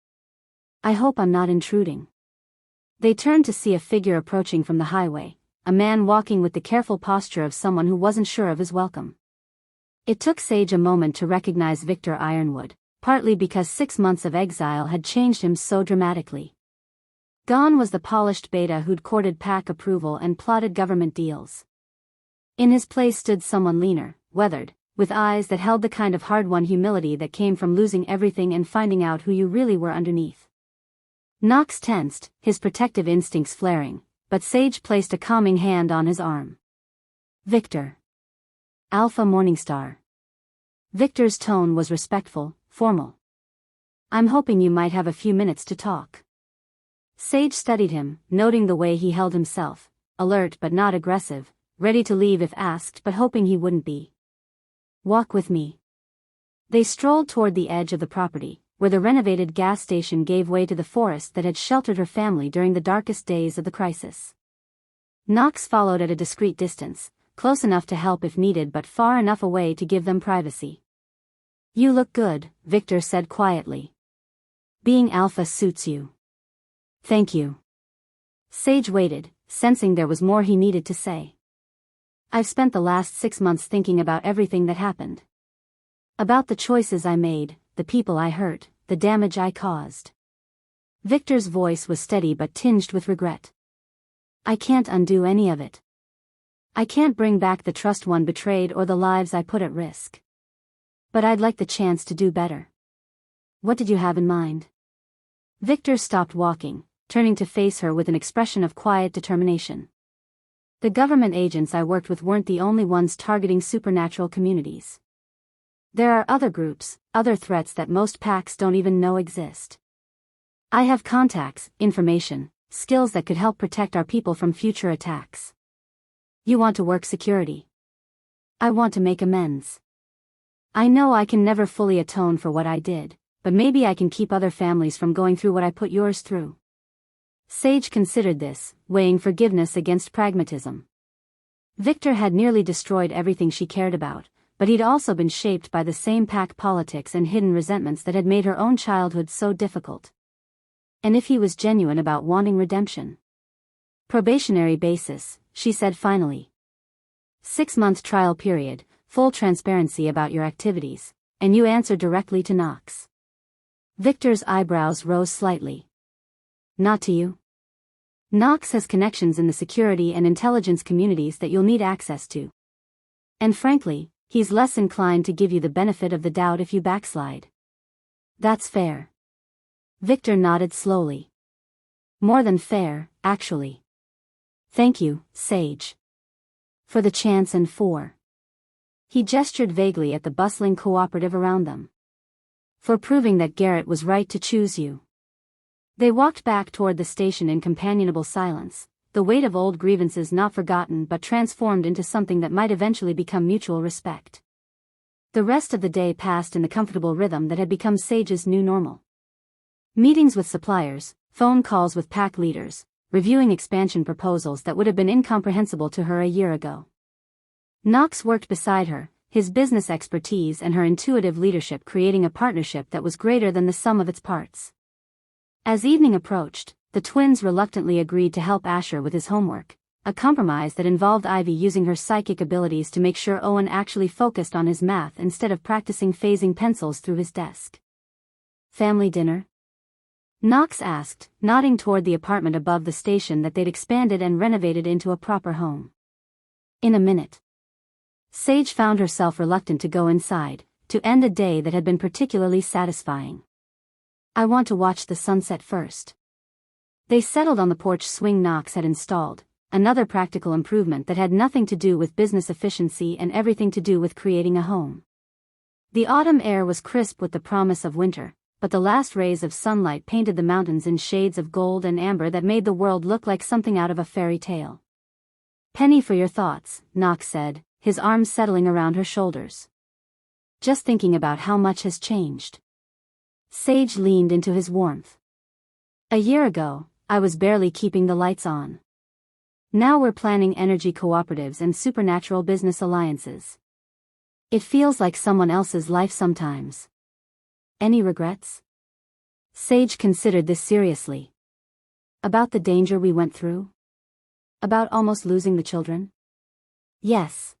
I hope I'm not intruding. They turned to see a figure approaching from the highway, a man walking with the careful posture of someone who wasn't sure of his welcome. It took Sage a moment to recognize Victor Ironwood, partly because 6 months of exile had changed him so dramatically. Gone was the polished beta who'd courted pack approval and plotted government deals. In his place stood someone leaner, weathered, with eyes that held the kind of hard-won humility that came from losing everything and finding out who you really were underneath. Knox tensed, his protective instincts flaring, but Sage placed a calming hand on his arm. Victor. Alpha Morningstar. Victor's tone was respectful, formal. I'm hoping you might have a few minutes to talk. Sage studied him, noting the way he held himself, alert but not aggressive, ready to leave if asked but hoping he wouldn't be. Walk with me. They strolled toward the edge of the property, where the renovated gas station gave way to the forest that had sheltered her family during the darkest days of the crisis. Knox followed at a discreet distance, close enough to help if needed but far enough away to give them privacy. You look good, Victor said quietly. Being alpha suits you. Thank you. Sage waited, sensing there was more he needed to say. I've spent the last 6 months thinking about everything that happened. About the choices I made, the people I hurt, the damage I caused. Victor's voice was steady but tinged with regret. I can't undo any of it. I can't bring back the trust one betrayed or the lives I put at risk. But I'd like the chance to do better. What did you have in mind? Victor stopped walking, turning to face her with an expression of quiet determination. The government agents I worked with weren't the only ones targeting supernatural communities. There are other groups, other threats that most packs don't even know exist. I have contacts, information, skills that could help protect our people from future attacks. You want to work security. I want to make amends. I know I can never fully atone for what I did, but maybe I can keep other families from going through what I put yours through. Sage considered this, weighing forgiveness against pragmatism. Victor had nearly destroyed everything she cared about, but he'd also been shaped by the same pack politics and hidden resentments that had made her own childhood so difficult. And if he was genuine about wanting redemption? Probationary basis, she said finally. 6-month trial period, full transparency about your activities, and you answer directly to Knox. Victor's eyebrows rose slightly. Not to you. Knox has connections in the security and intelligence communities that you'll need access to. And frankly, he's less inclined to give you the benefit of the doubt if you backslide. That's fair. Victor nodded slowly. More than fair, actually. Thank you, Sage. For the chance and for. He gestured vaguely at the bustling cooperative around them. For proving that Garrett was right to choose you. They walked back toward the station in companionable silence, the weight of old grievances not forgotten but transformed into something that might eventually become mutual respect. The rest of the day passed in the comfortable rhythm that had become Sage's new normal. Meetings with suppliers, phone calls with pack leaders, reviewing expansion proposals that would have been incomprehensible to her a year ago. Knox worked beside her, his business expertise and her intuitive leadership creating a partnership that was greater than the sum of its parts. As evening approached, the twins reluctantly agreed to help Asher with his homework, a compromise that involved Ivy using her psychic abilities to make sure Owen actually focused on his math instead of practicing phasing pencils through his desk. Family dinner? Knox asked, nodding toward the apartment above the station that they'd expanded and renovated into a proper home. In a minute. Sage found herself reluctant to go inside, to end a day that had been particularly satisfying. I want to watch the sunset first. They settled on the porch swing Knox had installed, another practical improvement that had nothing to do with business efficiency and everything to do with creating a home. The autumn air was crisp with the promise of winter, but the last rays of sunlight painted the mountains in shades of gold and amber that made the world look like something out of a fairy tale. Penny for your thoughts, Knox said, his arms settling around her shoulders. Just thinking about how much has changed. Sage leaned into his warmth. A year ago, I was barely keeping the lights on. Now we're planning energy cooperatives and supernatural business alliances. It feels like someone else's life sometimes. Any regrets? Sage considered this seriously. About the danger we went through? About almost losing the children? Yes.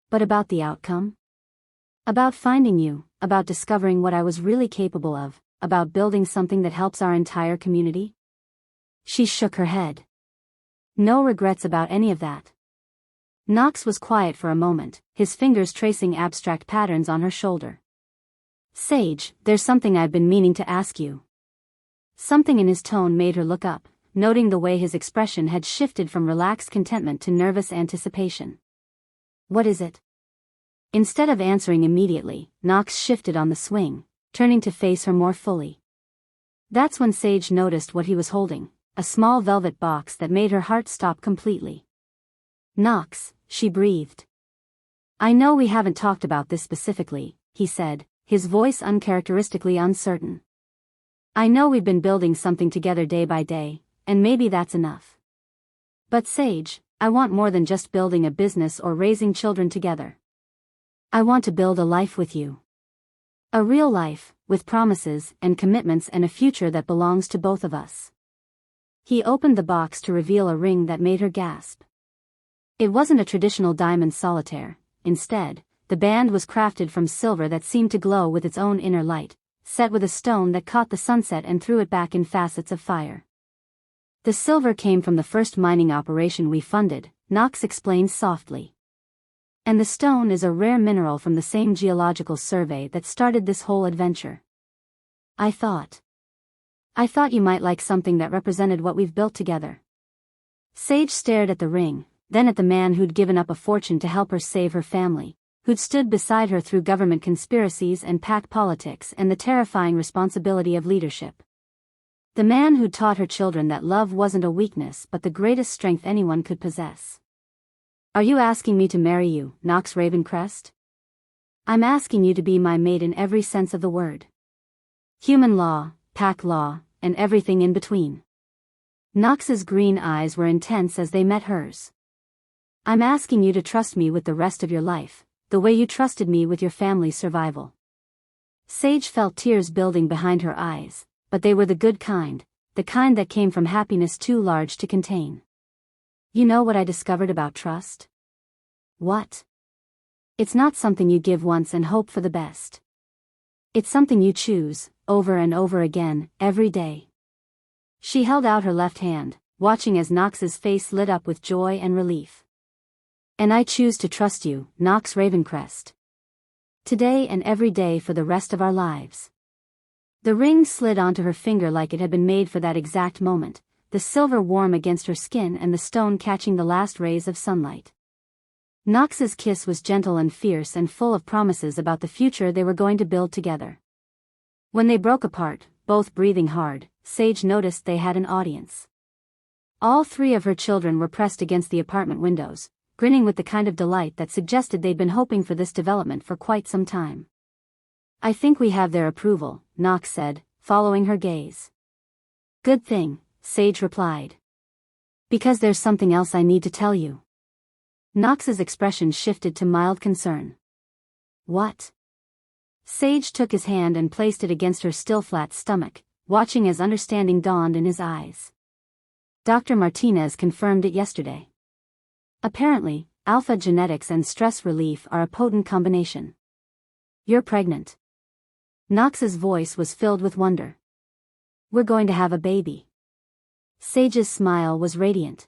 But about the outcome? About finding you, about discovering what I was really capable of, about building something that helps our entire community? She shook her head. No regrets about any of that. Knox was quiet for a moment, his fingers tracing abstract patterns on her shoulder. Sage, there's something I've been meaning to ask you. Something in his tone made her look up, noting the way his expression had shifted from relaxed contentment to nervous anticipation. What is it? Instead of answering immediately, Knox shifted on the swing, turning to face her more fully. That's when Sage noticed what he was holding, a small velvet box that made her heart stop completely. "Knox," she breathed. "I know we haven't talked about this specifically," he said, his voice uncharacteristically uncertain. "I know we've been building something together day by day, and maybe that's enough. But Sage, I want more than just building a business or raising children together. I want to build a life with you. A real life, with promises and commitments and a future that belongs to both of us." He opened the box to reveal a ring that made her gasp. It wasn't a traditional diamond solitaire. Instead, the band was crafted from silver that seemed to glow with its own inner light, set with a stone that caught the sunset and threw it back in facets of fire. "The silver came from the first mining operation we funded," Knox explained softly. "And the stone is a rare mineral from the same geological survey that started this whole adventure. I thought you might like something that represented what we've built together." Sage stared at the ring, then at the man who'd given up a fortune to help her save her family, who'd stood beside her through government conspiracies and PAC politics and the terrifying responsibility of leadership. The man who'd taught her children that love wasn't a weakness but the greatest strength anyone could possess. "Are you asking me to marry you, Knox Ravencrest?" "I'm asking you to be my mate in every sense of the word. Human law, PAC law, and everything in between." Knox's green eyes were intense as they met hers. "I'm asking you to trust me with the rest of your life, the way you trusted me with your family's survival." Sage felt tears building behind her eyes, but they were the good kind, the kind that came from happiness too large to contain. "You know what I discovered about trust?" "What?" "It's not something you give once and hope for the best. It's something you choose, over and over again, every day." She held out her left hand, watching as Knox's face lit up with joy and relief. "And I choose to trust you, Knox Ravencrest. Today and every day for the rest of our lives." The ring slid onto her finger like it had been made for that exact moment, the silver warm against her skin and the stone catching the last rays of sunlight. Knox's kiss was gentle and fierce and full of promises about the future they were going to build together. When they broke apart, both breathing hard, Sage noticed they had an audience. All three of her children were pressed against the apartment windows, grinning with the kind of delight that suggested they'd been hoping for this development for quite some time. "I think we have their approval," Knox said, following her gaze. "Good thing," Sage replied. "Because there's something else I need to tell you." Knox's expression shifted to mild concern. "What?" Sage took his hand and placed it against her still flat stomach, watching as understanding dawned in his eyes. "Dr. Martinez confirmed it yesterday. Apparently, alpha genetics and stress relief are a potent combination. You're pregnant." Knox's voice was filled with wonder. "We're going to have a baby." Sage's smile was radiant.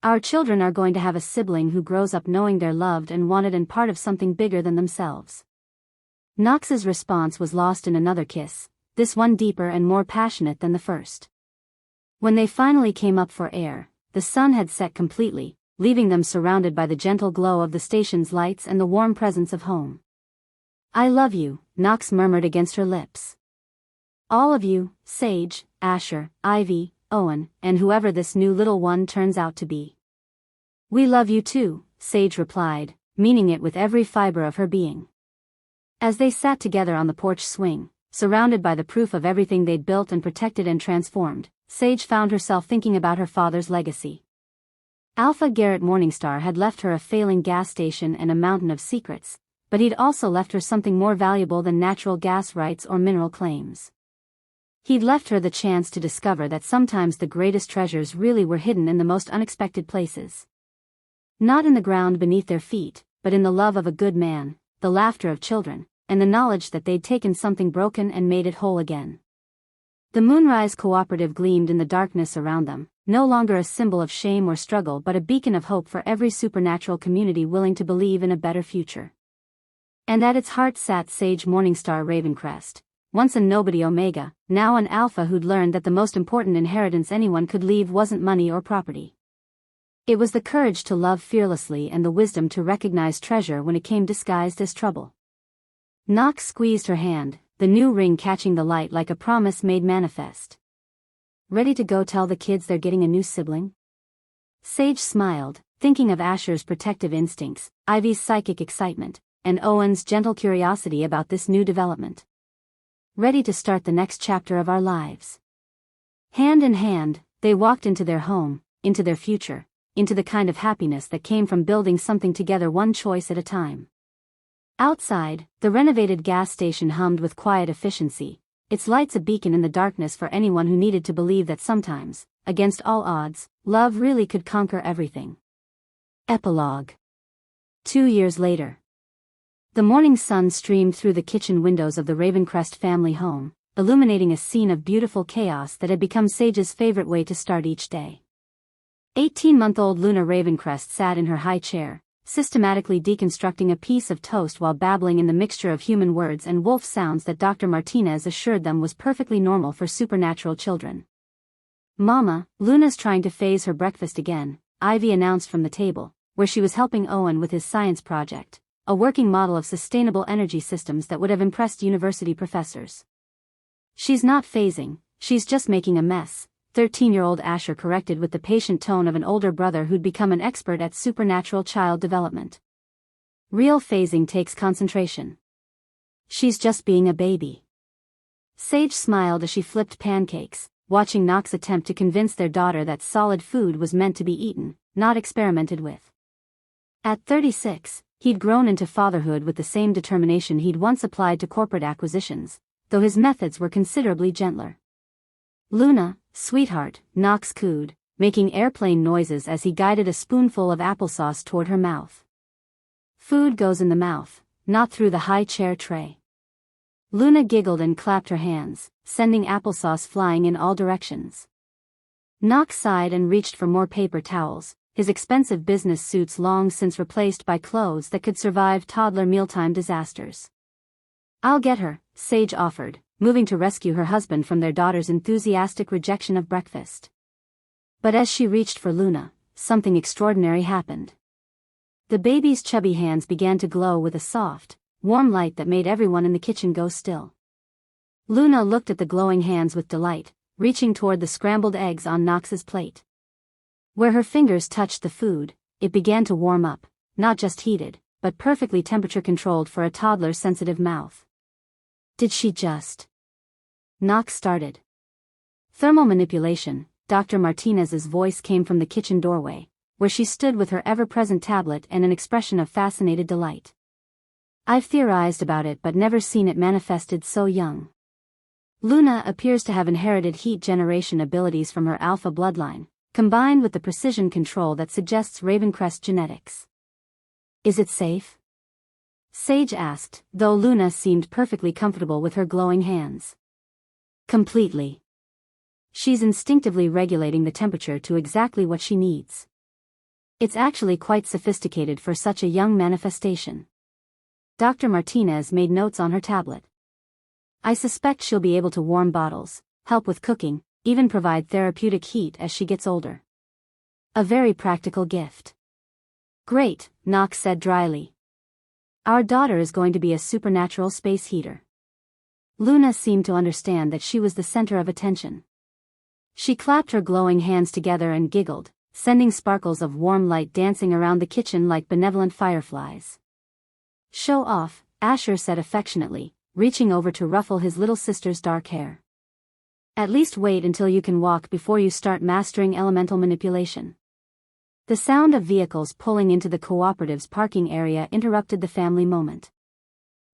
"Our children are going to have a sibling who grows up knowing they're loved and wanted and part of something bigger than themselves." Knox's response was lost in another kiss, this one deeper and more passionate than the first. When they finally came up for air, the sun had set completely, leaving them surrounded by the gentle glow of the station's lights and the warm presence of home. "I love you," Knox murmured against her lips. "All of you, Sage, Asher, Ivy, Owen, and whoever this new little one turns out to be." "We love you too," Sage replied, meaning it with every fiber of her being. As they sat together on the porch swing, surrounded by the proof of everything they'd built and protected and transformed, Sage found herself thinking about her father's legacy. Alpha Garrett Morningstar had left her a failing gas station and a mountain of secrets, but he'd also left her something more valuable than natural gas rights or mineral claims. He'd left her the chance to discover that sometimes the greatest treasures really were hidden in the most unexpected places. Not in the ground beneath their feet, but in the love of a good man, the laughter of children, and the knowledge that they'd taken something broken and made it whole again. The Moonrise cooperative gleamed in the darkness around them, no longer a symbol of shame or struggle but a beacon of hope for every supernatural community willing to believe in a better future. And at its heart sat Sage Morningstar Ravencrest, once a nobody Omega, now an Alpha who'd learned that the most important inheritance anyone could leave wasn't money or property. It was the courage to love fearlessly and the wisdom to recognize treasure when it came disguised as trouble. Knox squeezed her hand, the new ring catching the light like a promise made manifest. ready to go tell the kids they're getting a new sibling? Sage smiled, thinking of Asher's protective instincts, Ivy's psychic excitement, and Owen's gentle curiosity about this new development. Ready to start the next chapter of our lives. Hand in hand, they walked into their home, into their future, into the kind of happiness that came from building something together one choice at a time. Outside, the renovated gas station hummed with quiet efficiency, its lights a beacon in the darkness for anyone who needed to believe that sometimes, against all odds, love really could conquer everything. Epilogue. 2 years later. The morning sun streamed through the kitchen windows of the Ravencrest family home, illuminating a scene of beautiful chaos that had become Sage's favorite way to start each day. 18-month-old Luna Ravencrest sat in her high chair, systematically deconstructing a piece of toast while babbling in the mixture of human words and wolf sounds that Dr. Martinez assured them was perfectly normal for supernatural children. "Mama, Luna's trying to phase her breakfast again," Ivy announced from the table, where she was helping Owen with his science project, a working model of sustainable energy systems that would have impressed university professors. "She's not phasing, she's just making a mess," 13-year-old Asher corrected with the patient tone of an older brother who'd become an expert at supernatural child development. "Real phasing takes concentration. She's just being a baby." Sage smiled as she flipped pancakes, watching Knox attempt to convince their daughter that solid food was meant to be eaten, not experimented with. At 36, he'd grown into fatherhood with the same determination he'd once applied to corporate acquisitions, though his methods were considerably gentler. "Luna, sweetheart," Knox cooed, making airplane noises as he guided a spoonful of applesauce toward her mouth. "Food goes in the mouth, not through the high chair tray." Luna giggled and clapped her hands, sending applesauce flying in all directions. Knox sighed and reached for more paper towels, his expensive business suits long since replaced by clothes that could survive toddler mealtime disasters. "I'll get her," Sage offered, moving to rescue her husband from their daughter's enthusiastic rejection of breakfast. But as she reached for Luna, something extraordinary happened. The baby's chubby hands began to glow with a soft, warm light that made everyone in the kitchen go still. Luna looked at the glowing hands with delight, reaching toward the scrambled eggs on Knox's plate. Where her fingers touched the food, it began to warm up, not just heated, but perfectly temperature-controlled for a toddler's sensitive mouth. "Did she just?" Knox started. "Thermal manipulation," Dr. Martinez's voice came from the kitchen doorway, where she stood with her ever-present tablet and an expression of fascinated delight. "I've theorized about it but never seen it manifested so young. Luna appears to have inherited heat generation abilities from her alpha bloodline, combined with the precision control that suggests Ravencrest genetics." "Is it safe?" Sage asked, though Luna seemed perfectly comfortable with her glowing hands. "Completely. She's instinctively regulating the temperature to exactly what she needs. It's actually quite sophisticated for such a young manifestation." Dr. Martinez made notes on her tablet. "I suspect she'll be able to warm bottles, help with cooking, even provide therapeutic heat as she gets older. A very practical gift." "Great," Knox said dryly. "Our daughter is going to be a supernatural space heater." Luna seemed to understand that she was the center of attention. She clapped her glowing hands together and giggled, sending sparkles of warm light dancing around the kitchen like benevolent fireflies. "Show off," Asher said affectionately, reaching over to ruffle his little sister's dark hair. "At least wait until you can walk before you start mastering elemental manipulation." The sound of vehicles pulling into the cooperative's parking area interrupted the family moment.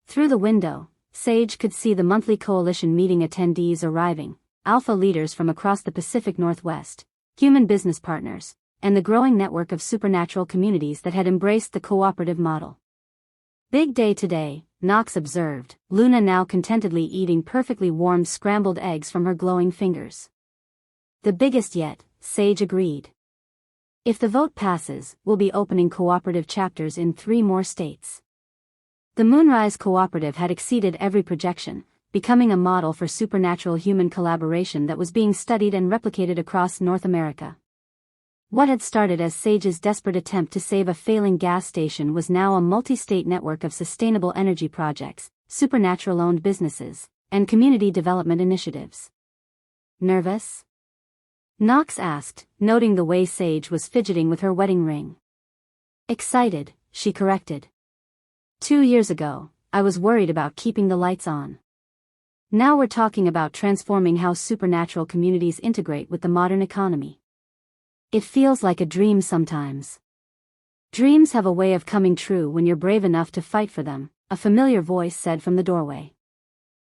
Through the window, Sage could see the monthly coalition meeting attendees arriving, alpha leaders from across the Pacific Northwest, human business partners, and the growing network of supernatural communities that had embraced the cooperative model. "Big day today," Knox observed, Luna now contentedly eating perfectly warmed scrambled eggs from her glowing fingers. "The biggest yet," Sage agreed. "If the vote passes, we'll be opening cooperative chapters in 3 more states." The Moonrise Cooperative had exceeded every projection, becoming a model for supernatural human collaboration that was being studied and replicated across North America. What had started as Sage's desperate attempt to save a failing gas station was now a multi-state network of sustainable energy projects, supernatural-owned businesses, and community development initiatives. "Nervous?" Knox asked, noting the way Sage was fidgeting with her wedding ring. Excited, she corrected. 2 years ago, I was worried about keeping the lights on. Now we're talking about transforming how supernatural communities integrate with the modern economy. It feels like a dream sometimes. Dreams have a way of coming true when you're brave enough to fight for them, a familiar voice said from the doorway.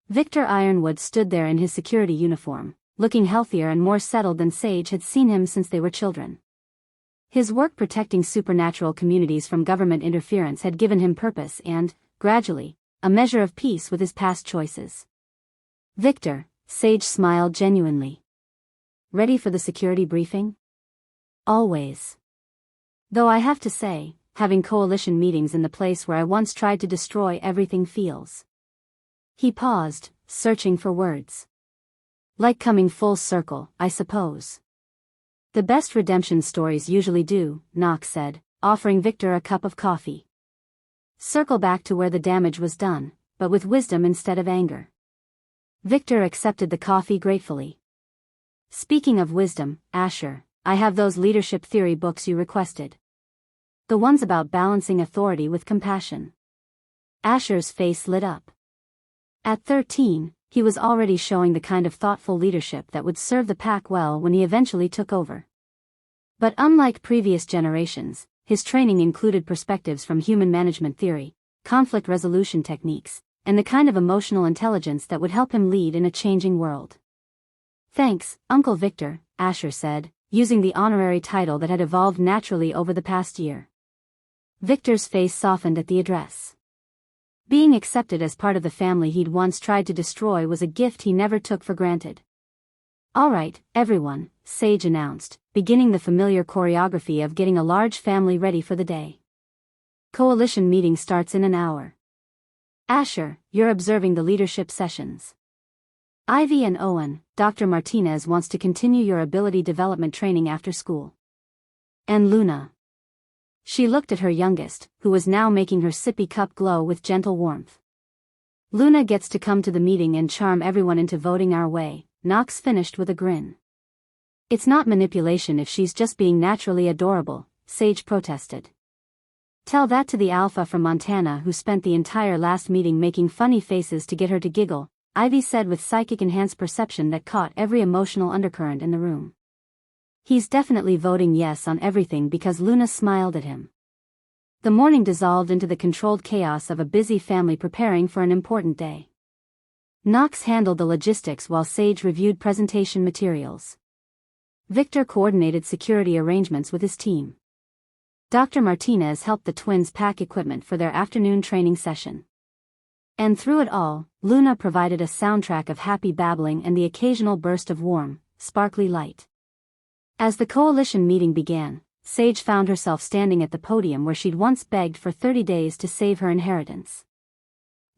Victor Ironwood stood there in his security uniform, looking healthier and more settled than Sage had seen him since they were children. His work protecting supernatural communities from government interference had given him purpose and, gradually, a measure of peace with his past choices. Victor, Sage smiled genuinely. Ready for the security briefing? Always. Though I have to say, having coalition meetings in the place where I once tried to destroy everything feels. He paused, searching for words. Like coming full circle, I suppose. The best redemption stories usually do, Knox said, offering Victor a cup of coffee. Circle back to where the damage was done, but with wisdom instead of anger. Victor accepted the coffee gratefully. Speaking of wisdom, Asher, I have those leadership theory books you requested. The ones about balancing authority with compassion. Asher's face lit up. At 13, he was already showing the kind of thoughtful leadership that would serve the pack well when he eventually took over. But unlike previous generations, his training included perspectives from human management theory, conflict resolution techniques, and the kind of emotional intelligence that would help him lead in a changing world. Thanks, Uncle Victor, Asher said, using the honorary title that had evolved naturally over the past year. Victor's face softened at the address. Being accepted as part of the family he'd once tried to destroy was a gift he never took for granted. All right, everyone, Sage announced, beginning the familiar choreography of getting a large family ready for the day. Coalition meeting starts in an hour. Asher, you're observing the leadership sessions. Ivy and Owen, Dr. Martinez wants to continue your ability development training after school. And Luna. She looked at her youngest, who was now making her sippy cup glow with gentle warmth. Luna gets to come to the meeting and charm everyone into voting our way, Knox finished with a grin. It's not manipulation if she's just being naturally adorable, Sage protested. Tell that to the alpha from Montana who spent the entire last meeting making funny faces to get her to giggle, Ivy said with psychic-enhanced perception that caught every emotional undercurrent in the room. He's definitely voting yes on everything because Luna smiled at him. The morning dissolved into the controlled chaos of a busy family preparing for an important day. Knox handled the logistics while Sage reviewed presentation materials. Victor coordinated security arrangements with his team. Dr. Martinez helped the twins pack equipment for their afternoon training session. And through it all, Luna provided a soundtrack of happy babbling and the occasional burst of warm, sparkly light. As the coalition meeting began, Sage found herself standing at the podium where she'd once begged for 30 days to save her inheritance.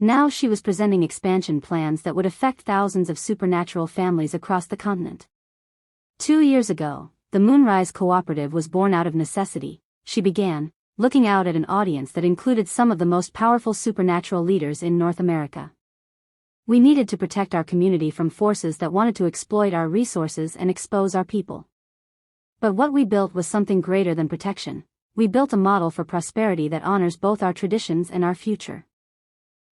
Now she was presenting expansion plans that would affect thousands of supernatural families across the continent. 2 years ago, the Moonrise cooperative was born out of necessity, she began, looking out at an audience that included some of the most powerful supernatural leaders in North America. We needed to protect our community from forces that wanted to exploit our resources and expose our people. But what we built was something greater than protection. We built a model for prosperity that honors both our traditions and our future.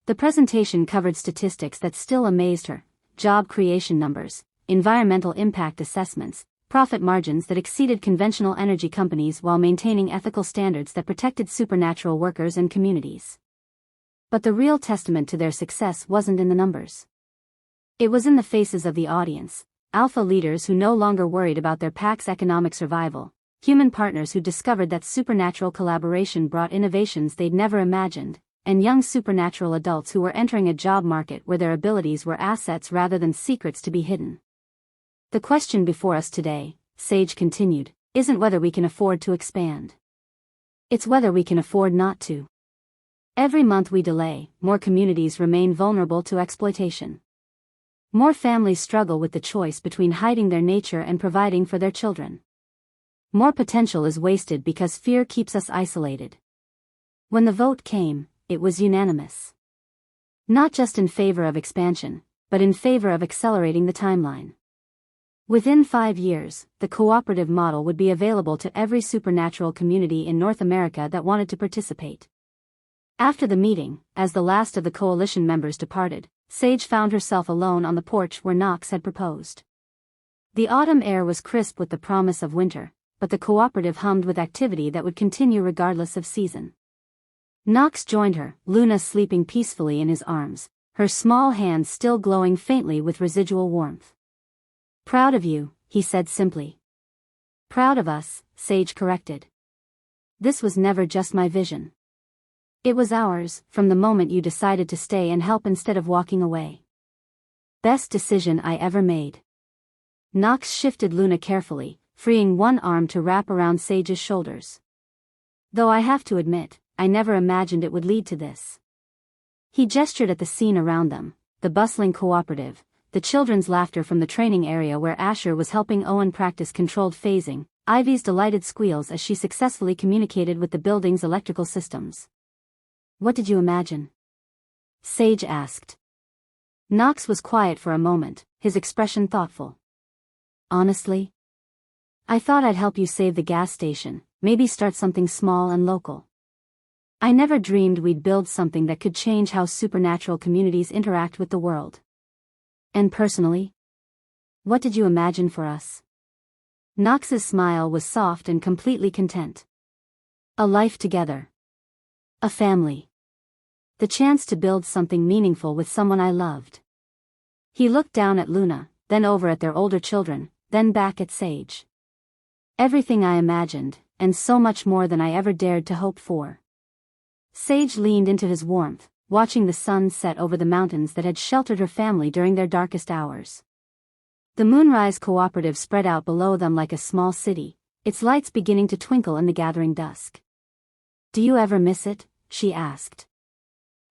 The presentation covered statistics that still amazed her: job creation numbers, environmental impact assessments, profit margins that exceeded conventional energy companies while maintaining ethical standards that protected supernatural workers and communities. But the real testament to their success wasn't in the numbers. It was in the faces of the audience, alpha leaders who no longer worried about their pack's economic survival, human partners who discovered that supernatural collaboration brought innovations they'd never imagined, and young supernatural adults who were entering a job market where their abilities were assets rather than secrets to be hidden. The question before us today, Sage continued, isn't whether we can afford to expand. It's whether we can afford not to. Every month we delay, more communities remain vulnerable to exploitation. More families struggle with the choice between hiding their nature and providing for their children. More potential is wasted because fear keeps us isolated. When the vote came, it was unanimous. Not just in favor of expansion, but in favor of accelerating the timeline. Within 5 years, the cooperative model would be available to every supernatural community in North America that wanted to participate. After the meeting, as the last of the coalition members departed, Sage found herself alone on the porch where Knox had proposed. The autumn air was crisp with the promise of winter, but the cooperative hummed with activity that would continue regardless of season. Knox joined her, Luna sleeping peacefully in his arms, her small hands still glowing faintly with residual warmth. "Proud of you," he said simply. "Proud of us," Sage corrected. "This was never just my vision. It was ours, from the moment you decided to stay and help instead of walking away. Best decision I ever made." Knox shifted Luna carefully, freeing one arm to wrap around Sage's shoulders. "Though I have to admit, I never imagined it would lead to this." He gestured at the scene around them, the bustling cooperative, the children's laughter from the training area where Asher was helping Owen practice controlled phasing, Ivy's delighted squeals as she successfully communicated with the building's electrical systems. "What did you imagine?" Sage asked. Knox was quiet for a moment, his expression thoughtful. "Honestly, I thought I'd help you save the gas station, maybe start something small and local. I never dreamed we'd build something that could change how supernatural communities interact with the world." "And personally? What did you imagine for us?" Knox's smile was soft and completely content. "A life together. A family. The chance to build something meaningful with someone I loved." He looked down at Luna, then over at their older children, then back at Sage. "Everything I imagined, and so much more than I ever dared to hope for." Sage leaned into his warmth, watching the sun set over the mountains that had sheltered her family during their darkest hours. The Moonrise cooperative spread out below them like a small city, its lights beginning to twinkle in the gathering dusk. "Do you ever miss it?" she asked.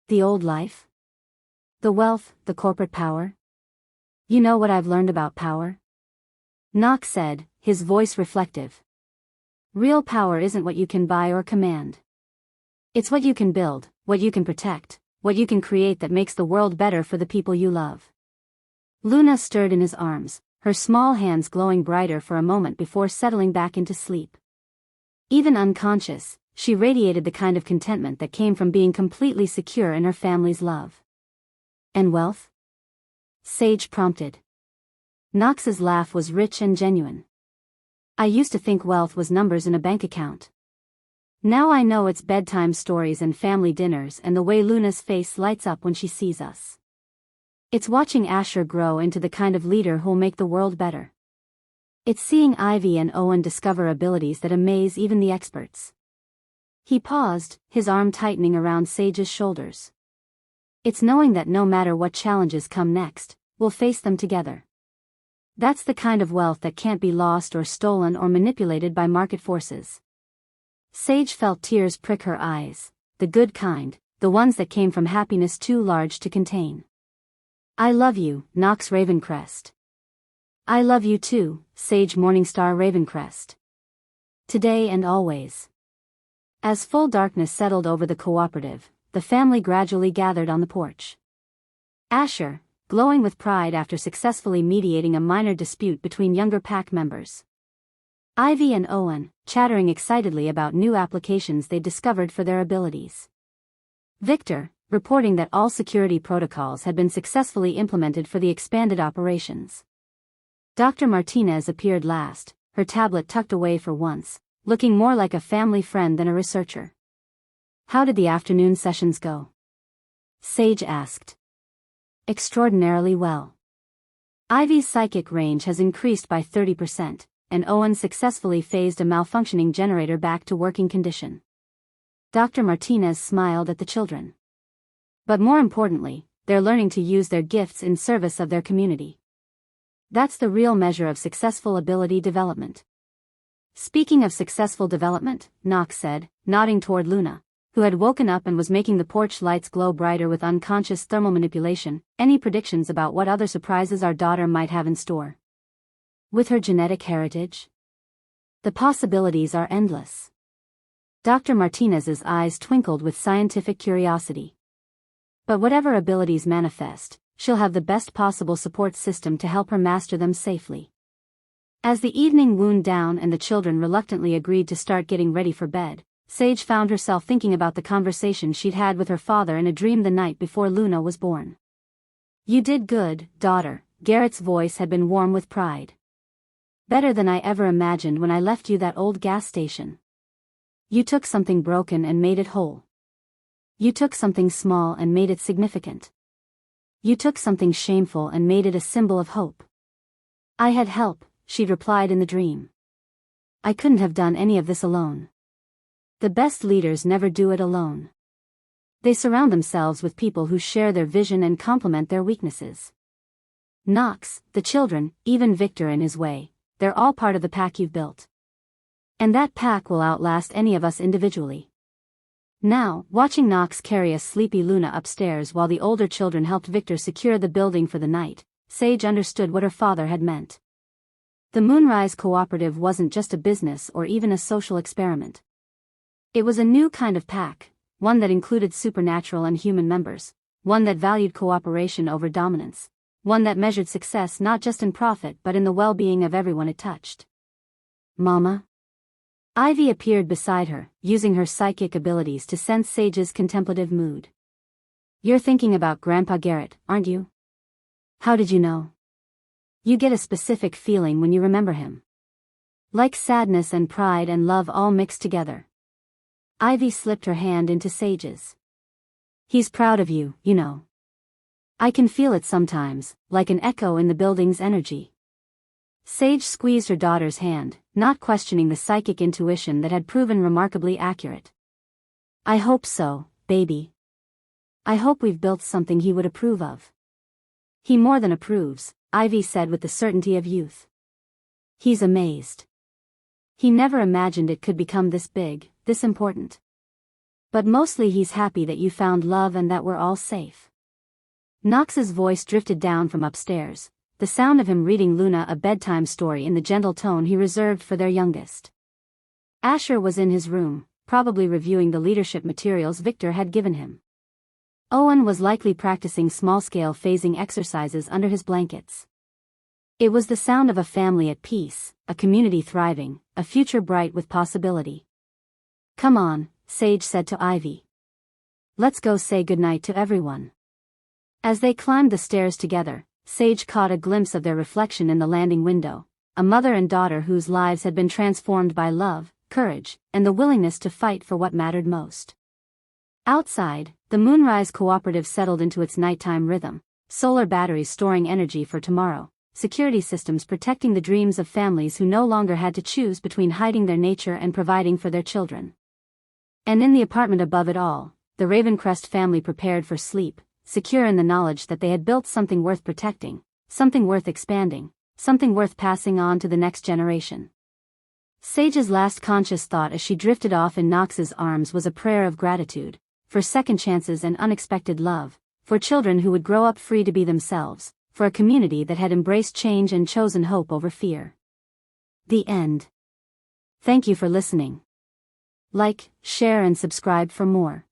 "The old life? The wealth, the corporate power? You know what I've learned about power?" Knox said, his voice reflective. "Real power isn't what you can buy or command. It's what you can build, what you can protect, what you can create that makes the world better for the people you love." Luna stirred in his arms, her small hands glowing brighter for a moment before settling back into sleep. Even unconscious, she radiated the kind of contentment that came from being completely secure in her family's love. "And wealth?" Sage prompted. Knox's laugh was rich and genuine. "I used to think wealth was numbers in a bank account. Now I know it's bedtime stories and family dinners and the way Luna's face lights up when she sees us. It's watching Asher grow into the kind of leader who'll make the world better. It's seeing Ivy and Owen discover abilities that amaze even the experts." He paused, his arm tightening around Sage's shoulders. "It's knowing that no matter what challenges come next, we'll face them together. That's the kind of wealth that can't be lost or stolen or manipulated by market forces." Sage felt tears prick her eyes, the good kind, the ones that came from happiness too large to contain. "I love you, Knox Ravencrest." "I love you too, Sage Morningstar Ravencrest. Today and always." As full darkness settled over the cooperative, the family gradually gathered on the porch. Asher, glowing with pride after successfully mediating a minor dispute between younger pack members. Ivy and Owen, chattering excitedly about new applications they discovered for their abilities. Victor, reporting that all security protocols had been successfully implemented for the expanded operations. Dr. Martinez appeared last, her tablet tucked away for once, looking more like a family friend than a researcher. "How did the afternoon sessions go?" Sage asked. "Extraordinarily well. Ivy's psychic range has increased by 30%. And Owen successfully phased a malfunctioning generator back to working condition." Dr. Martinez smiled at the children. "But more importantly, they're learning to use their gifts in service of their community. That's the real measure of successful ability development." "Speaking of successful development," Knox said, nodding toward Luna, who had woken up and was making the porch lights glow brighter with unconscious thermal manipulation, "any predictions about what other surprises our daughter might have in store? With her genetic heritage? The possibilities are endless." Dr. Martinez's eyes twinkled with scientific curiosity. "But whatever abilities manifest, she'll have the best possible support system to help her master them safely. As the evening wound down and the children reluctantly agreed to start getting ready for bed, Sage found herself thinking about the conversation she'd had with her father in a dream the night before Luna was born. "You did good, daughter," Garrett's voice had been warm with pride. "Better than I ever imagined when I left you that old gas station. You took something broken and made it whole. You took something small and made it significant. You took something shameful and made it a symbol of hope." "I had help," she'd replied in the dream. "I couldn't have done any of this alone. The best leaders never do it alone. They surround themselves with people who share their vision and complement their weaknesses. Knox, the children, even Victor in his way, they're all part of the pack you've built. And that pack will outlast any of us individually." Now, watching Knox carry a sleepy Luna upstairs while the older children helped Victor secure the building for the night, Sage understood what her father had meant. The Moonrise cooperative wasn't just a business or even a social experiment. It was a new kind of pack, one that included supernatural and human members, one that valued cooperation over dominance, one that measured success not just in profit but in the well-being of everyone it touched. "Mama?" Ivy appeared beside her, using her psychic abilities to sense Sage's contemplative mood. "You're thinking about Grandpa Garrett, aren't you? How did you know? You get a specific feeling when you remember him. Like sadness and pride and love all mixed together." Ivy slipped her hand into Sage's. "He's proud of you, you know. I can feel it sometimes, like an echo in the building's energy." Sage squeezed her daughter's hand, not questioning the psychic intuition that had proven remarkably accurate. "I hope so, baby. I hope we've built something he would approve of." "He more than approves," Ivy said with the certainty of youth. "He's amazed. He never imagined it could become this big, this important. But mostly he's happy that you found love and that we're all safe." Knox's voice drifted down from upstairs, the sound of him reading Luna a bedtime story in the gentle tone he reserved for their youngest. Asher was in his room, probably reviewing the leadership materials Victor had given him. Owen was likely practicing small-scale phasing exercises under his blankets. It was the sound of a family at peace, a community thriving, a future bright with possibility. "Come on," Sage said to Ivy. "Let's go say goodnight to everyone." As they climbed the stairs together, Sage caught a glimpse of their reflection in the landing window, a mother and daughter whose lives had been transformed by love, courage, and the willingness to fight for what mattered most. Outside, the Moonrise cooperative settled into its nighttime rhythm, solar batteries storing energy for tomorrow, security systems protecting the dreams of families who no longer had to choose between hiding their nature and providing for their children. And in the apartment above it all, the Ravencrest family prepared for sleep, secure in the knowledge that they had built something worth protecting, something worth expanding, something worth passing on to the next generation. Sage's last conscious thought as she drifted off in Knox's arms was a prayer of gratitude, for second chances and unexpected love, for children who would grow up free to be themselves, for a community that had embraced change and chosen hope over fear. The end. Thank you for listening. Like, share and subscribe for more.